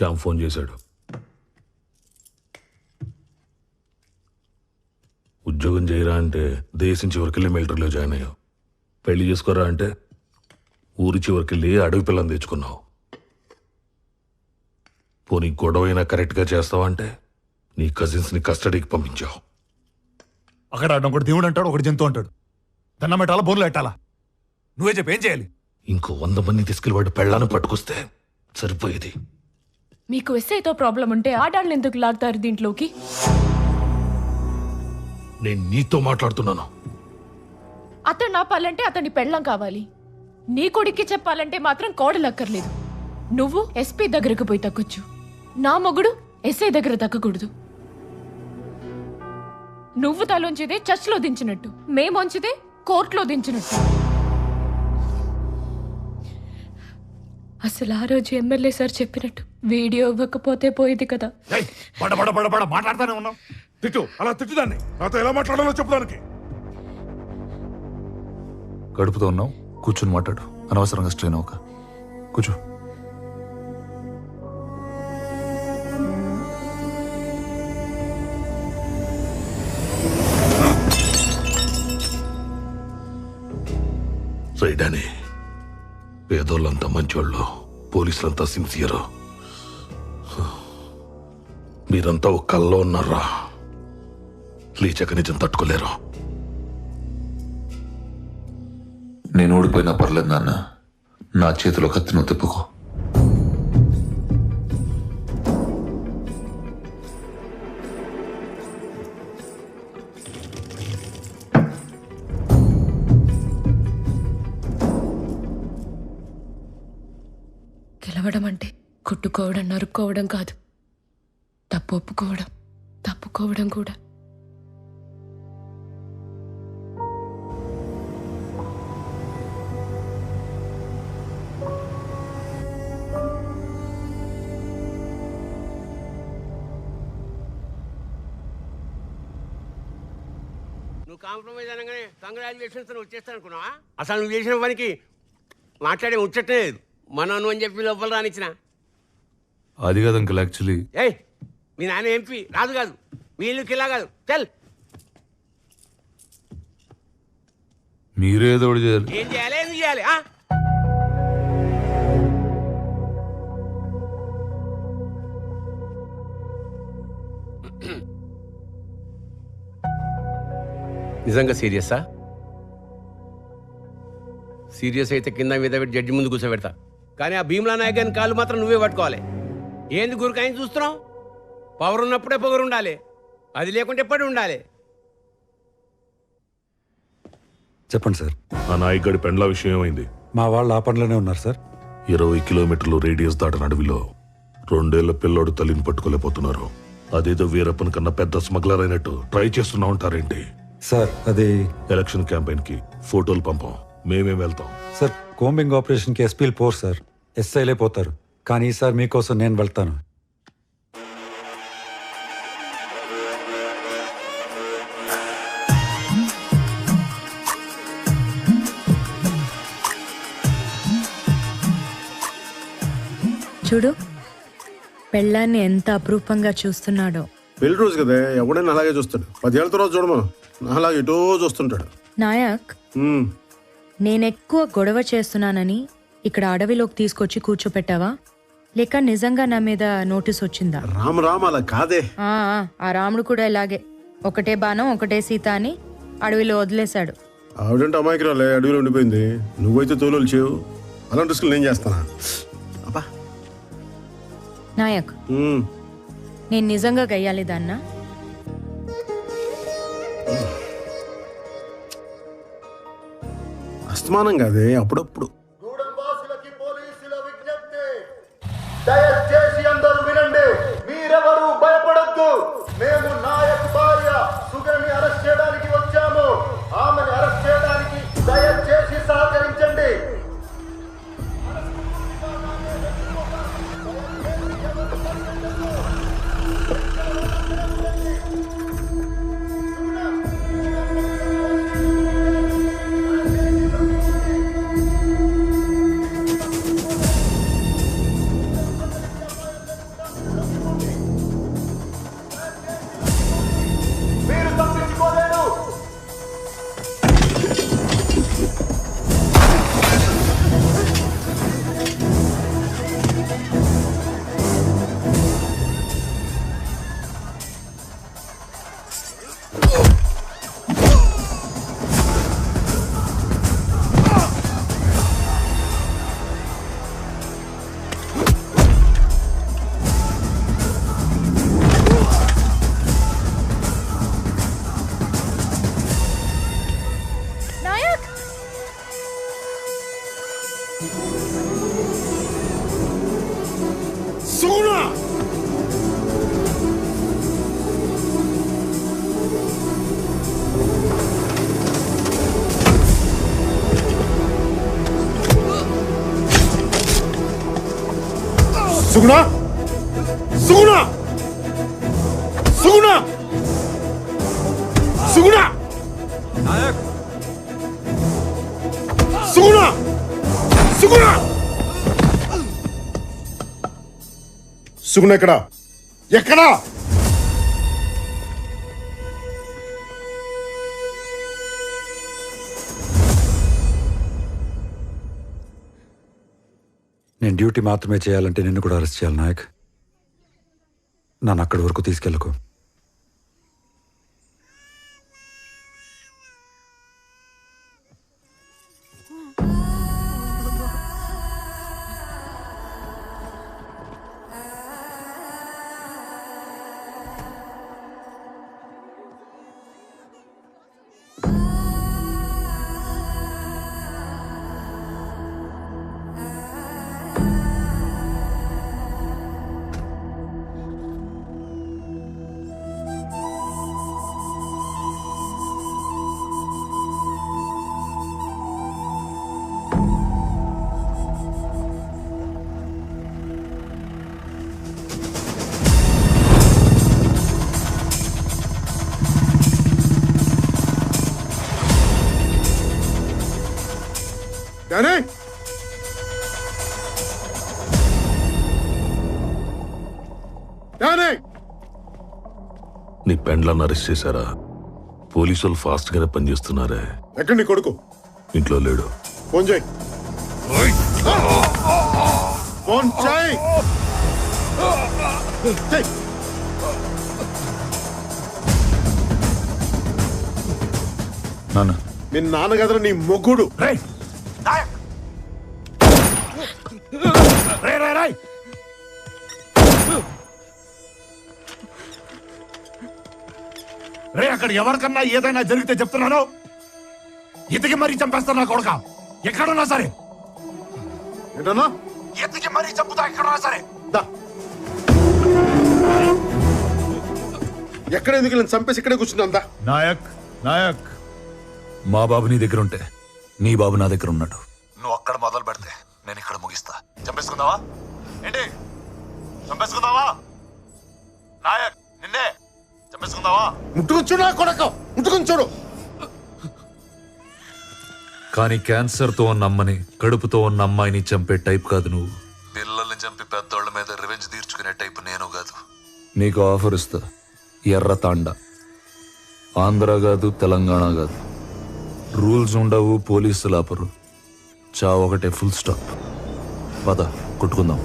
శ్యామ్ ఫోన్ చేశాడు. ఉద్యోగం చేయరా అంటే దేశం చివరికెళ్ళి మిలిటరీలో జాయిన్ అయ్యావు. పెళ్లి చేసుకోరా అంటే ఊరి చివరికెళ్ళి అడవి పిల్లని తెచ్చుకున్నావు. పోనీ గొడవైనా కరెక్ట్గా చేస్తావా అంటే నీ కజిన్స్ని కస్టడీకి పంపించావు. అక్కడ ఒకటి దేవుడు అంటాడు, ఒకటి జంతువు అంటాడు. దండం పెట్టాలా, బోన్లు పెట్టాలా? నువ్వే చెప్పి ఏం చేయాలి? ఇంకో 100 మంది తీసుకెళ్ళి వాడు పెళ్ళాన్ని పట్టుకొస్తే సరిపోయేది. మీకు ఎస్ఐతో ప్రాబ్లం ఉంటే ఆడాళ్ళని ఎందుకు లాగుతారు దీంట్లోకి? నేను నీతో మాట్లాడుతున్నాను. అతను ఆపాలంటే అతని పెళ్ళం కావాలి. నీ కొడుక్కి చెప్పాలంటే మాత్రం కోడలక్కర్లేదు. నువ్వు ఎస్పీ దగ్గరకు పోయి తగ్గొచ్చు, నా మొగుడు ఎస్ఐ దగ్గర తగ్గకూడదు. నువ్వు తలొంచితే చర్చ్లో దించినట్టు, మేమొంచితే కోర్టులో దించినట్టు. అసలు ఆ రోజు ఎమ్మెల్యే సార్ చెప్పినట్టు వీడియో ఇవ్వకపోతే పోయేది కదా. మాట్లాడుతూనే ఉన్నావు. తిట్టు, అలా తిట్టుదాన్ని. నాతో ఎలా మాట్లాడాలో చెప్పడానికి. గడుపుతూ ఉన్నావు, కూర్చుని మాట్లాడు. అనవసరంగా స్ట్రెయిన్ అవ్వక కూర్చో. రైడాని పేదోళ్ళంతా మంచోళ్ళు, పోలీసులంతా సిన్సియర్. మీరంతా ఒక కల్లో ఉన్నారా? లేచక నిజం తట్టుకోలేరు. నేను ఓడిపోయినా పర్లేదు నాన్న, నా చేతిలో కత్తిను తిప్పుకో. గెలవడం అంటే కొట్టుకోవడం, నరుక్కోవడం కాదు. తప్పు ఒప్పుకోవడం, తప్పుకోవడం కూడా. నువ్వు కాంప్రమైజ్ అనగానే కంగ్రాచులేషన్స్ వచ్చేస్తాను అనుకున్నావా? అసలు నువ్వు చేసిన పనికి మాట్లాడే ముచ్చటే లేదు. మనను అని చెప్పి లోపల రానిచ్చిన. అది కాదు అంకుల్, యాక్చువల్లీ ఏయ్, మీ నాన్న ఎంపీ రాదు కాదు, మీ ఇల్లు కిలా కాదు. చల్, మీరేదో ఒకటి చేయాలి. ఏం చేయాలి, ఏం చేయాలి? నిజంగా సీరియసా? సీరియస్ అయితే కింద మీద పెట్టి జడ్జి ముందు కూర్చోబెడతా. కానీ ఆ భీమ్లా నాయక్ గారిని కాళ్ళు మాత్రం నువ్వే పట్టుకోవాలి. ఏంది గురికాయని చూస్తున్నావు? పవర్ ఉన్నప్పుడే పొగరు ఉండాలి, అది లేకుంటే ఎప్పుడు ఉండాలి. చెప్పండి సార్. ఆ నాయకుడి పెండ్ల విషయం ఏమైంది? మా వాళ్ళు ఆ పనిలోనే ఉన్నారు సార్. 20 కిలోమీటర్లు రేడియస్ దాటిన అడవిలో 2 ఏళ్ల పిల్లోడు తల్లిని పట్టుకోలేకపోతున్నారు. అదేదో వీరప్పని కన్నా పెద్ద స్మగ్లర్ అయినట్టు ట్రై చేస్తున్నా ఉంటారేంటి? సార్ అది ఎలక్షన్ క్యాంపెయిన్ కి ఫోటోలు పంపం, మేమేం వెళ్తాం. సార్ కోంబింగ్ ఆపరేషన్కి ఎస్పీలు పోరు సార్, ఎస్ఐలే పోతారు. కానీ ఈసారి మీకోసం నేను వెళ్తాను. చూడు, పెళ్ళాన్ని ఎంత అపురూపంగా చూస్తున్నాడో. పెళ్లి రోజు కదా, ఎవడైనా అలాగే చూస్తాడు. 10 ఏళ్ళ తర్వాత చూడమను, అలాగే ఎటో చూస్తుంటాడు. నాయక్, నేనెక్కువ గొడవ చేస్తున్నానని ఇక్కడ అడవిలోకి తీసుకొచ్చి కూర్చోపెట్టావా, లేక నిజంగా నా మీద నోటీస్ వచ్చిందా? రామ్ అలా కాదే. ఆ రాముడు కూడా ఇలాగే, ఒకటే బాణం ఒకటే సీత అని అడవిలో వదిలేశాడు. ఆవిడంటే అమాయకురాలే, అడవిలో ఉండిపోయింది. నువ్వైతే తోలు చేయవు. అలాంటి రిస్కులు నేను చేస్తానా? అబ్బా నాయక్, నేను నిజంగా గయ్యాలి దాన్నా? అస్తమానం కాదే, అప్పుడప్పుడు. దయచేసి అందరూ వినండి, మీరెవరూ భయపడొద్దు. మేము నాయక్ భార్య సుగని అరెస్ట్ చేయడానికి వచ్చాము. ఆమెను అరెస్ట్ చేయడానికి దయచేసి సహకరించండి. సుగుణ సుగుణ సుగుణ సుగుణ సుగుణ సుగుణ సుగుణ ఎక్కడా ఎక్కడా? నేను డ్యూటీ మాత్రమే చేయాలంటే నిన్ను కూడా అరెస్ట్ చేయాలి నాయక్. నన్ను అక్కడి వరకు తీసుకెళ్ళకు. నీ పెండ్లాన్ని అరెస్ట్ చేశారా? పోలీసులు ఫాస్ట్ గానే పనిచేస్తున్నారే. ఎక్కడ నీ కొడుకు? ఇంట్లో లేడు. ఫోన్ చేయి. ఫోన్ చేయి. నాన్న మీ నాన్న కదరా నీ మొగ్గుడు. రే అక్కడ ఎవరికన్నా ఏదైనా జరిగితే చెప్తున్నాను, ఇతకి మరీ చంపేస్తా నా కొడుక. ఎక్కడున్నా సరే. ఏంటన్నా? ఎత్తికి మరీ చంపుతా ఎక్కడున్నా సరే. ఎక్కడ ఎందుకు నేను చంపేసి ఇక్కడే కూర్చున్నా? నాయక్ నాయక్, మా బాబు నీ దగ్గర ఉంటే నీ బాబు నా దగ్గర ఉన్నాడు. నువ్వు అక్కడ మొదలు పెడితే నేను ఇక్కడ ముగిస్తా. చంపేసుకుందావా ఏంటి? చంపేసుకుందావా నాయక్? నిన్నే చంపేసుకుందావా? ముట్టుకుని చూడు నా కొడక, ముట్టుకుని చూడు. కానీ క్యాన్సర్తో ఉన్న అమ్మని, కడుపుతో ఉన్న అమ్మాయిని చంపే టైప్ కాదు నువ్వు. పిల్లల్ని చంపి పెద్దోళ్ళ మీద రివెంజ్ తీర్చుకునే టైప్ నేను కాదు. నీకు ఆఫర్ ఇస్తా. ఎర్ర తాండా. ఆంధ్ర కాదు, తెలంగాణ కాదు. రూల్స్ ఉండవు, పోలీసులు ఆపరు. చావు ఒకటే, ఫుల్ స్టాప్. పద కొట్టుకుందాం.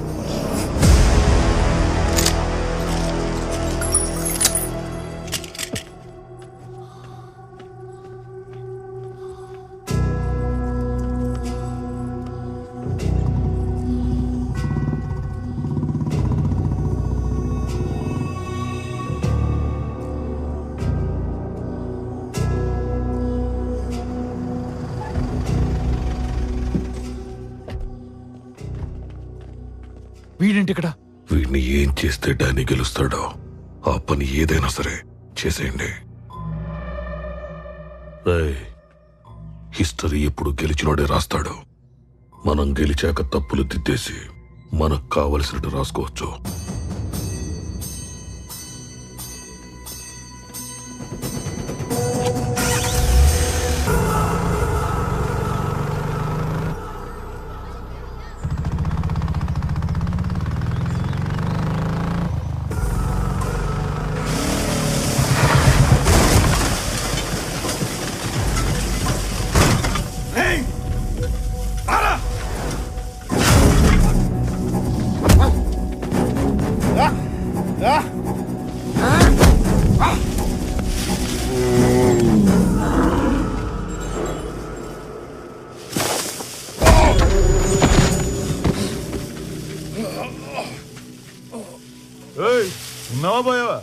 వీడేంటి ఇక్కడ? వీడిని ఏం చేస్తే డానీ గెలుస్తాడో ఆ పని ఏదైనా సరే చేసేయండి. హిస్టరీ ఎప్పుడు గెలిచినోడే రాస్తాడు. మనం గెలిచాక తప్పులు దిద్దేసి మనకు కావలసినట్టు రాసుకోవచ్చు. ఉన్నావా పోయావా?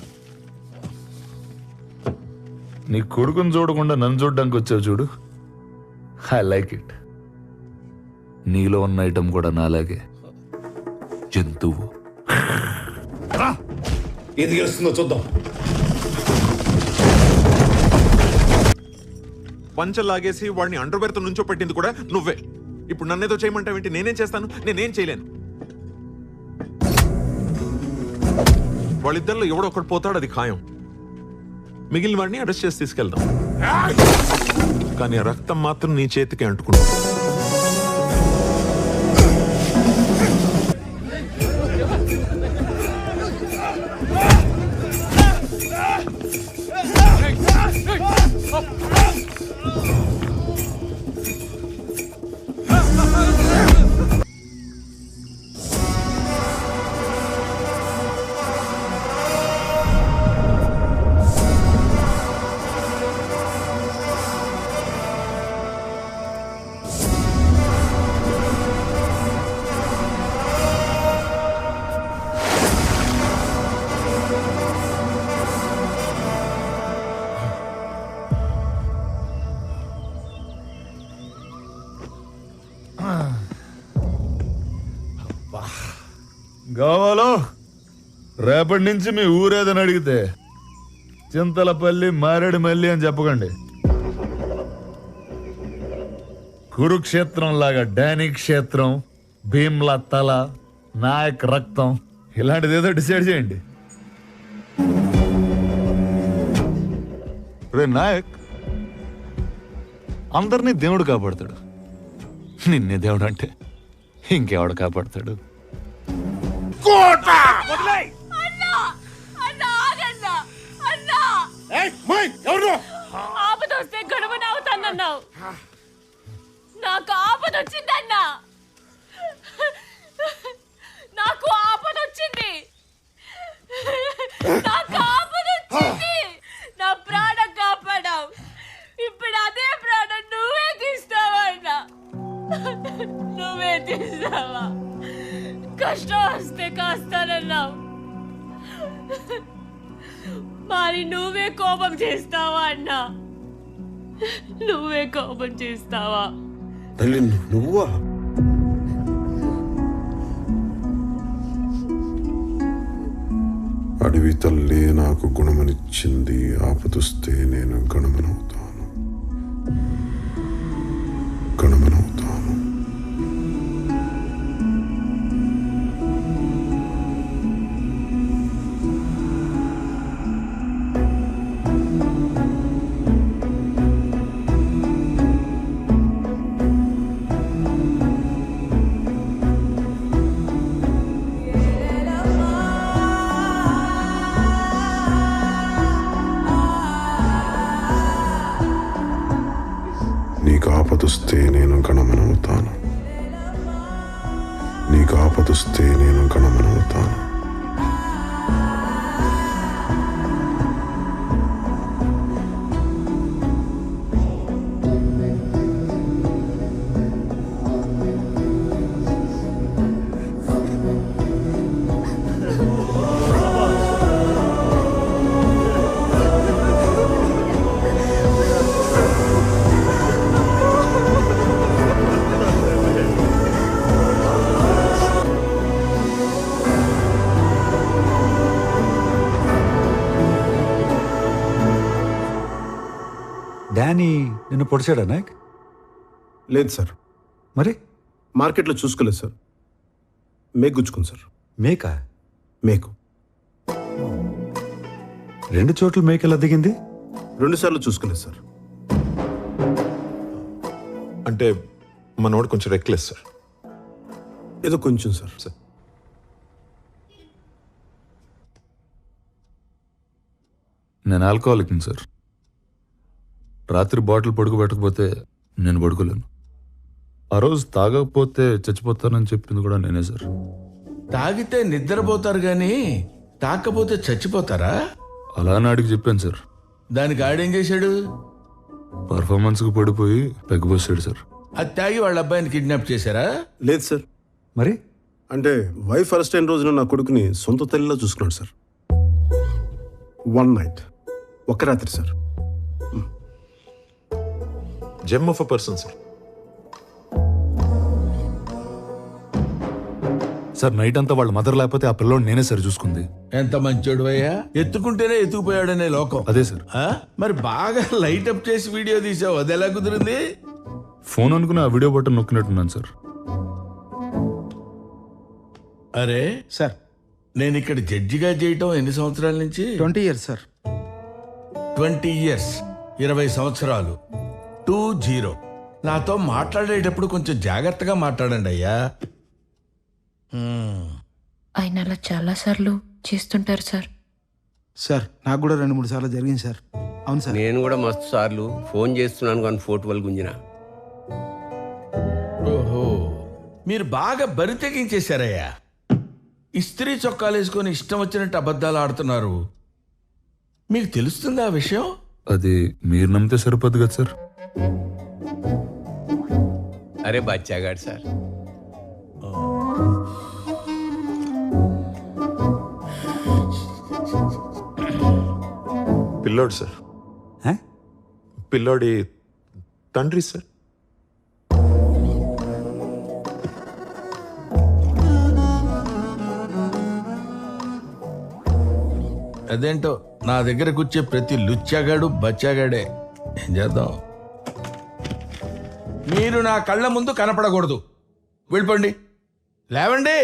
నీ కొడుకుని చూడకుండా నన్ను చూడడానికి వచ్చావు చూడు. I like it. నీలో ఉన్న ఐటమ్ కూడా నాలాగే జంతువు. ఏది గెలుస్తుందో చూద్దాం. పంచలాగేసి వాడిని అండర్వేర్ తో నుంచో పెట్టింది కూడా నువ్వే. ఇప్పుడు నన్నేదో చేయమంటావేంటి? నేనేం చేస్తాను? నేనేం చేయలేను. వాళ్ళిద్దరిలో ఎవడో ఒకటి పోతాడు, అది ఖాయం. మిగిలిన వాడిని అరెస్ట్ చేసి తీసుకెళ్దాం. కానీ ఆ రక్తం మాత్రం నీ చేతికి అంటుకుంటాం. కావాలో రేపటి నుంచి మీ ఊరేదని అడిగితే చింతలపల్లి మారేడుమల్లి అని చెప్పకండి. కురుక్షేత్రం లాగా డానీ క్షేత్రం, భీమ్లా తల, నాయక్ రక్తం ఇలాంటిది ఏదో డిసైడ్ చేయండి. రే నాయక్, అందరినీ దేవుడు కాపాడతాడు, నిన్నే దేవుడు అంటే ఇంకెవడు కాపాడతాడు? ఆపదొస్తే గొడవన అవుతానన్నావు. నాకు ఆపదొచ్చిందన్నా, నాకు ఆపదొచ్చింది, నాకు ఆపదొచ్చింది. నా ప్రాణం కాపాడావు, ఇప్పుడు అదే ప్రాణం నువ్వే తీస్తావా అన్నా? నువ్వే తీస్తావా? కష్టం వస్తే కాస్తానన్నావు, మరి నువ్వే కోపం చేస్తావా అన్నా? నువ్వే కోపం చేస్తావా? తల్లి నువ్వా? అడవి తల్లి నాకు గుణమనిచ్చింది, ఆపదొస్తే నేను గణమనవుతాను, గణమనవుతాను. నీకు ఆపదొస్తే నేను గణమనవుతాను, నీకు ఆపదొస్తే నేను గణమనవుతాను. డానీ నిన్ను పొడిచాడా నాయక్? లేదు సార్. మరి మార్కెట్లో చూసుకోలేదు సార్. మేకు గుచ్చుకుంది సార్. మేకా? మేకు 2 చోట్ల మేకెలా దిగింది? 2 సార్లు చూసుకోలేదు సార్. అంటే మనోడు కొంచెం రెక్లెస్ సార్. ఏదో కొంచెం సార్. నేను ఆల్కహాలిక్ సార్. రాత్రి బాటిల్ పడుకోబెట్టకపోతే నేను పడుకోలేను. ఆ రోజు తాగకపోతే చచ్చిపోతానని చెప్పింది కూడా నేనే సార్. తాగితే నిద్రపోతారు గాని తాకపోతే చచ్చిపోతారా? అలా నాడికి చెప్పాను సార్. దానికి ఆడేం చేశాడు? పర్ఫార్మెన్స్కి పడిపోయి పెగ్గబోసాడు సార్. అది తాగి వాళ్ళ అబ్బాయిని కిడ్నాప్ చేశారా? లేదు సార్. మరి అంటే వైఫ్ అరెస్ట్ అయిన రోజున నా కొడుకుని సొంత తల్లిలా చూసుకున్నాడు సార్. 1 నైట్, ఒక్క రాత్రి sir. Gem of a person sir. Sir night అంతా వాళ్ళ మదర్ లేకపోతే ఆ పిల్లోడు నేనే సార్ చూసుకుంది. ఎంత మంచోడు అయ్యా, ఎత్తుకుంటేనే ఎత్తుకుపోయాడనే లోకం. అదే సార్. మరి బాగా లైట్ అప్ చేసి వీడియో తీసావు, అది ఎలా కుదిరింది? ఫోన్ అనుకుని ఆ వీడియో బటన్ నొక్కినట్టున్నాను సార్. అరే సార్, నేను ఇక్కడ జడ్జిగా చేయటం ఎన్ని సంవత్సరాల నుంచి? 20 years సార్. 20 years, 20 సంవత్సరాలు. 20. నాతో మాట్లాడేటప్పుడు కొంచెం జాగ్రత్తగా మాట్లాడండి అయ్యా. ఆయన అలా చాలా సార్లు చేస్తుంటారు సార్. సార్ నాకు కూడా 2-3 సార్లు జరిగింది సార్. అవును సార్. నేను కూడా మస్తు సార్లు ఫోన్ చేస్తున్నాను కానీ ఫోటో వాళ్ళు గుంజిన. ఓహో, మీరు బాగా బరి తెగించేశారయ్యా. ఇస్త్రీ చొక్కాలు వేసుకొని ఇష్టం వచ్చినట్టు అబద్ధాలు ఆడుతున్నారు. మీకు తెలుస్తుందా ఆ విషయం? అది మీరు నమ్మితే సరిపోదు కదా సార్. అరే బచ్చాగాడు సార్. పిల్లోడు సార్. పిల్లోడి తండ్రి సార్. అదేంటో నా దగ్గరకు వచ్చే ప్రతి లుచ్చాగాడు బచ్చాగాడే. ఏం చేద్దాం? మీరు నా కళ్ళ ముందు కనపడకూడదు. వెళ్ళిపోండి, లేవండి.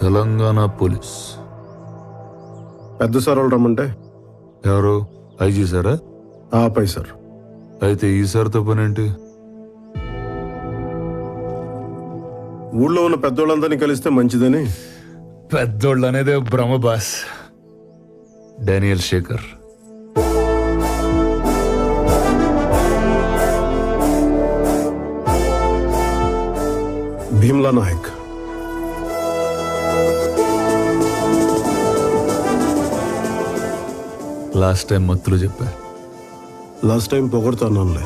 తెలంగాణ పోలీస్ పెద్ద సార్ వాళ్ళు రమ్మంటే ఎవరు? ఐజీ సారా? పై సార్. అయితే ఈ సార్తో పనేంటి? ఊళ్ళో ఉన్న పెద్దోళ్ళందరినీ కలిస్తే మంచిదని. పెద్దోళ్ళు అనేదే భ్రమ boss. Daniel Shekhar. Bheemla Nayak. Last time మత్తులు చెప్పా. Last time పొగడుతున్నానులే.